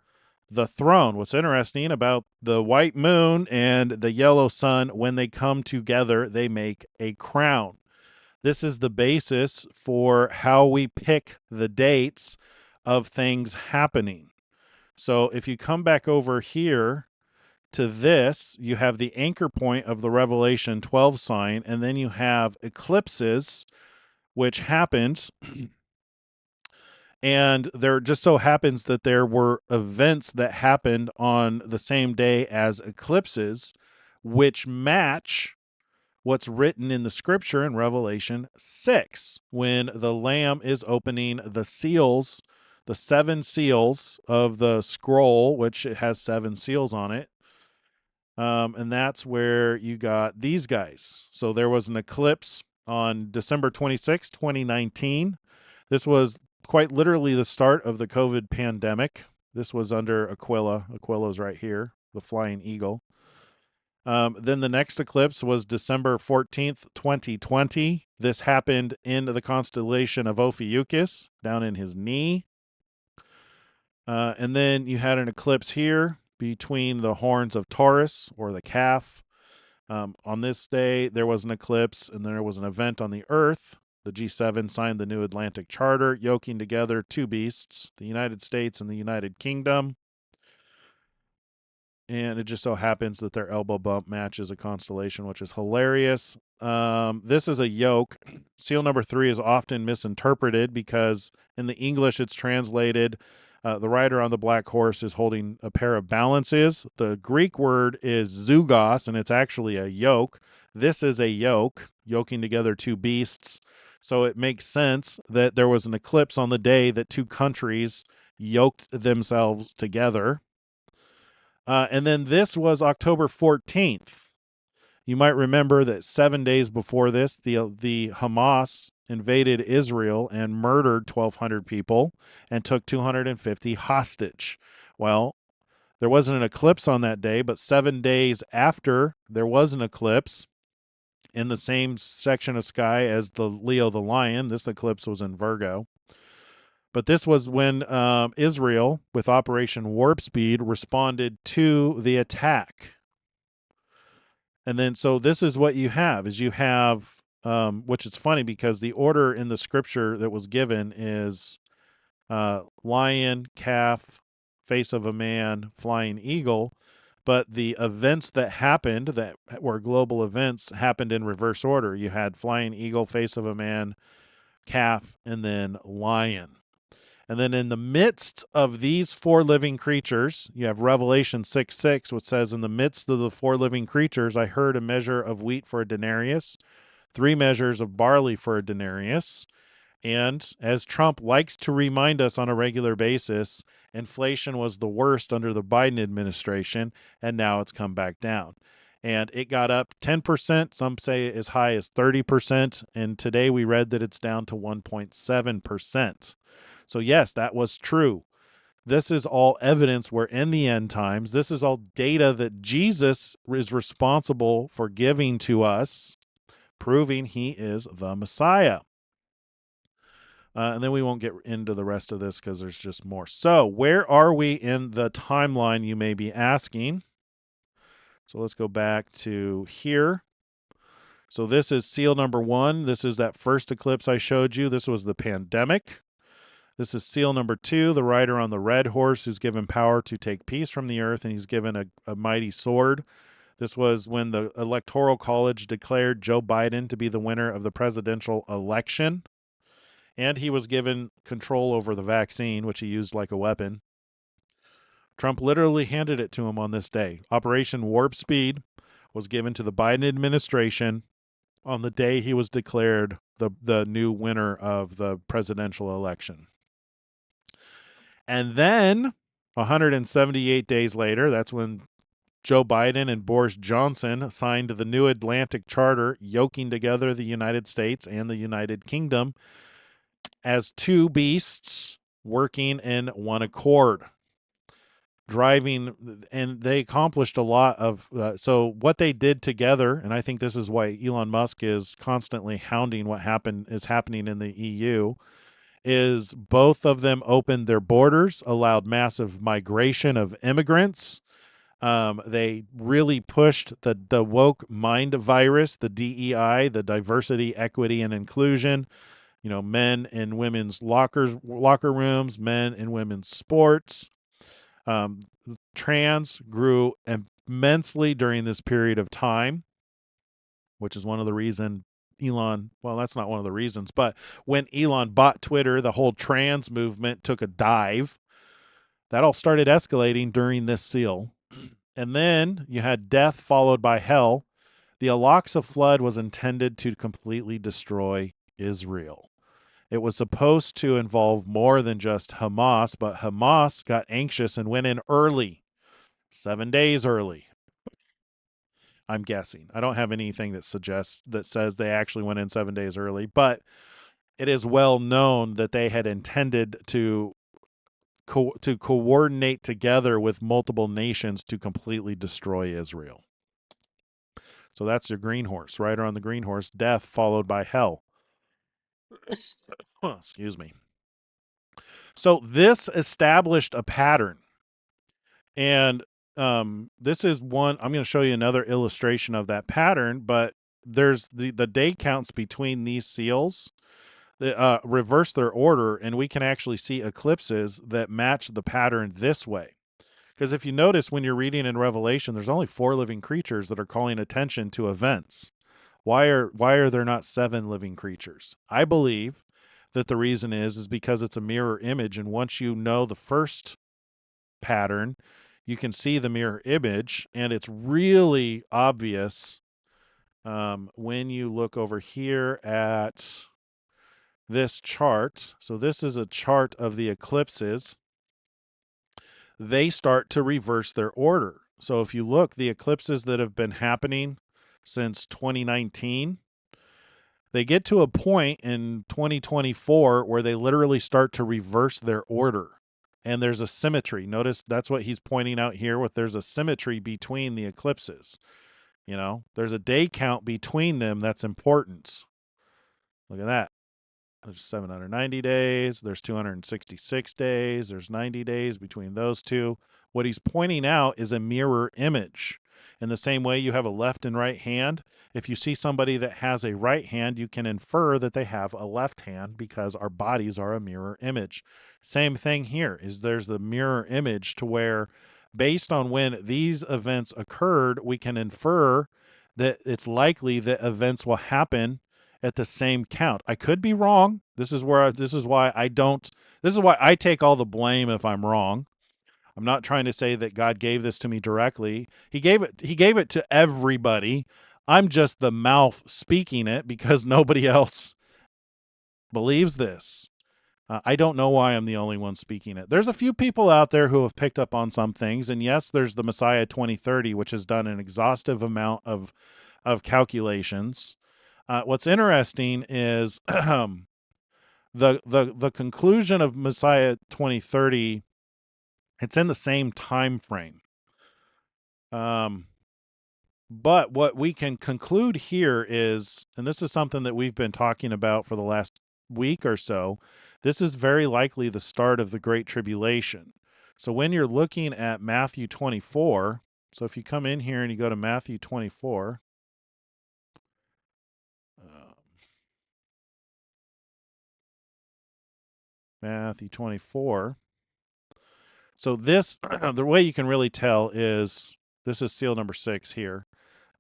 the throne. What's interesting about the white moon and the yellow sun, when they come together, they make a crown. This is the basis for how we pick the dates of things happening. So if you come back over here to this, you have the anchor point of the Revelation 12 sign, and then you have eclipses, which happened. And there just so happens that there were events that happened on the same day as eclipses, which match what's written in the scripture in Revelation 6, when the Lamb is opening the seals, the 7 seals of the scroll, which it has 7 seals on it. And that's where you got these guys. So there was an eclipse on December 26, 2019. This was quite literally the start of the COVID pandemic. This was under Aquila. Aquila's right here, the flying eagle. Then the next eclipse was December 14th, 2020. This happened in the constellation of Ophiuchus, down in his knee. And then you had an eclipse here between the horns of Taurus, or the calf. On this day, there was an eclipse, and there was an event on the earth. The G7 signed the New Atlantic Charter, yoking together 2 beasts, the United States and the United Kingdom. And it just so happens that their elbow bump matches a constellation, which is hilarious. This is a yoke. Seal number 3 is often misinterpreted because in the English it's translated, the rider on the black horse is holding a pair of balances. The Greek word is zugos, and it's actually a yoke. This is a yoke, yoking together 2 beasts. So it makes sense that there was an eclipse on the day that 2 countries yoked themselves together. And then this was October 14th. You might remember that 7 days before this, the Hamas invaded Israel and murdered 1,200 people and took 250 hostage. Well, there wasn't an eclipse on that day, but 7 days after there was an eclipse in the same section of sky as the Leo the Lion. This eclipse was in Virgo. But this was when Israel, with Operation Warp Speed, responded to the attack. And then, so this is what you have, is you have, which is funny because the order in the scripture that was given is lion, calf, face of a man, flying eagle. But the events that happened, that were global events, happened in reverse order. You had flying eagle, face of a man, calf, and then lion. And then in the midst of these 4 living creatures, you have Revelation 6:6, which says, in the midst of the 4 living creatures, I heard a measure of wheat for a denarius, 3 measures of barley for a denarius. And as Trump likes to remind us on a regular basis, inflation was the worst under the Biden administration, and now it's come back down. And it got up 10%, some say as high as 30%, and today we read that it's down to 1.7%. So yes, that was true. This is all evidence we're in the end times. This is all data that Jesus is responsible for giving to us, proving he is the Messiah. And then we won't get into the rest of this because there's just more. So where are we in the timeline, you may be asking? So let's go back to here. So this is seal number 1. This is that first eclipse I showed you. This was the pandemic. This is seal number 2, the rider on the red horse who's given power to take peace from the earth, and he's given a mighty sword. This was when the Electoral College declared Joe Biden to be the winner of the presidential election, and he was given control over the vaccine, which he used like a weapon. Trump literally handed it to him on this day. Operation Warp Speed was given to the Biden administration on the day he was declared the new winner of the presidential election. And then 178 days later, that's when Joe Biden and Boris Johnson signed the New Atlantic Charter, yoking together the United States and the United Kingdom as 2 beasts working in one accord, driving, and they accomplished a lot of, so what they did together, and I think this is why Elon Musk is constantly hounding what is happening in the EU, is both of them opened their borders, allowed massive migration of immigrants, They really pushed the woke mind virus, the DEI, the diversity, equity, and inclusion. You know, men and women's locker rooms, men and women's sports. Trans grew immensely during this period of time, which is one of the reasons Elon, well, that's not one of the reasons, but when Elon bought Twitter, the whole trans movement took a dive. That all started escalating during this seal. And then you had death followed by hell. The Al-Aqsa flood was intended to completely destroy Israel. It was supposed to involve more than just Hamas, but Hamas got anxious and went in early, 7 days early. I'm guessing. I don't have anything that says they actually went in 7 days early, but it is well known that they had intended to coordinate together with multiple nations to completely destroy Israel. So that's your green horse, right on the green horse, death followed by hell. Excuse me. So this established a pattern. And this is one, I'm going to show you another illustration of that pattern, but there's the day counts between these seals that reverse their order, and we can actually see eclipses that match the pattern this way. Because if you notice when you're reading in Revelation, there's only 4 living creatures that are calling attention to events. Why are there not 7 living creatures? I believe that the reason is because it's a mirror image, and once you know the first pattern, you can see the mirror image, and it's really obvious when you look over here at this chart. So this is a chart of the eclipses. They start to reverse their order. So if you look, the eclipses that have been happening since 2019, they get to a point in 2024 where they literally start to reverse their order. And there's a symmetry. Notice that's what he's pointing out here, with there's a symmetry between the eclipses. You know, there's a day count between them that's important. Look at that. There's 790 days. There's 266 days. There's 90 days between those two. What he's pointing out is a mirror image. In the same way you have a left and right hand, if you see somebody that has a right hand, you can infer that they have a left hand because our bodies are a mirror image. Same thing here is there's the mirror image to where based on when these events occurred, we can infer that it's likely that events will happen at the same count. I could be wrong. This is why I take all the blame if I'm wrong. I'm not trying to say that God gave this to me directly. He gave it to everybody. I'm just the mouth speaking it because nobody else believes this. I don't know why I'm the only one speaking it. There's a few people out there who have picked up on some things, and yes, there's the Messiah 2030, which has done an exhaustive amount of calculations. What's interesting is the conclusion of Messiah 2030. It's in the same time frame. But what we can conclude here is, and this is something that we've been talking about for the last week or so, this is very likely the start of the Great Tribulation. So when you're looking at Matthew 24, so if you come in here and you go to Matthew 24, Matthew 24. So this, the way you can really tell is, this is seal number 6 here.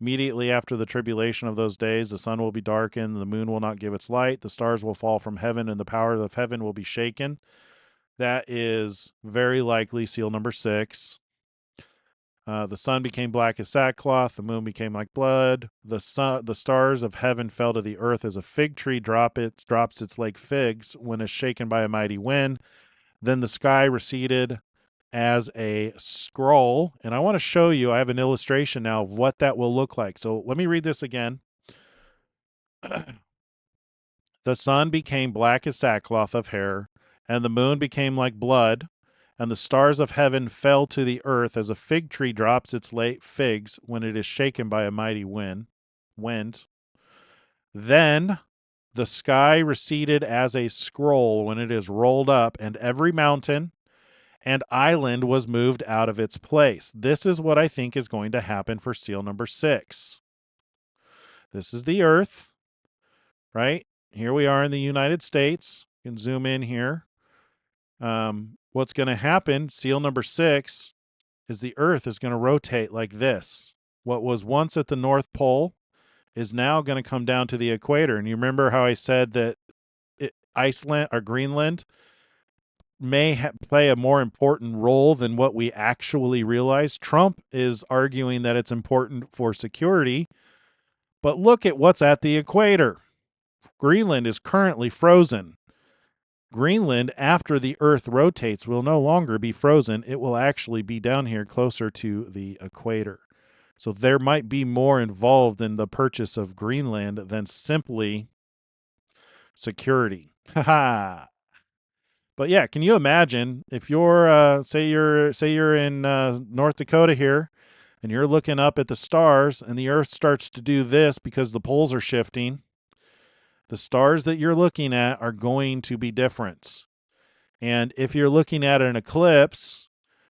Immediately after the tribulation of those days, the sun will be darkened, the moon will not give its light, the stars will fall from heaven, and the power of heaven will be shaken. That is very likely seal number 6. The sun became black as sackcloth, the moon became like blood, the stars of heaven fell to the earth as a fig tree drops its like figs when it's shaken by a mighty wind. Then the sky receded as a scroll. And I want to show you, I have an illustration now of what that will look like. So let me read this again. The sun became black as sackcloth of hair, and the moon became like blood, and the stars of heaven fell to the earth as a fig tree drops its late figs when it is shaken by a mighty wind. Then the sky receded as a scroll when it is rolled up, and every mountain and island was moved out of its place. This is what I think is going to happen for seal number 6. This is the earth, right? Here we are in the United States. You can zoom in here. What's going to happen, seal number 6, is the earth is going to rotate like this. What was once at the North Pole is now going to come down to the equator. And you remember how I said that Iceland or Greenland may play a more important role than what we actually realize? Trump is arguing that it's important for security, but look at what's at the equator. Greenland is currently frozen. Greenland, after the Earth rotates, will no longer be frozen. It will actually be down here closer to the equator. So there might be more involved in the purchase of Greenland than simply security. Haha. But yeah, can you imagine if you're say you're in North Dakota here, and you're looking up at the stars, and the Earth starts to do this because the poles are shifting. The stars that you're looking at are going to be different. And if you're looking at an eclipse,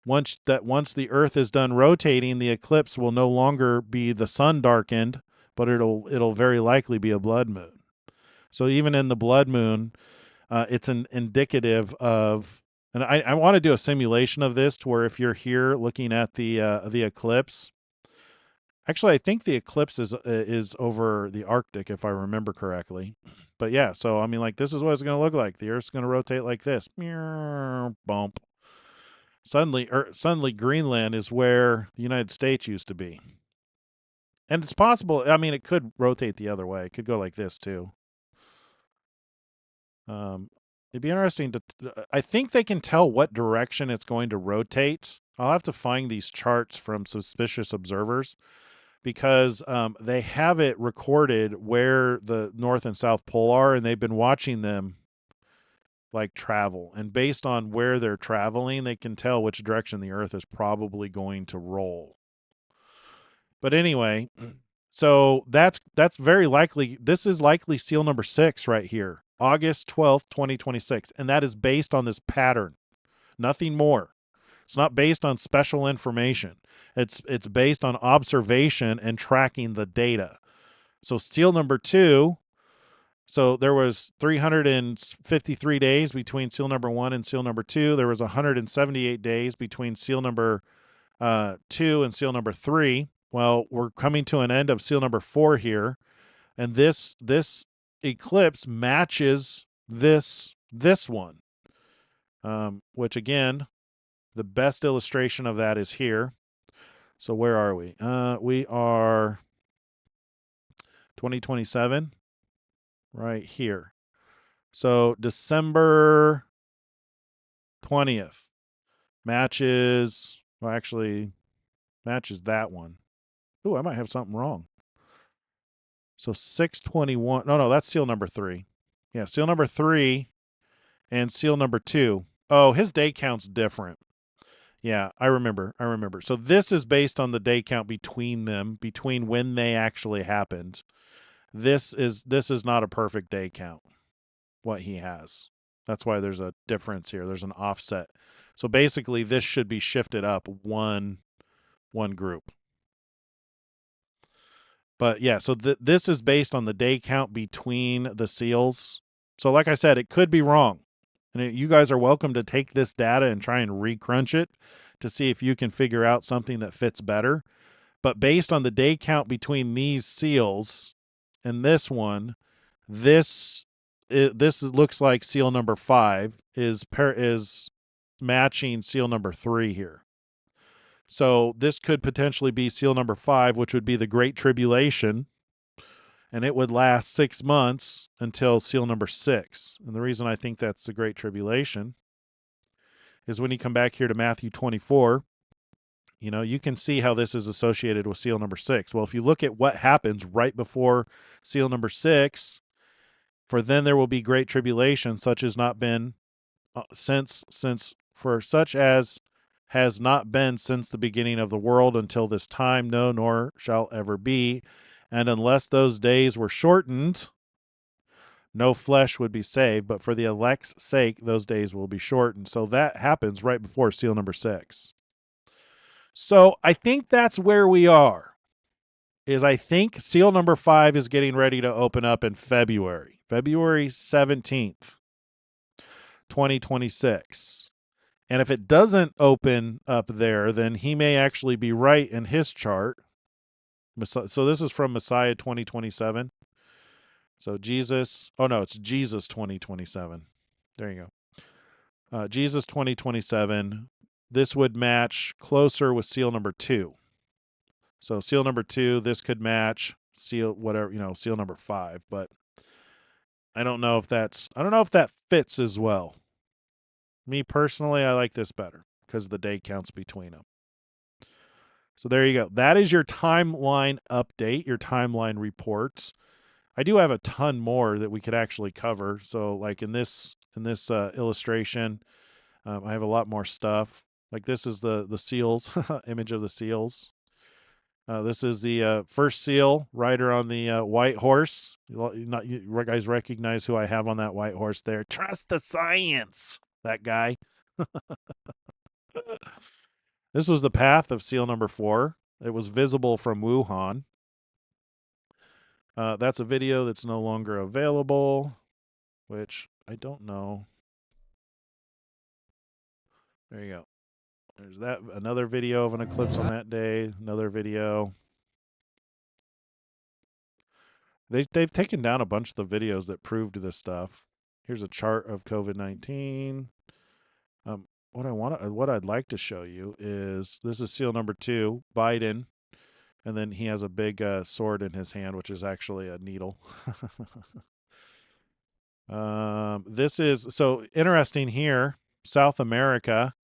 once the Earth is done rotating, the eclipse will no longer be the sun darkened, but it'll very likely be a blood moon. So even in the blood moon, it's an indicative of, and I want to do a simulation of this to where if you're here looking at the eclipse, actually I think the eclipse is over the Arctic if I remember correctly. But yeah, so I mean, like, this is what it's going to look like. The Earth's going to rotate like this. Bump. Suddenly Greenland is where the United States used to be. And it's possible, I mean, it could rotate the other way. It could go like this too. It'd be interesting to, I think they can tell what direction it's going to rotate. I'll have to find these charts from suspicious observers because they have it recorded where the North and South Pole are, and they've been watching them like travel. And based on where they're traveling, they can tell which direction the Earth is probably going to roll. But anyway, so that's very likely. This is likely seal number 6 right here. August 12th, 2026. And that is based on this pattern. Nothing more. It's not based on special information. It's based on observation and tracking the data. So seal number 2, so there was 353 days between seal number 1 and seal number 2. There was 178 days between seal number 2 and seal number 3. Well, we're coming to an end of seal number 4 here. And this eclipse matches this one, which again, the best illustration of that is here. So where are we? We are 2027 right here. So December 20th matches, well, actually matches that one. Ooh, I might have something wrong. So 621. No, that's seal number 3. Yeah, seal number 3 and seal number 2. Oh, his day count's different. Yeah, I remember. So this is based on the day count between them, between when they actually happened. This is not a perfect day count, what he has. That's why there's a difference here. There's an offset. So basically, this should be shifted up one group. But yeah, so this is based on the day count between the seals. So like I said, it could be wrong. And you guys are welcome to take this data and try and recrunch it to see if you can figure out something that fits better. But based on the day count between these seals and this one, this looks like seal number 5 is matching seal number 3 here. So this could potentially be seal number 5, which would be the Great Tribulation, and it would last 6 months until seal number 6. And the reason I think that's the Great Tribulation is when you come back here to Matthew 24, you can see how this is associated with seal number 6. Well, if you look at what happens right before seal number 6, for then there will be great tribulation, such as not been since has not been since the beginning of the world until this time, no, nor shall ever be. And unless those days were shortened, no flesh would be saved, but for the elect's sake, those days will be shortened. So that happens right before seal number 6. So I think that's where we are. I think seal number 5 is getting ready to open up in February 17th, 2026. And if it doesn't open up there, then he may actually be right in his chart. So this is from Messiah 2027. So Jesus, it's Jesus 2027. There you go. Jesus 2027. This would match closer with seal number 2. So seal number 2, this could match seal number 5, but I don't know if that fits as well. Me personally, I like this better because the day counts between them. So there you go. That is your timeline update, your timeline reports. I do have a ton more that we could actually cover. So like in this illustration, I have a lot more stuff. Like this is the seals, image of the seals. This is the first seal, rider on the white horse. You guys recognize who I have on that white horse there. Trust the science, that guy. This was the path of seal number 4. It was visible from Wuhan. That's a video that's no longer available, which I don't know. There you go. There's that. Another video of an eclipse on that day. Another video. They've taken down a bunch of the videos that proved this stuff. Here's a chart of COVID-19. What I'd like to show you is this is seal number 2, Biden, and then he has a big sword in his hand, which is actually a needle. This is so interesting here. South America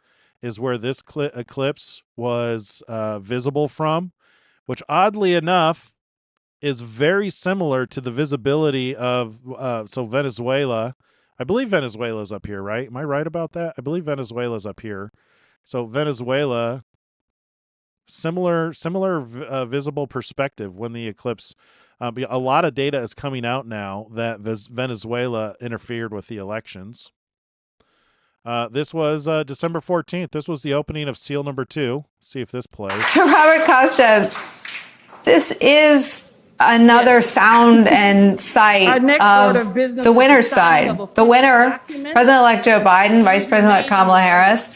is where this eclipse was visible from, which oddly enough is very similar to the visibility of Venezuela. I believe Venezuela's up here, right? Am I right about that? I believe Venezuela's up here. So Venezuela, similar visible perspective when the eclipse. A lot of data is coming out now that Venezuela interfered with the elections. This was December 14th. This was the opening of seal number 2. See if this plays. So Robert Costa, this is another sound and sight of the winner's side. The winner, President-elect Joe Biden, Vice President-elect Kamala Harris,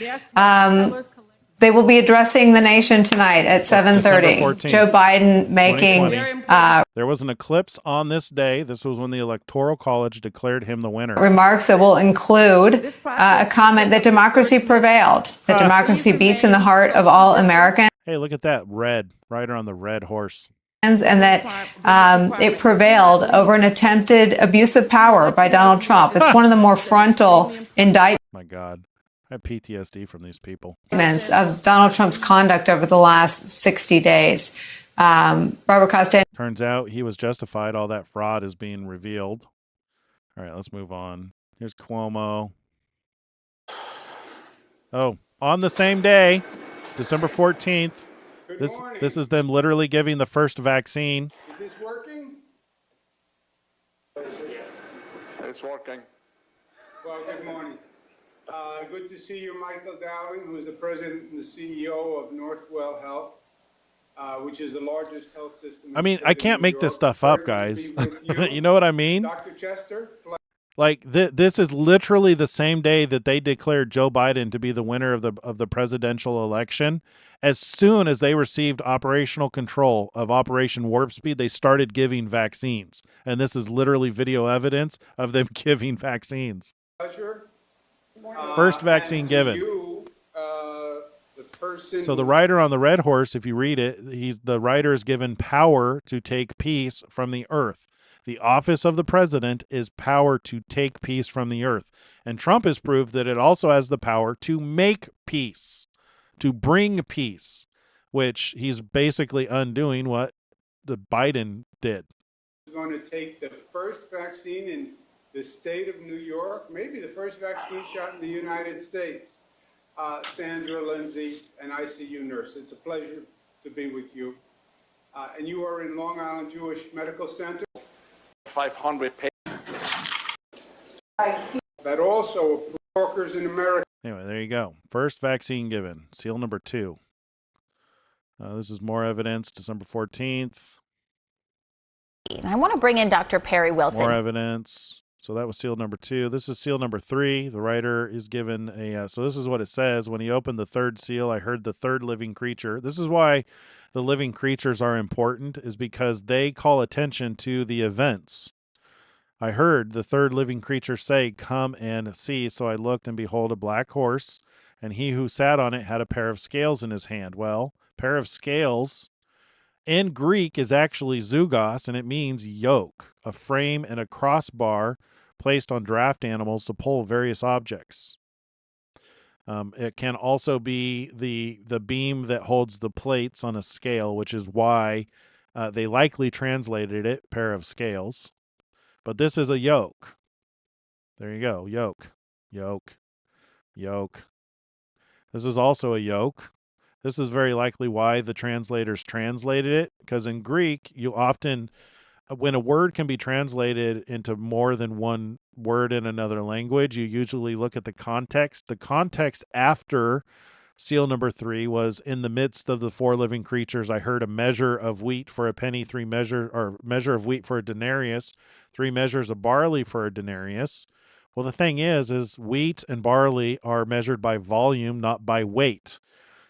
they will be addressing the nation tonight at 7:30. Joe Biden making... there was an eclipse on this day. This was when the Electoral College declared him the winner. Remarks that will include a comment that democracy prevailed, that democracy beats in the heart of all Americans. Hey, look at that red, rider on the red horse. And that it prevailed over an attempted abuse of power by Donald Trump. It's one of the more frontal indictments. My God, I have PTSD from these people. Of Donald Trump's conduct over the last 60 days. Barbara Costa. Turns out he was justified. All that fraud is being revealed. All right, let's move on. Here's Cuomo. Oh, on the same day, December 14th. This is them literally giving the first vaccine. Is this working? It's working. Well, good morning. Good to see you, Michael Dowling, who is the president and the CEO of Northwell Health, which is the largest health system. I mean, I can't make this stuff up, guys. You know what I mean? Dr. Chester. Like this is literally the same day that they declared Joe Biden to be the winner of the presidential election. As soon as they received operational control of Operation Warp Speed, they started giving vaccines. And this is literally video evidence of them giving vaccines. Pleasure. First vaccine given. So the rider on the red horse, if you read it, the rider is given power to take peace from the earth. The office of the president is power to take peace from the earth. And Trump has proved that it also has the power to make peace, to bring peace, which he's basically undoing what the Biden did. We're going to take the first vaccine in the state of New York, maybe the first vaccine shot in the United States. Sandra Lindsay, an ICU nurse. It's a pleasure to be with you. And you are in Long Island Jewish Medical Center. 500 that also workers in America. Anyway, there you go. First vaccine given. Seal number 2. This is more evidence, December 14th. I want to bring in Dr. Perry Wilson. More evidence. So that was seal number 2. This is seal number 3. The writer is given a... so this is what it says. When he opened the third seal, I heard the third living creature. This is why the living creatures are important, is because they call attention to the events. I heard the third living creature say, "Come and see." So I looked, and behold, a black horse, and he who sat on it had a pair of scales in his hand. Well, pair of scales in Greek is actually zugos, and it means yoke, a frame and a crossbar placed on draft animals to pull various objects. It can also be the beam that holds the plates on a scale, which is why they likely translated it pair of scales. But this is a yoke. There you go. Yoke. Yoke. Yoke. This is also a yoke. This is very likely why the translators translated it, because in Greek, you often, when a word can be translated into more than one word in another language, you usually look at the context. The context after seal number 3 was, in the midst of the 4 living creatures, I heard a measure of wheat for a penny, measure of wheat for a denarius, 3 measures of barley for a denarius. Well, the thing is wheat and barley are measured by volume, not by weight.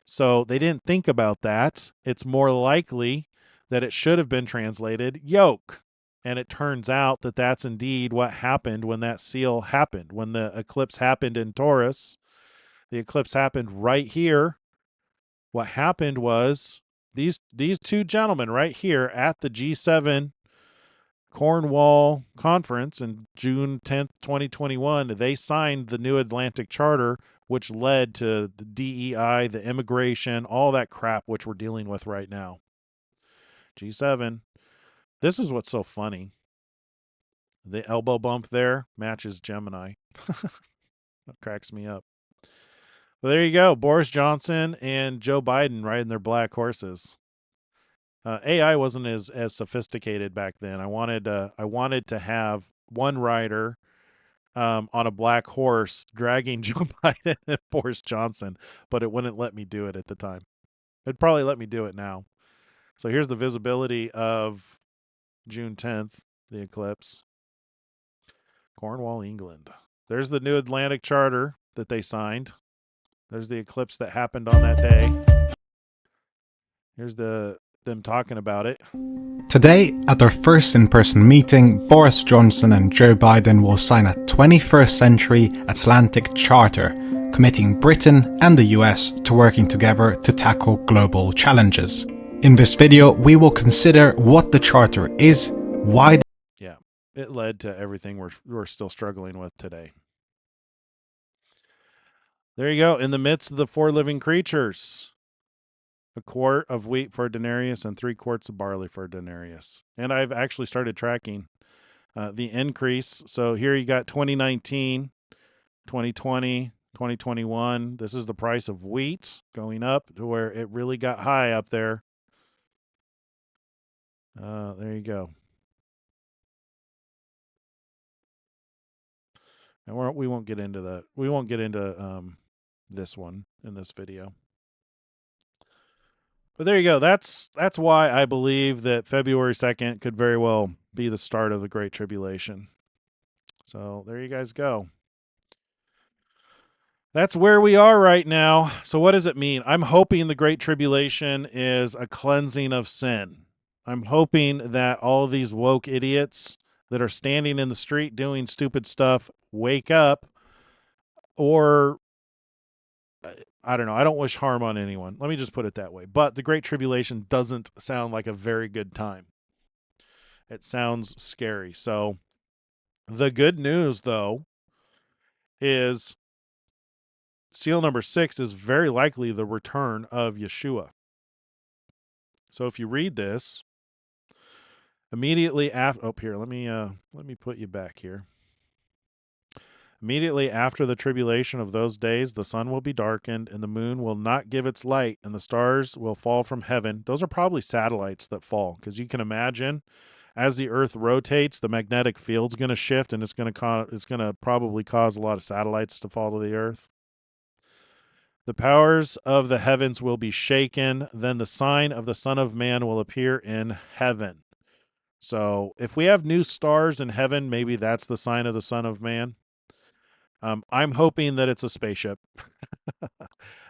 So they didn't think about that. It's more likely that it should have been translated yoke. And it turns out that that's indeed what happened when that seal happened. When the eclipse happened in Taurus, the eclipse happened right here. What happened was these 2 gentlemen right here at the G7 Cornwall conference in June 10th, 2021, they signed the New Atlantic Charter, which led to the DEI, the immigration, all that crap which we're dealing with right now. G7. This is what's so funny. The elbow bump there matches Gemini. That cracks me up. Well, there you go. Boris Johnson and Joe Biden riding their black horses. AI wasn't as sophisticated back then. I wanted to have one rider on a black horse dragging Joe Biden and Boris Johnson, but it wouldn't let me do it at the time. It'd probably let me do it now. So here's the visibility of June 10th, the eclipse. Cornwall, England. There's the New Atlantic Charter that they signed. There's the eclipse that happened on that day. Here's them talking about it. Today, at their first in-person meeting, Boris Johnson and Joe Biden will sign a 21st century Atlantic Charter, committing Britain and the US to working together to tackle global challenges. In this video, we will consider what the Charter is, why... Yeah, it led to everything we're still struggling with today. There you go. In the midst of the 4 living creatures, a quart of wheat for a denarius and 3 quarts of barley for a denarius. And I've actually started tracking the increase. So here you got 2019, 2020, 2021. This is the price of wheat going up to where it really got high up there. There you go. And we won't get into that. We won't get into this one in this video. But there you go. That's why I believe that February 2nd could very well be the start of the Great Tribulation. So there you guys go. That's where we are right now. So what does it mean? I'm hoping the Great Tribulation is a cleansing of sin. I'm hoping that all of these woke idiots that are standing in the street doing stupid stuff wake up, or I don't know. I don't wish harm on anyone. Let me just put it that way. But the Great Tribulation doesn't sound like a very good time. It sounds scary. So the good news, though, is seal number 6 is very likely the return of Yeshua. So if you read this, immediately after... Oh, here, let me put you back here. Immediately after the tribulation of those days, the sun will be darkened, and the moon will not give its light, and the stars will fall from heaven. Those are probably satellites that fall, because you can imagine as the Earth rotates, the magnetic field's going to shift, and it's going to probably cause a lot of satellites to fall to the Earth. The powers of the heavens will be shaken. Then the sign of the Son of Man will appear in heaven. So if we have new stars in heaven, maybe that's the sign of the Son of Man. I'm hoping that it's a spaceship.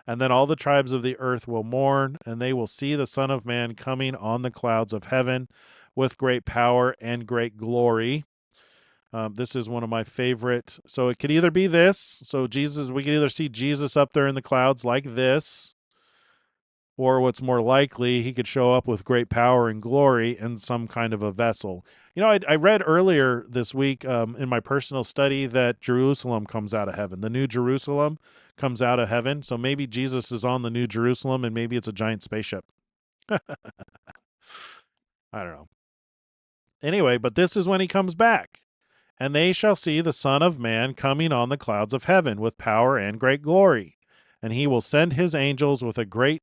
And then all the tribes of the earth will mourn, and they will see the Son of Man coming on the clouds of heaven with great power and great glory. This is one of my favorite. So it could either be this. So we could either see Jesus up there in the clouds like this, or what's more likely, he could show up with great power and glory in some kind of a vessel. You know, I read earlier this week in my personal study that Jerusalem comes out of heaven. The New Jerusalem comes out of heaven. So maybe Jesus is on the New Jerusalem, and maybe it's a giant spaceship. I don't know. Anyway, but this is when he comes back. And they shall see the Son of Man coming on the clouds of heaven with power and great glory. And he will send his angels with a great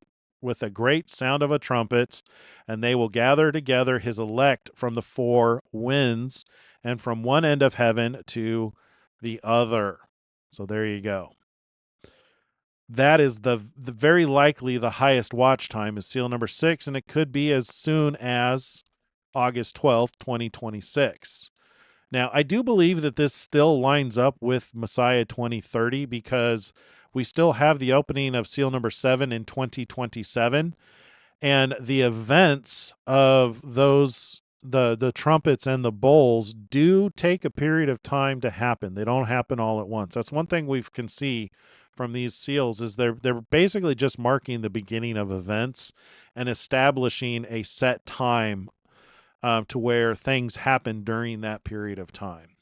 sound of a trumpet, and they will gather together his elect from the four winds and from one end of heaven to the other. So there you go. That is the very likely the highest watch time is seal number 6, and it could be as soon as August 12th, 2026. Now, I do believe that this still lines up with Messiah 2030 because we still have the opening of seal number 7 in 2027, and the events of those the trumpets and the bowls do take a period of time to happen. They don't happen all at once. That's one thing we can see from these seals is they're basically just marking the beginning of events and establishing a set time to where things happen during that period of time.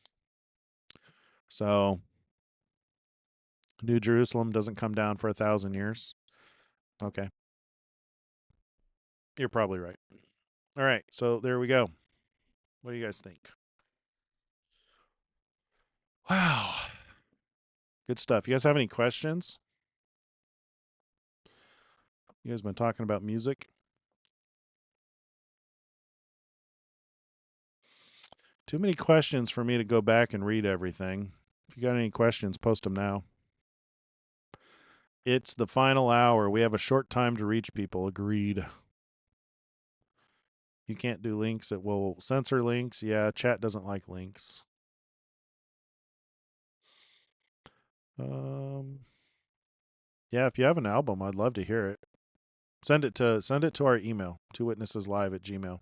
So New Jerusalem doesn't come down for 1,000 years. Okay. You're probably right. All right, so there we go. What do you guys think? Wow. Good stuff. You guys have any questions? You guys been talking about music? Too many questions for me to go back and read everything. If you got any questions, post them now. It's the final hour. We have a short time to reach people. Agreed. You can't do links. It will censor links. Yeah, chat doesn't like links. Yeah, if you have an album, I'd love to hear it. Send it to our email, twowitnesseslive@gmail.com.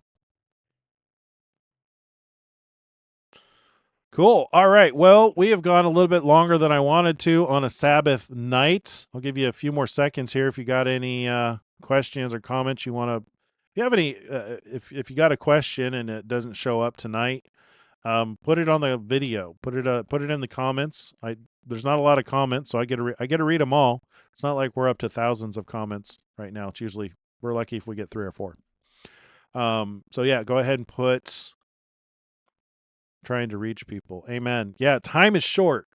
Cool. All right. Well, we have gone a little bit longer than I wanted to on a Sabbath night. I'll give you a few more seconds here if you got any questions or comments you want to. If you have any, if you got a question and it doesn't show up tonight, put it on the video. Put it in the comments. There's not a lot of comments, so I get to read them all. It's not like we're up to thousands of comments right now. It's usually we're lucky if we get 3 or 4. So yeah, go ahead and put. Trying to reach people. Amen. Yeah, time is short.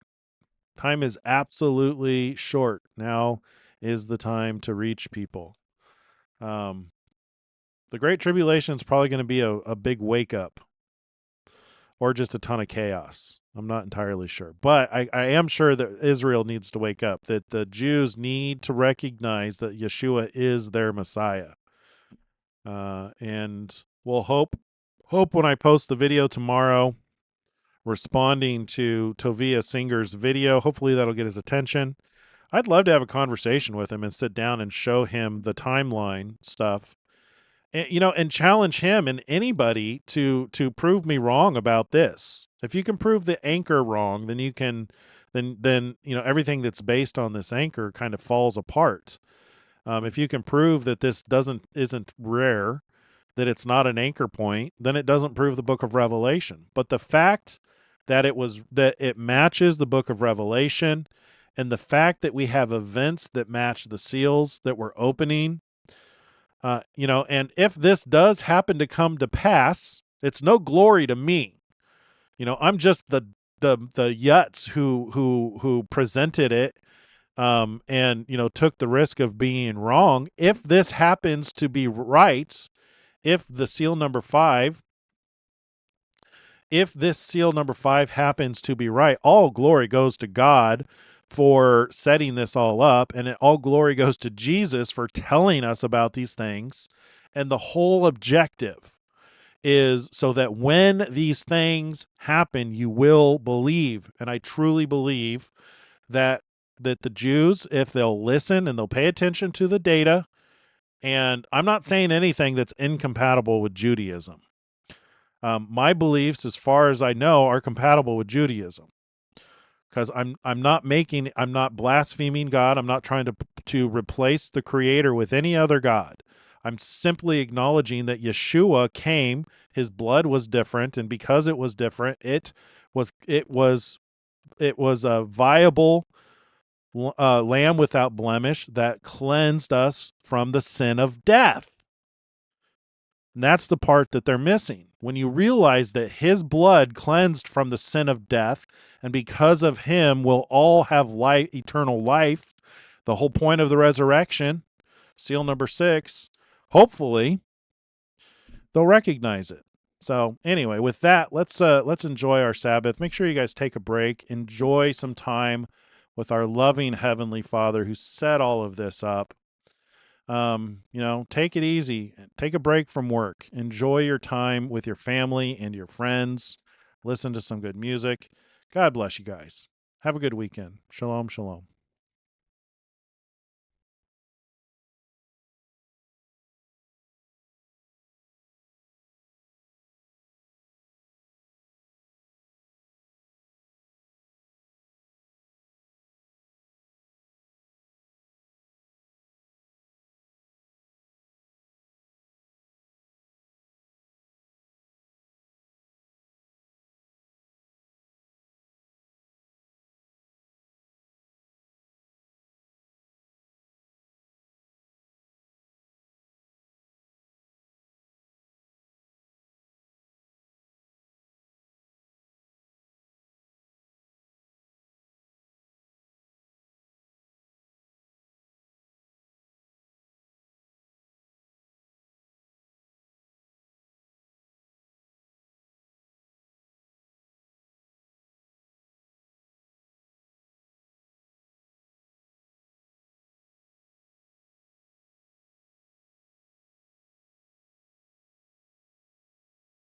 Time is absolutely short. Now is the time to reach people. The Great Tribulation is probably going to be a big wake up or just a ton of chaos. I'm not entirely sure. But I am sure that Israel needs to wake up, that the Jews need to recognize that Yeshua is their Messiah. And we'll hope when I post the video tomorrow, responding to Tovia Singer's video. Hopefully that'll get his attention. I'd love to have a conversation with him and sit down and show him the timeline stuff, and challenge him and anybody to prove me wrong about this. If you can prove the anchor wrong, then you can, then everything that's based on this anchor kind of falls apart. If you can prove that this isn't rare, that it's not an anchor point, then it doesn't prove the book of Revelation. But the fact that it matches the book of Revelation, and the fact that we have events that match the seals that we're opening, and if this does happen to come to pass, it's no glory to me. I'm just the yuts who presented it, and took the risk of being wrong. If this happens to be right, if the seal number 5 if this seal number 5 happens to be right, all glory goes to God for setting this all up, and all glory goes to Jesus for telling us about these things. And the whole objective is so that when these things happen, you will believe. And I truly believe that the Jews, if they'll listen and they'll pay attention to the data, and I'm not saying anything that's incompatible with Judaism. My beliefs, as far as I know, are compatible with Judaism. Because I'm not blaspheming God. I'm not trying to replace the Creator with any other God. I'm simply acknowledging that Yeshua came, his blood was different, and because it was different, it was a viable lamb without blemish that cleansed us from the sin of death. And that's the part that they're missing. When you realize that his blood cleansed from the sin of death, and because of him we'll all have life, eternal life, the whole point of the resurrection, seal number 6, hopefully they'll recognize it. So anyway, with that, let's enjoy our Sabbath. Make sure you guys take a break. Enjoy some time with our loving Heavenly Father who set all of this up. Take it easy. Take a break from work. Enjoy your time with your family and your friends. Listen to some good music. God bless you guys. Have a good weekend. Shalom, shalom.